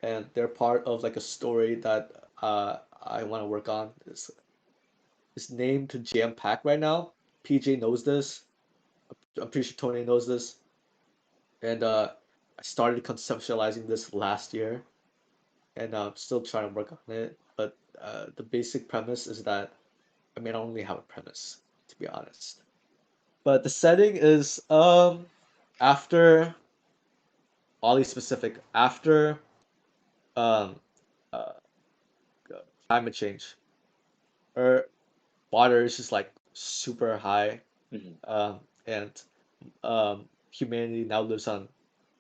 and they're part of like a story that I want to work on. It's named to Jam Pack right now. PJ knows this. I'm pretty sure Tony knows this, and I started conceptualizing this last year, and I'm still trying to work on it. But the basic premise is that I mean, I don't really have a premise, to be honest. But the setting is after oddly specific after um uh climate change. Earth water is just like super high, Hmm. and humanity now lives on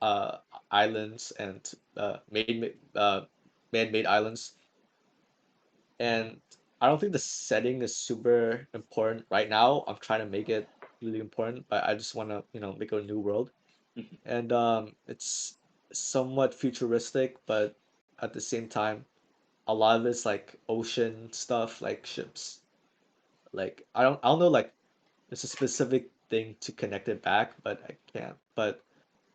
uh islands and man-made islands. And I don't think the setting is super important right now. I'm trying to make it really important, but I just want to, make a new world. Hmm. And it's somewhat futuristic, but at the same time, a lot of it's like ocean stuff, like ships. Like I don't know, like there's a specific thing to connect it back, but I can't. But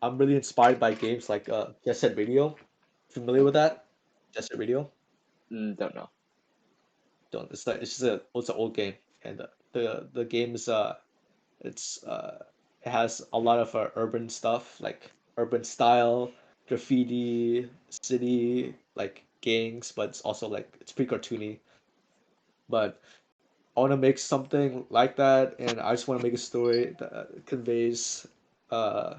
I'm really inspired by games like Jet Set Radio. Familiar with that? Jet Set Radio? Mm, don't know. Don't. It's an old game, and the game is it has a lot of urban stuff like urban style, graffiti, city like gangs, but it's also like it's pretty cartoony. But I want to make something like that, and I just want to make a story that conveys uh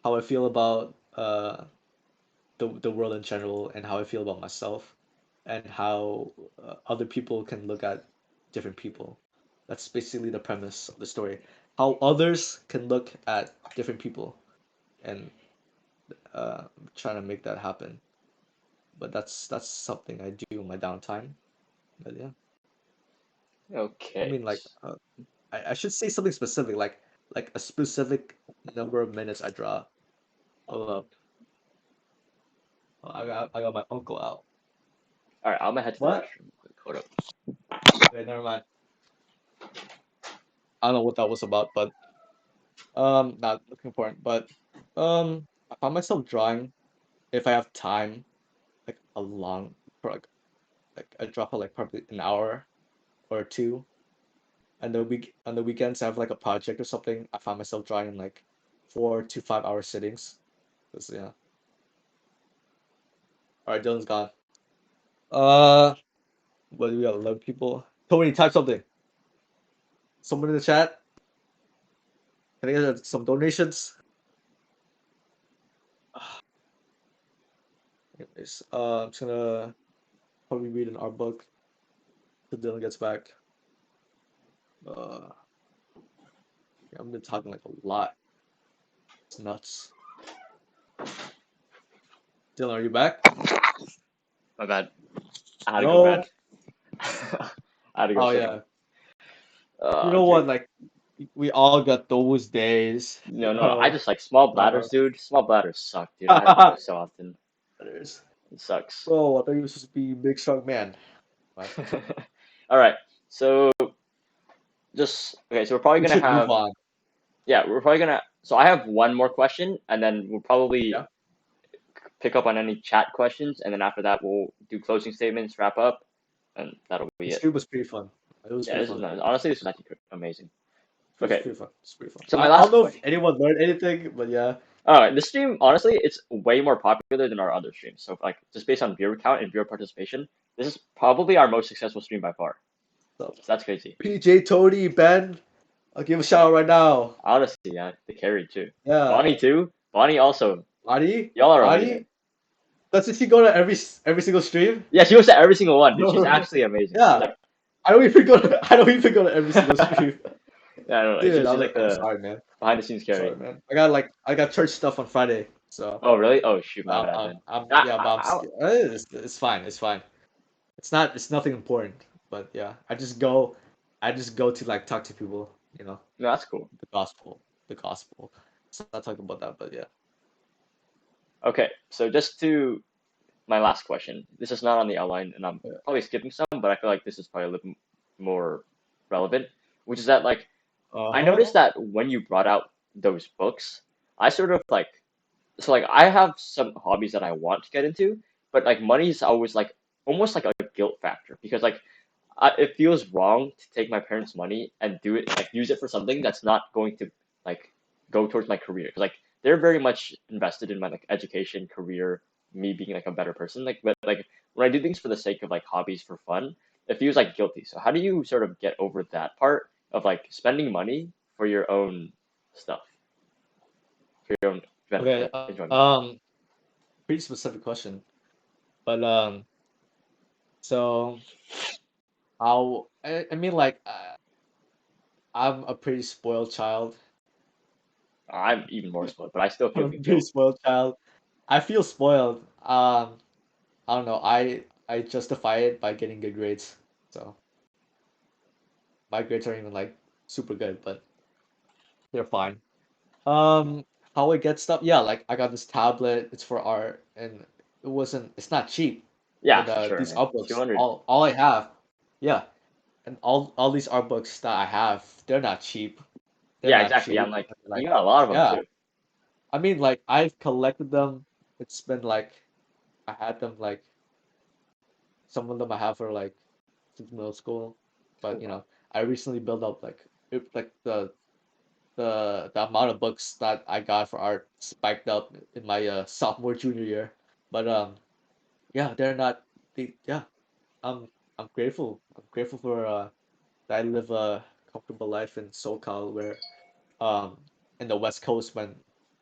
how I feel about the world in general, and how I feel about myself, and how other people can look at different people. That's basically the premise of the story. How others can look at different people, and I'm trying to make that happen. But that's something I do in my downtime. But yeah, I Okay. mean, like, I should say something specific, like a specific number of minutes I draw. Hold up, I got my uncle out. All right, I'm gonna head to the What? restroom. Quick, hold up. Okay, never mind. I don't know what that was about, but not looking important. But I found myself drawing if I have time, like a long, for like I draw for like probably an hour or two. And on the weekends I have like a project or something. I find myself drawing in like 4 to 5 hour sittings. 'Cause, yeah. All right, Dylan's gone. Uh, what do we got? 11 people. Tony, type something. Someone in the chat. Can I get some donations? Anyways, I'm just gonna probably read an art book till Dylan gets back. Uh, yeah, I've been talking like a lot. It's nuts. Dylan, are you back? My bad. I had to go bad. No. I had to go Oh shit. yeah. You know Dude. what? Like we all got those days. No, no, I just like small Uh, bladders, dude. Small bladders suck, dude. I have to go so often. There's, It sucks. bro, I thought you were supposed to be big strong man. But All right. So just okay. So we're probably we gonna should move have on. yeah. We're probably gonna. So I have one more question, and then we'll probably Yeah. pick up on any chat questions, and then after that we'll do closing statements, wrap up, and that'll be The it. stream was pretty fun. It was Yeah. pretty This is fun. nice. Honestly, this is actually amazing. It was Okay. pretty fun. It's pretty fun. So my I don't last know if question. anyone learned anything, but yeah. The stream, honestly, it's way more popular than our other streams. So, like, just based on viewer count and viewer participation, this is probably our most successful stream by far. So So that's crazy. PJ, Tony, Ben, I'll give a shout out right now. Honestly, yeah, the carry too. Yeah. Bonnie too. Bonnie also. Adi? Y'all are amazing. Adi? Doesn't she go to every single stream? Yeah, she was to every single one, dude. She's actually amazing. She's Yeah. like, I don't even go to every single stream. yeah, I don't know. Dude, She's like I'm the sorry, man. behind the scenes carry. Sorry, man. I got church stuff on Friday, so Oh, really? Oh, shoot, my bad then. yeah, but it's fine. It's fine. It's nothing important. But yeah, I just go to like talk to people, you know, No, that's cool. the gospel, the gospel. So not talking about that, but yeah. Okay, so just to my last question. This is not on the outline, and I'm Yeah. probably skipping some, but I feel like this is probably a little more relevant, which is that like I Uh-huh. noticed that when you brought out those books, I sort of like so like I have some hobbies that I want to get into, but like money is always like almost like a guilt factor because like it feels wrong to take my parents' money and do it like use it for something that's not going to like go towards my career because like they're very much invested in my like education, career, me being like a better person. Like but like when I do things for the sake of like hobbies for fun, it feels like guilty. So how do you sort of get over that part of like spending money for your own stuff, for your own Okay. enjoyment? Pretty specific question, but so I mean like I'm a pretty spoiled child. I'm even more spoiled, but I still I'm feel a the pretty guilt. spoiled child. I feel spoiled. I don't know. I justify it by getting good grades. So my grades aren't even like super good, but they're fine. Um, how I get stuff? Yeah, like I got this tablet. It's for art, and it's not cheap. Yeah, But for sure, these man. art books, 200. all I have, yeah, and all these art books that I have, they're not cheap. They're Yeah, not exactly. I'm cheap. like, Like, you got a lot of them yeah, too. I mean, like I've collected them. It's been like I had them like some of them I have for like since middle school, Oh but wow. I recently built up like like the amount of books that I got for art spiked up in my sophomore junior year. But yeah, they're not. Yeah, I'm I'm grateful. I'm grateful for that I live a comfortable life in SoCal, where um in the West Coast, when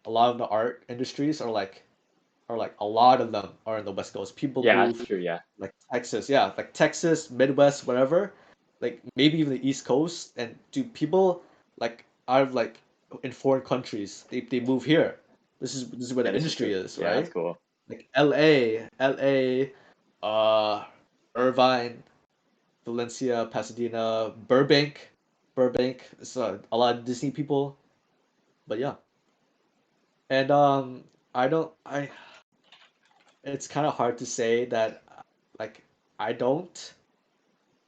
a lot of the art industries are like a lot of them are in the West Coast. People Yeah, that's move true. Yeah. like Texas, yeah, like Texas, Midwest, whatever, like maybe even the East Coast. And do people like out of like in foreign countries, they move here. This is where Yeah, the this is industry true. is, Yeah, that's right? cool. Like LA, uh, Irvine, Valencia, Pasadena, Burbank. Burbank. It's a lot of Disney people, but yeah. And I don't I it's kind of hard to say that like I don't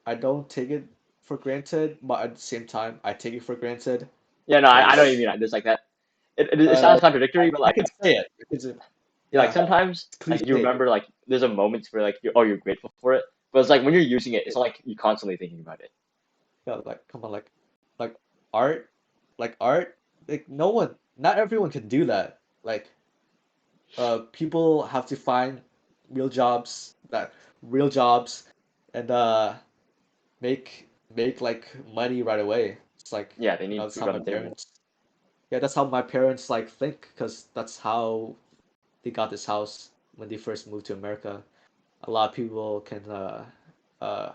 I don't take it for granted, but at the same time I take it for granted Yeah, no, I don't even because mean that. There's like that. It sounds contradictory, but I like can say it because like yeah, sometimes it's like you cliche. remember like there's a moment where like you're grateful for it, but it's like when you're using it, it's not like you're constantly thinking about it. Yeah, like come on, like art, art, like no one, not everyone can do that. Like people have to find real jobs that real jobs and make like money right away. It's like, Yeah, they you know, need that's food how on my the table. parents, yeah, that's how my parents like think, because that's how they got this house when they first moved to America. A lot of people can uh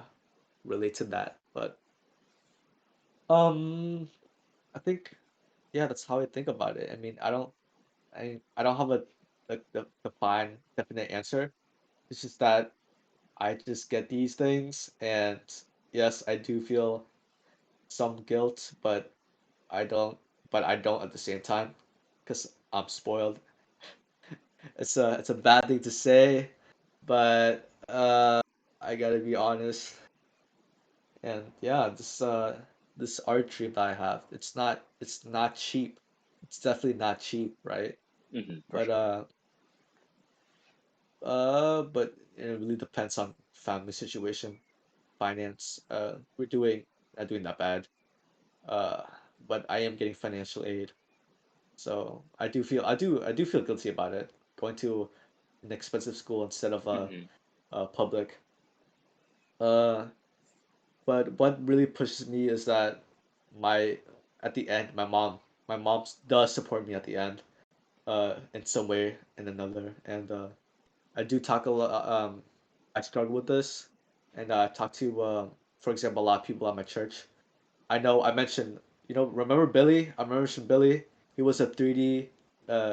relate to that, but um I think, yeah, that's how I think about it. I mean, I don't have a defined definite answer. It's just that I just get these things, and yes, I do feel some guilt, I don't I don't at the same time, because I'm spoiled. It's a bad thing to say, but I gotta be honest. And yeah, this art trip that I have, it's not cheap. It's definitely not cheap, right? For But sure. but it really depends on family situation, finance. We're doing not doing that bad. Uh, but I am getting financial aid, so I do feel guilty about it. Going to an expensive school instead of Hmm. a public. Uh, but what really pushes me is that my at the end, my mom does support me at the end, in some way and another, and I do talk a lot. I struggle with this, and I talk to, for example, a lot of people at my church. I know I mentioned, you know, remember Billy? I mentioned Billy. He was a 3D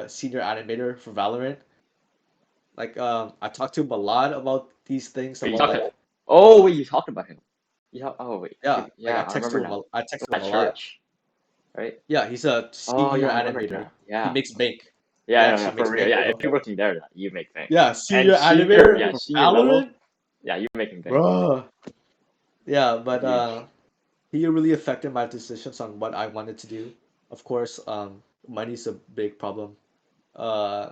senior animator for Valorant. Like, I talked to him a lot about these things, Wait, you about talked. like, Oh wait, you talked about him. Yeah. Oh wait. I yeah, think. like Yeah, I remember now. I texted him At a lot. church, right? Yeah, he's a Oh senior yeah, I remember animator. now. He Yeah. makes bank. He Yeah, no, no, actually for makes real. bank, Yeah, if bro. you're working there, you make bank. Yeah, And senior senior, animator yeah, for senior level, Valorant, yeah, you're making bank. bro. Yeah, but Huge. he really affected my decisions on what I wanted to do. Of course, money's a big problem. Uh,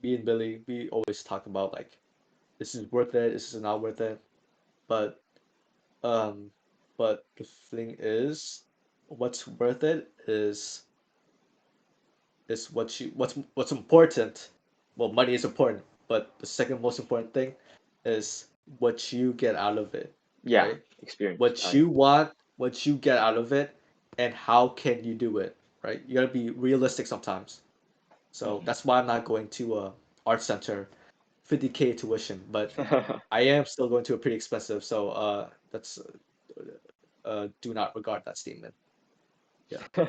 me and Billy, we always talk about like, this is worth it, this is not worth it. But um, but the thing is, what's worth it is what's important. Well, money is important, but the second most important thing is what you get out of it, Yeah, right? experience What value. you want, what you get out of it, and how can you do it, right? You gotta be realistic sometimes. So Hmm. that's why I'm not going to a art center, 50K tuition, but I am still going to a pretty expensive. So that's do not regard that statement. Yeah.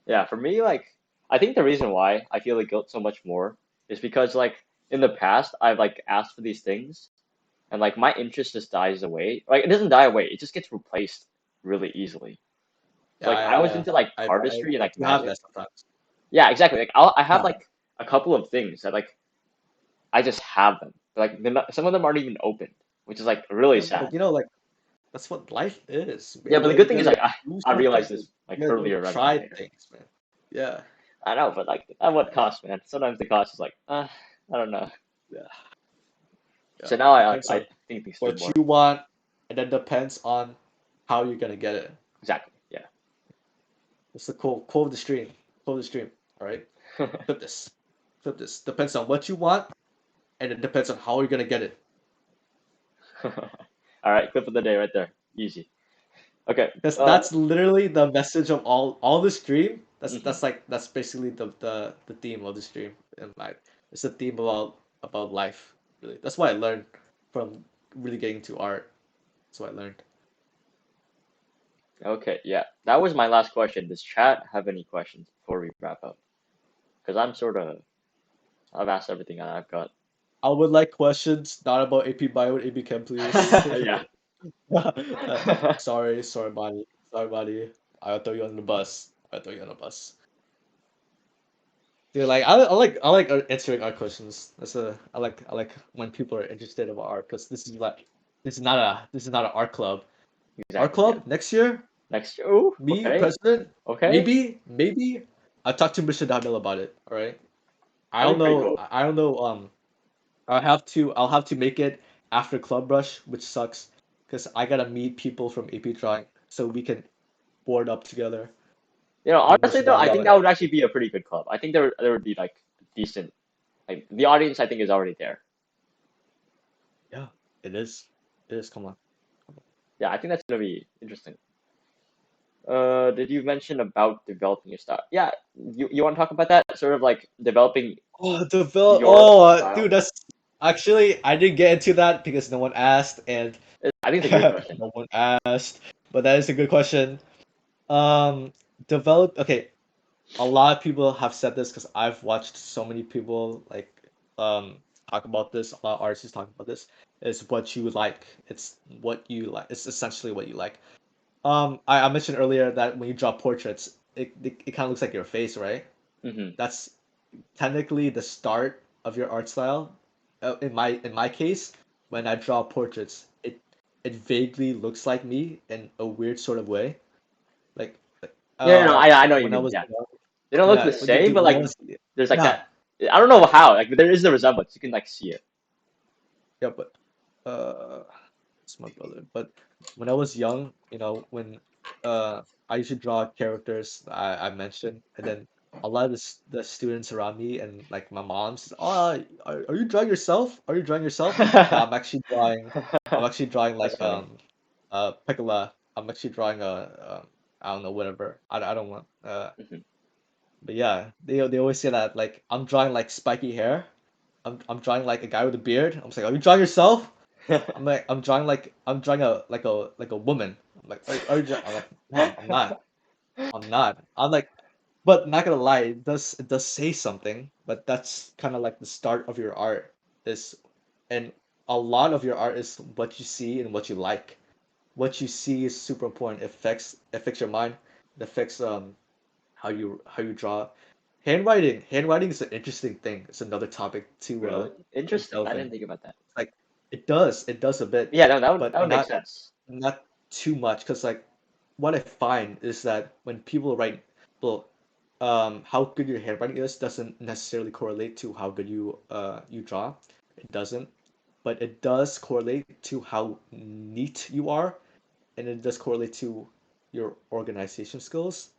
Yeah, for me, like, I think the reason why I feel the guilt so much more is because, like, in the past, I've, like, asked for these things, and, like, my interest just dies away. Like, it doesn't die away, it just gets replaced really easily. So, Yeah, like, I was into, like, artistry and, I like, do have magic. that sometimes. Yeah, exactly. Like, I have, Yeah. like, a couple of things that, like, I just have them. But, like, some of them aren't even opened, which is, like, really Yeah, but sad. you know, like that's what life is, Yeah, man. but the good You thing is, gotta like, do I something. realized this, like, You gotta earlier rather than try later. things, man. Yeah. I know, but like at what cost, man? Sometimes the cost is like, I don't know. Yeah. So Yeah. now Depends I on think things through what more. you want, and then depends on how you're gonna get it. Exactly. Yeah. It's the quote of the stream. Quote of the stream. All right. Flip this. Flip this. Depends on what you want, and it depends on how you're gonna get it. All right, clip of the day right there. Easy. Okay. Because that's literally the message of all the stream. Mhm. That's basically the theme of the stream in life. It's a theme about life, really. That's what I learned from really getting to art. That's what I learned. Okay, yeah. That was my last question. Does chat have any questions before we wrap up? Because I've asked everything I've got. I would like questions not about AP Bio and AP Chem, please. Yeah. Sorry, buddy. Sorry, buddy. I'll throw you on the bus. I'll throw you on the bus. Dude, like I like answering art questions. I like when people are interested about art because this is not an art club. Art Exactly, yeah. club next year, Next year. Ooh, me okay. president, Okay. maybe I'll talk to Mr. Damil about it. All right. That'd be pretty cool. I don't know. I'll have to make it after Club Rush, which sucks because I gotta meet people from AP Drawing so we can board up together You know, with honestly Mr. though, I think Damil. that would actually be a pretty good club. I think there would be like decent, like the audience I think is already there. Yeah, it is. It is. Come on. Yeah, I think that's gonna be interesting. Did you mention about developing your style? Yeah, you want to talk about that? Sort of like developing Oh, develop. your Dude, style. that's actually I didn't get into that because no one asked, and I think it's a great question. no one asked. But that is a good question. Um, develop. Okay, a lot of people have said this because I've watched so many people um talk about this. A lot of artists talk about this. Is what you like. It's what you like. It's essentially what you like. I mentioned earlier that when you draw portraits, it kind of looks like your face, right? Hmm. That's technically the start of your art style. In my case, when I draw portraits, it vaguely looks like me in a weird sort of way. Like Yeah, no, I know what you when I mean. was Yeah, young, they don't look the yeah, same, but when I like was there's like yeah, that. I don't know how. Like there is the resemblance. You can like see it. yeah, but uh it's my brother. But when I was young, when I used to draw characters I mentioned, and then a lot of the students around me and like my mom says, "Oh, are you drawing yourself? Are you drawing yourself?" No, I'm actually drawing That's like funny. Piccola. I'm actually drawing I don't know, whatever. I don't want Hmm. but yeah, they always say that like I'm drawing like spiky hair. I'm drawing like a guy with a beard. I'm just like, "Are you drawing yourself?" I'm drawing like a woman. I'm like, I'm like, no, I'm not. I'm not. I'm like, but not gonna lie, it does say something, but that's kind of like the start of your art is, and a lot of your art is what you see and what you like. What you see is super important. It affects your mind. It affects how you draw. Handwriting is an interesting thing. It's another topic Really to interesting. delve I in. didn't think about that. Like it does a bit, Yeah, no, that but would make sense. not too much. Because like what I find is that when people write, well, how good your handwriting is doesn't necessarily correlate to how good you draw. It doesn't, but it does correlate to how neat you are, and it does correlate to your organization skills.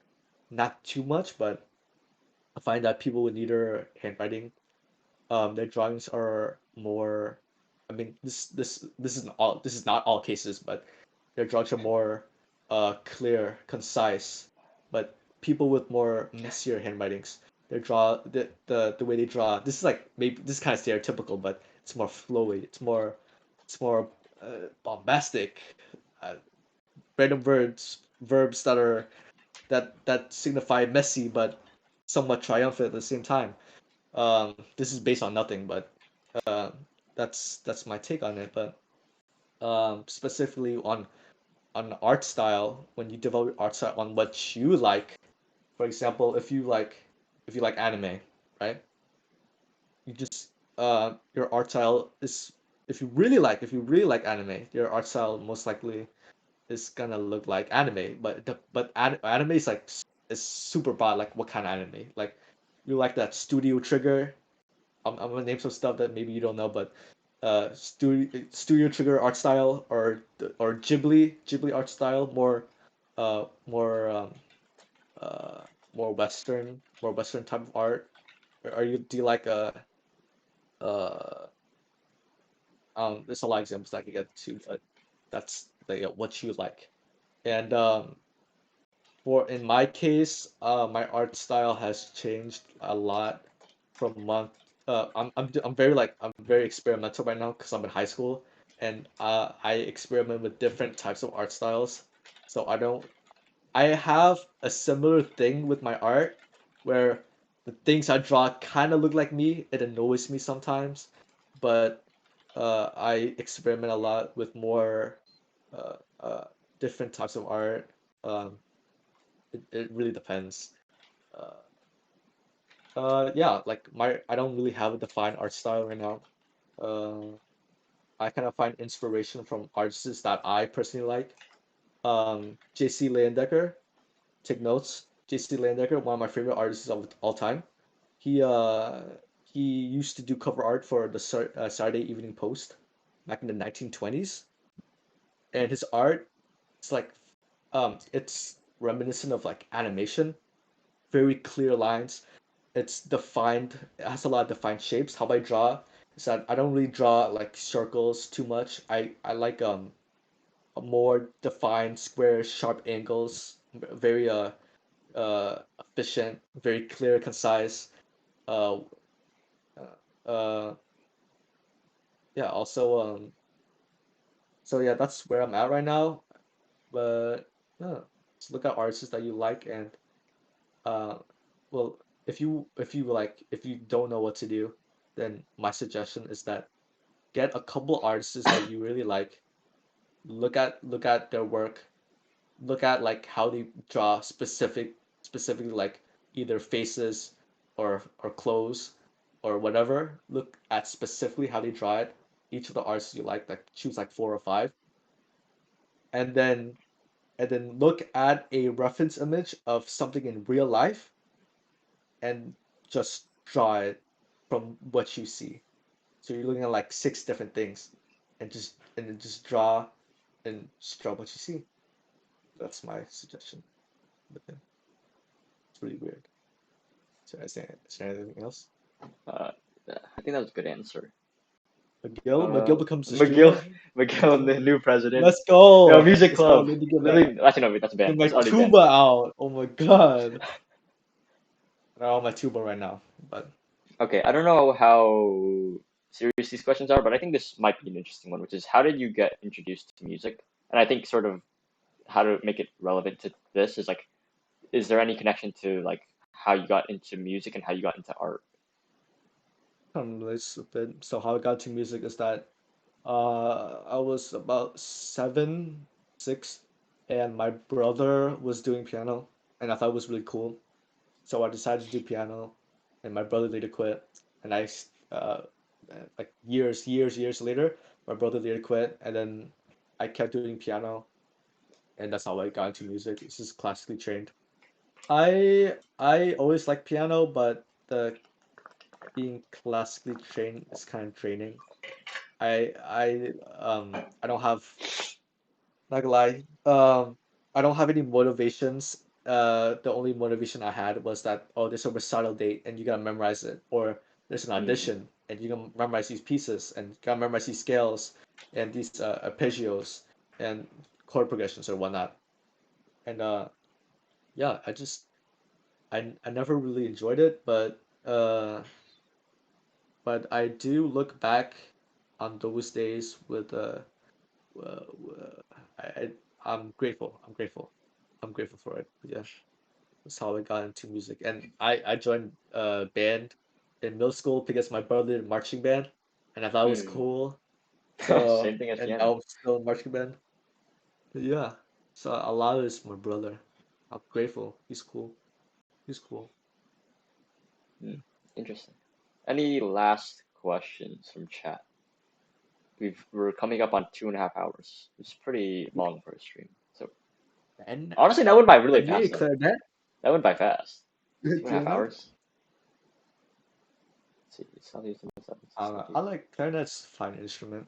Not too much, but I find that people with neater handwriting, their drawings are more. I mean, this is not all cases, but their drawings are more clear, concise. But people with more messier handwritings, the way they draw. This is like maybe this is kind of stereotypical, but it's more flowy. It's more bombastic. Uh, Random verbs that signify messy but somewhat triumphant at the same time. This is based on nothing, but uh, that's my take on it. But specifically on art style, when you develop your art style on what you like, for example, if you like anime, right? You just your art style is if you really like anime, your art style most likely is gonna look like anime. Anime is like is super broad. Like what kind of anime? Like you like that Studio Trigger. I'm gonna name some stuff that maybe you don't know, but Studio Trigger art style or Ghibli art style, uh more um uh more Western type of art. Or are you do you like uh there's a lot of examples that I could get to, but that's like what you like. And for in my case, my art style has changed a lot from month. I'm very experimental right now because I'm in high school, and I experiment with different types of art styles. So I have a similar thing with my art where the things I draw kind of look like me. It annoys me sometimes, but I experiment a lot with more uh, uh, different types of art. Um, it really depends. Uh, yeah, like I don't really have a defined art style right now. Uh, I kind of find inspiration from artists that I personally like. JC Leyendecker, take notes. JC Leyendecker, one of my favorite artists of all time. He uh he used to do cover art for the Saturday Evening Post back in the 1920s, and his art it's like it's reminiscent of like animation, very clear lines. It's defined, it has a lot of defined shapes. How I draw is that I don't really draw like circles too much. I like a more defined square, sharp angles, very efficient, very clear, concise. Uh, yeah. Also, so yeah, that's where I'm at right now. But yeah, just look at artists that you like, and uh, well, if you don't know what to do, then my suggestion is that get a couple artists that you really like. Look at their work. Look at like how they draw specifically like either faces or clothes or whatever. Look at specifically how they draw it. Each of the artists you like choose like four or five, and then look at a reference image of something in real life and just draw it from what you see. So you're looking at like six different things, and then just draw what you see. That's my suggestion. But then it's really weird. So is there anything else? Uh, I think that was a good answer. McGill becomes the McGill, streamer. McGill, the new president. Let's Yo, go. music Let's go. I club. need to get Literally, actually no, wait, that's get banned. my That's already tuba banned. out. Oh my god. I don't have my tuba right now, but Okay, I don't know how serious these questions are, but I think this might be an interesting one, which is how did you get introduced to music? And I think sort of how to make it relevant to this is like, is there any connection to like how you got into music and how you got into art? kind of relates a bit. So how I got to music is that I was about seven, six, and my brother was doing piano, and I thought it was really cool. So I decided to do piano, and my brother later quit. And like years later, my brother later quit, and then I kept doing piano, and that's how I got into music. This is classically trained. I always liked piano, but the being classically trained is kind of draining. I don't have not gonna lie. I don't have any motivations. The only motivation I had was that oh, there's a recital date and you gotta memorize it, or there's an Hmm. audition and you gotta memorize these pieces and you gotta memorize these scales and these arpeggios and chord progressions or whatnot. And yeah, I never really enjoyed it, but I do look back on those days with uh, I I'm grateful. I'm grateful. I'm grateful for it. But yeah, that's how I got into music. And I joined a band in middle school because my brother did marching band, and I thought it was Hmm. cool. So Same thing as and piano. I was still in marching band. But yeah, so a lot of it's my brother. I'm grateful. He's cool. He's cool. Hmm. Interesting. Any last questions from chat? We're coming up on 2.5 hours. It's pretty long for a stream. So And honestly, that went by really and you fast though. clarinet? That went by fast. Two and a half Clarinet? hours. Let's see, Southeast and Southeast I Southeast. like clarinet's a fine instrument.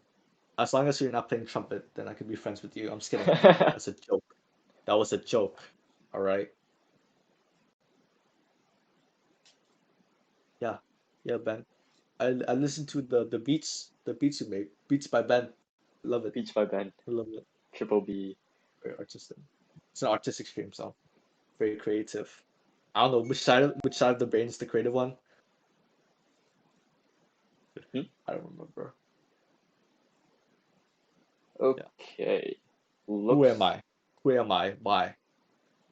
As long as you're not playing trumpet, then I could be friends with you. I'm just kidding. That's a joke. That was a joke. All right. Yeah. Yeah, Ben. I listened to the beats you make. Beats by Ben. Love it. Beach by Ben. I love it. Triple B. Very artistic. it's an artistic stream, so very creative. I don't know which side of the brain is the creative one. Hmm? I don't remember. Yeah. Okay. Who am Looks. I? Who am I? Why?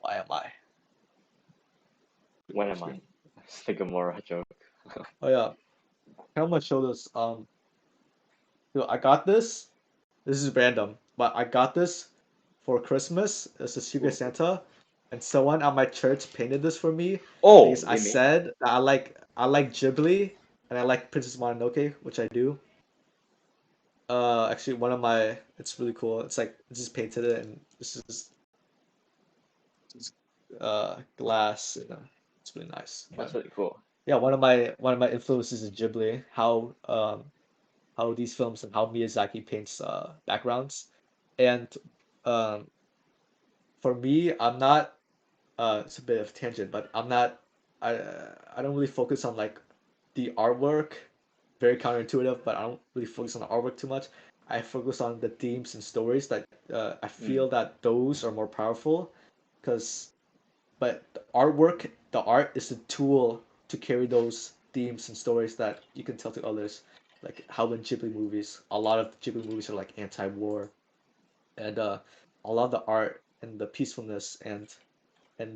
Why am I? When My am I? screen. It's the Gamora joke. Oh yeah. I'm gonna show this. Yo, I got this. This is random, but I got this for Christmas. It's a Secret Ooh. Santa, and someone at my church painted this for me Oh, because I really? said that I like Ghibli and I like Princess Mononoke, which I do. Actually, one of my it's really cool. It's like I just painted it, and this is just, glass. It's really nice. That's But really cool. yeah, one of my influences is Ghibli. How these films and how Miyazaki paints backgrounds, and um for me, I'm not. It's a bit of tangent, but I'm not. I don't really focus on like the artwork. Very counterintuitive, but I don't really focus on the artwork too much. I focus on the themes and stories that I Mm, feel that those are more powerful, because but the art is the tool to carry those themes and stories that you can tell to others. Like how in Ghibli movies, a lot of Ghibli movies are like anti-war, and a lot of the art and the peacefulness and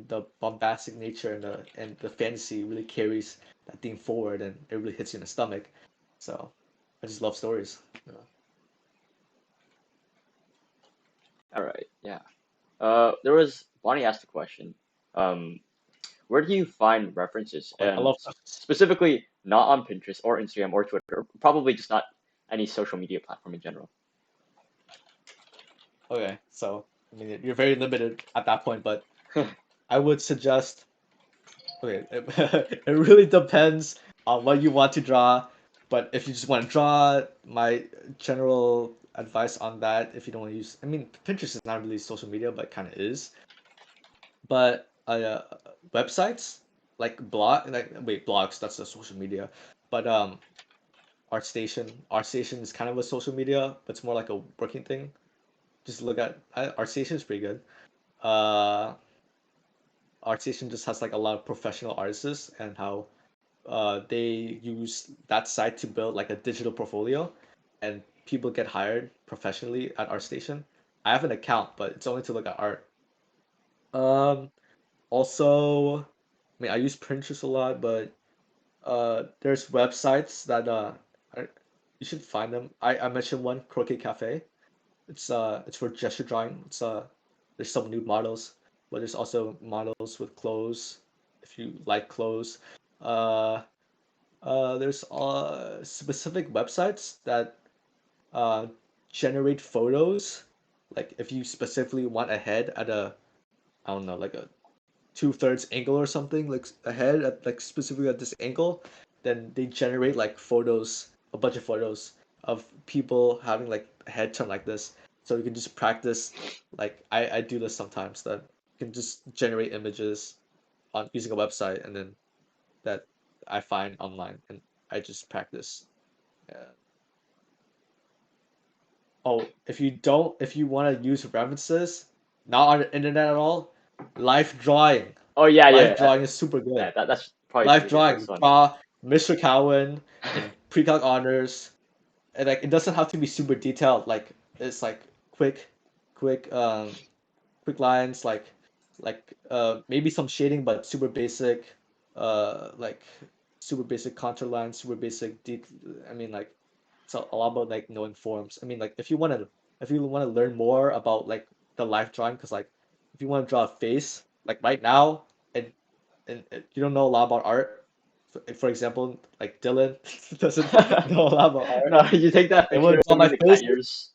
the bombastic nature and the fantasy really carries that theme forward, and it really hits you in the stomach. So I just love stories. all right. Yeah. There was Bonnie asked a question. Um, where do you find references, I and love questions. specifically not on Pinterest or Instagram or Twitter, or probably just not any social media platform in general? Okay, so I mean you're very limited at that point, but I would suggest. Okay, it really depends on what you want to draw, but if you just want to draw, my general advice on that, if you don't want to use, I mean, Pinterest is not really social media, but kind of is. But websites like blogs, that's a social media, but ArtStation is kind of a social media, but it's more like a working thing. Just look at ArtStation is pretty good. Uh, ArtStation just has like a lot of professional artists and how they use that site to build like a digital portfolio, and people get hired professionally at ArtStation. I have an account, but it's only to look at art. Um, Also, I mean, I use Pinterest a lot, but there's websites that I, you should find them. I mentioned one, Croquet Cafe. It's for gesture drawing. There's some nude models, but there's also models with clothes if you like clothes. Uh, there's specific websites that uh generate photos. Like if you specifically want a head at a, I don't know, like a two-thirds angle or something, like ahead at like specifically at this angle, then they generate like photos, a bunch of photos of people having like a head turn like this. So you can just practice. Like I do this sometimes, that you can just generate images on using a website, and then that I find online, and I just practice. Yeah. Oh, if you want to use references, not on the internet at all, live drawing. Oh yeah, Live yeah, drawing is super good. that's probably Live pretty good. That's drawing, funny. draw Mr. Cowan and pre-calc honors, and like it doesn't have to be super detailed. Like it's like quick, quick, quick lines, like maybe some shading, but super basic, like super basic contour lines, super basic. I mean, like it's a lot about like knowing forms. I mean, like if you want to learn more about like the live drawing, because like if you want to draw a face, like right now, and and you don't know a lot about art. For example, like Dylan doesn't know a lot about art. No, you take that And picture want to of draw me my with the cat face. ears.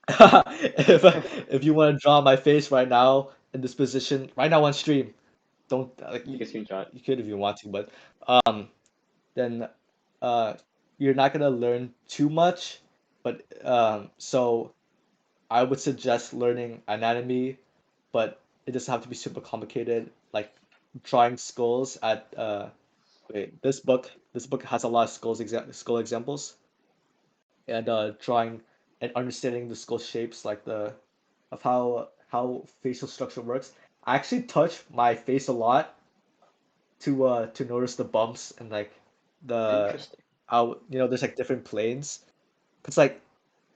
if if you want to draw my face right now in this position, right now on stream, don't like Take a screenshot. you could if you want to, but then uh you're not gonna learn too much. But so I would suggest learning anatomy, but it doesn't have to be super complicated. Like drawing skulls at wait, this book has a lot of skull examples, and drawing and understanding the skull shapes, like the of how facial structure works. I actually touch my face a lot to notice the bumps and like the Interesting. how there's like different planes. Cause like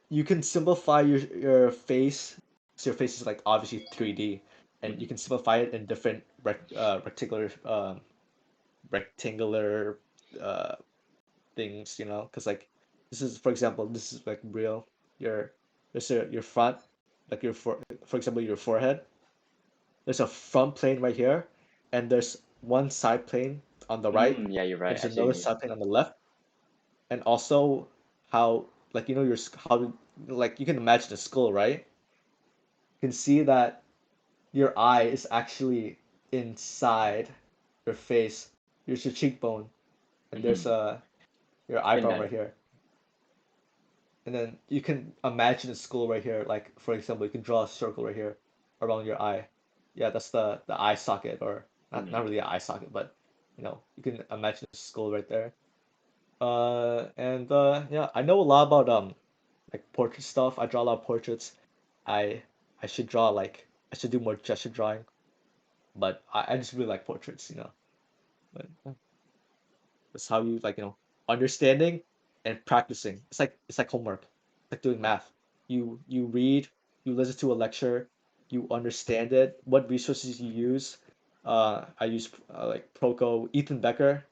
you can simplify your face. So your face is like obviously 3D, and you Hmm. can simplify it in different rectangular uh things. Cause like this is for example this is like real your your front like for example your forehead. There's a front plane right here, and there's one side plane on the right, Yeah, you're and right. there's I see what you another mean. side plane on the left, and also how like how like you can imagine a skull, right? You can see that your eye is actually inside your face. Here's your cheekbone, and there's Hmm. your In eyebrow that. right here. And then you can imagine a skull right here. Like for example, you can draw a circle right here around your eye. Yeah, that's the eye socket, or not Hmm. really an eye socket, but you can imagine a skull right there. And yeah, I know a lot about like portrait stuff. I draw a lot of portraits. I I should draw like I should do more gesture drawing, but I just really like portraits. But yeah, that's how you like understanding and practicing. It's like homework. It's like doing math. You read, you listen to a lecture, you understand it. What resources you use. I use like Proco. Ethan Becker.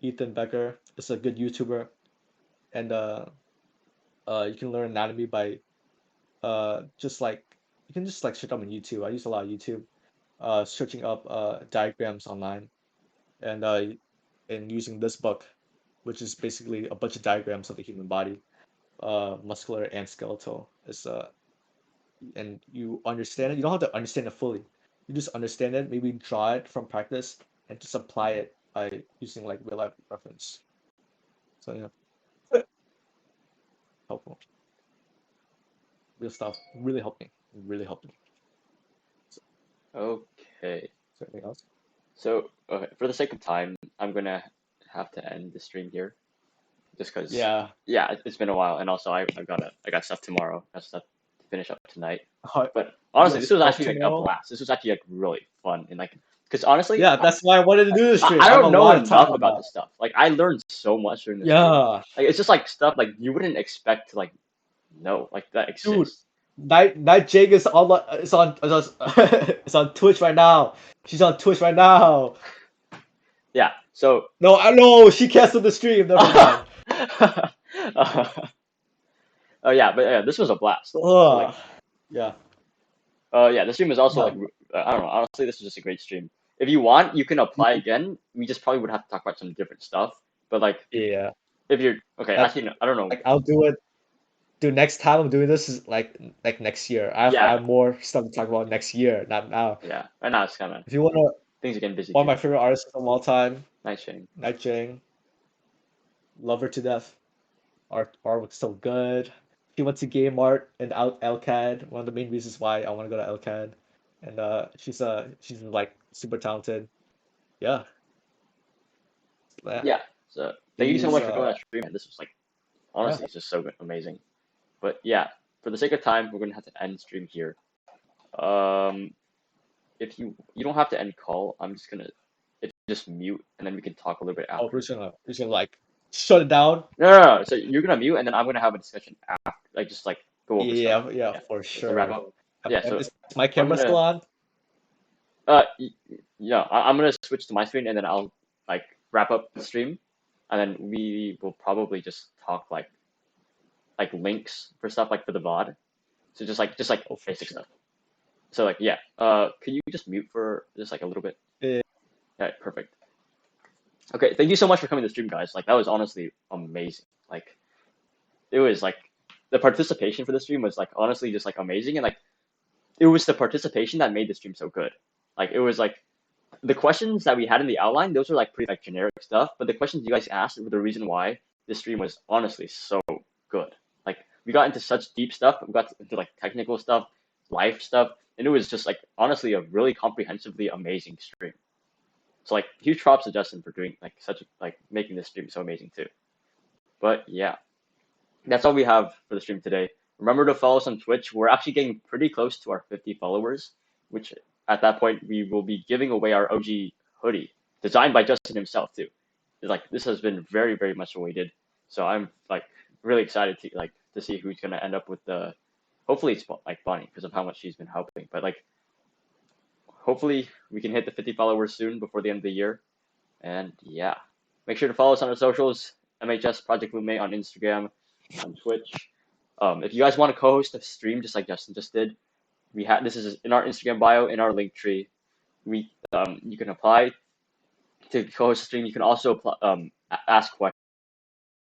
Ethan Becker is a good YouTuber, and you can learn anatomy by just like you can just like search up on YouTube. I use a lot of YouTube, searching up diagrams online, and using this book, which is basically a bunch of diagrams of the human body, muscular and skeletal. Is and you understand it. You don't have to understand it fully. You just understand it, maybe draw it from practice, and just apply it by using like real life reference. So yeah, helpful. Real stuff really helped me. Really helped me. So, Okay. is there anything else? So, okay, for the sake of time, I'm gonna have to end the stream here, just because, Yeah. yeah, it's been a while, and also I got stuff tomorrow. I got stuff to finish up tonight. But You honestly, have this was stuff actually like a tomorrow? blast. This was actually like really fun, and like, because honestly, Yeah, that's why I wanted to do the stream. I I have a don't know lot to talk enough about about. this stuff. Like, I learned so much during the stream. Yeah, Like, it's just like stuff like you wouldn't expect to like know like that dude. exists. Night Jake is it's on Twitch right now. She's on Twitch right now. Yeah. So. No, I know she canceled the stream. Never mind. Oh yeah, but yeah, this was a blast. So like, Ugh. Yeah. yeah, the stream is also like, No. I don't know. Honestly, this is just a great stream. If you want, you can apply again. We just probably would have to talk about some different stuff. But like, Yeah. if you're okay, That actually, no, I don't know. like I'll do it. Dude, next time I'm doing this is like next year. I have Yeah, more stuff to talk about next year, not now. yeah. Right now it's kind of If you wanna, things are getting busy one of too. my favorite artists of all time, Night Shane. Night Jane, love her to death. Art was so good. She went to game art and out LCAD. One of the main reasons why I want to go to LCAD, and she's like super talented. Yeah, yeah. Yeah. So thank you so She's much for coming on the stream. Man. This was like yeah. honestly, it's just so good, amazing. But yeah, for the sake of time, we're gonna have to end stream here. Um, if you don't have to end call, I'm just gonna if you just mute and then we can talk a little bit Oh, after. we're just gonna like shut it down. No. So you're gonna mute and then I'm gonna have a discussion after, like just like go over stuff. Yeah, yeah, Yeah. for To wrap sure. up. Yeah. So Is my I'm camera still gonna on? yeah I'm gonna switch to my screen and then I'll like wrap up the stream and then we will probably just talk like links for stuff like for the VOD. So just like Oh, for basic sure. stuff. So like yeah. Can you just mute for just like a little bit? Yeah. Yeah. Perfect. Okay. Thank you so much for coming to the stream, guys. Like that was honestly amazing. Like it was like the participation for the stream was like honestly just like amazing and like it was the participation that made the stream so good. Like it was like the questions that we had in the outline, those were like pretty like generic stuff, but the questions you guys asked were the reason why this stream was honestly so good. Like we got into such deep stuff, we got into like technical stuff, life stuff, and it was just like honestly a really comprehensively amazing stream. So like huge props to Justin for doing like such like making this stream so amazing too. But yeah, that's all we have for the stream today. Remember to follow us on Twitch. We're actually getting pretty close to our 50 followers, which at that point we will be giving away our OG hoodie, designed by Justin himself too. Like this has been very, very much awaited. So I'm like really excited to see who's gonna end up with the. Hopefully it's like Bonnie because of how much she's been helping. But like hopefully we can hit the 50 followers soon before the end of the year. And yeah, make sure to follow us on our socials. MHS Project Lume on Instagram, on Twitch. If you guys want to co-host a stream just like Justin just did, we have this is in our Instagram bio in our link tree. You can apply to co-host a stream. You can also ask questions.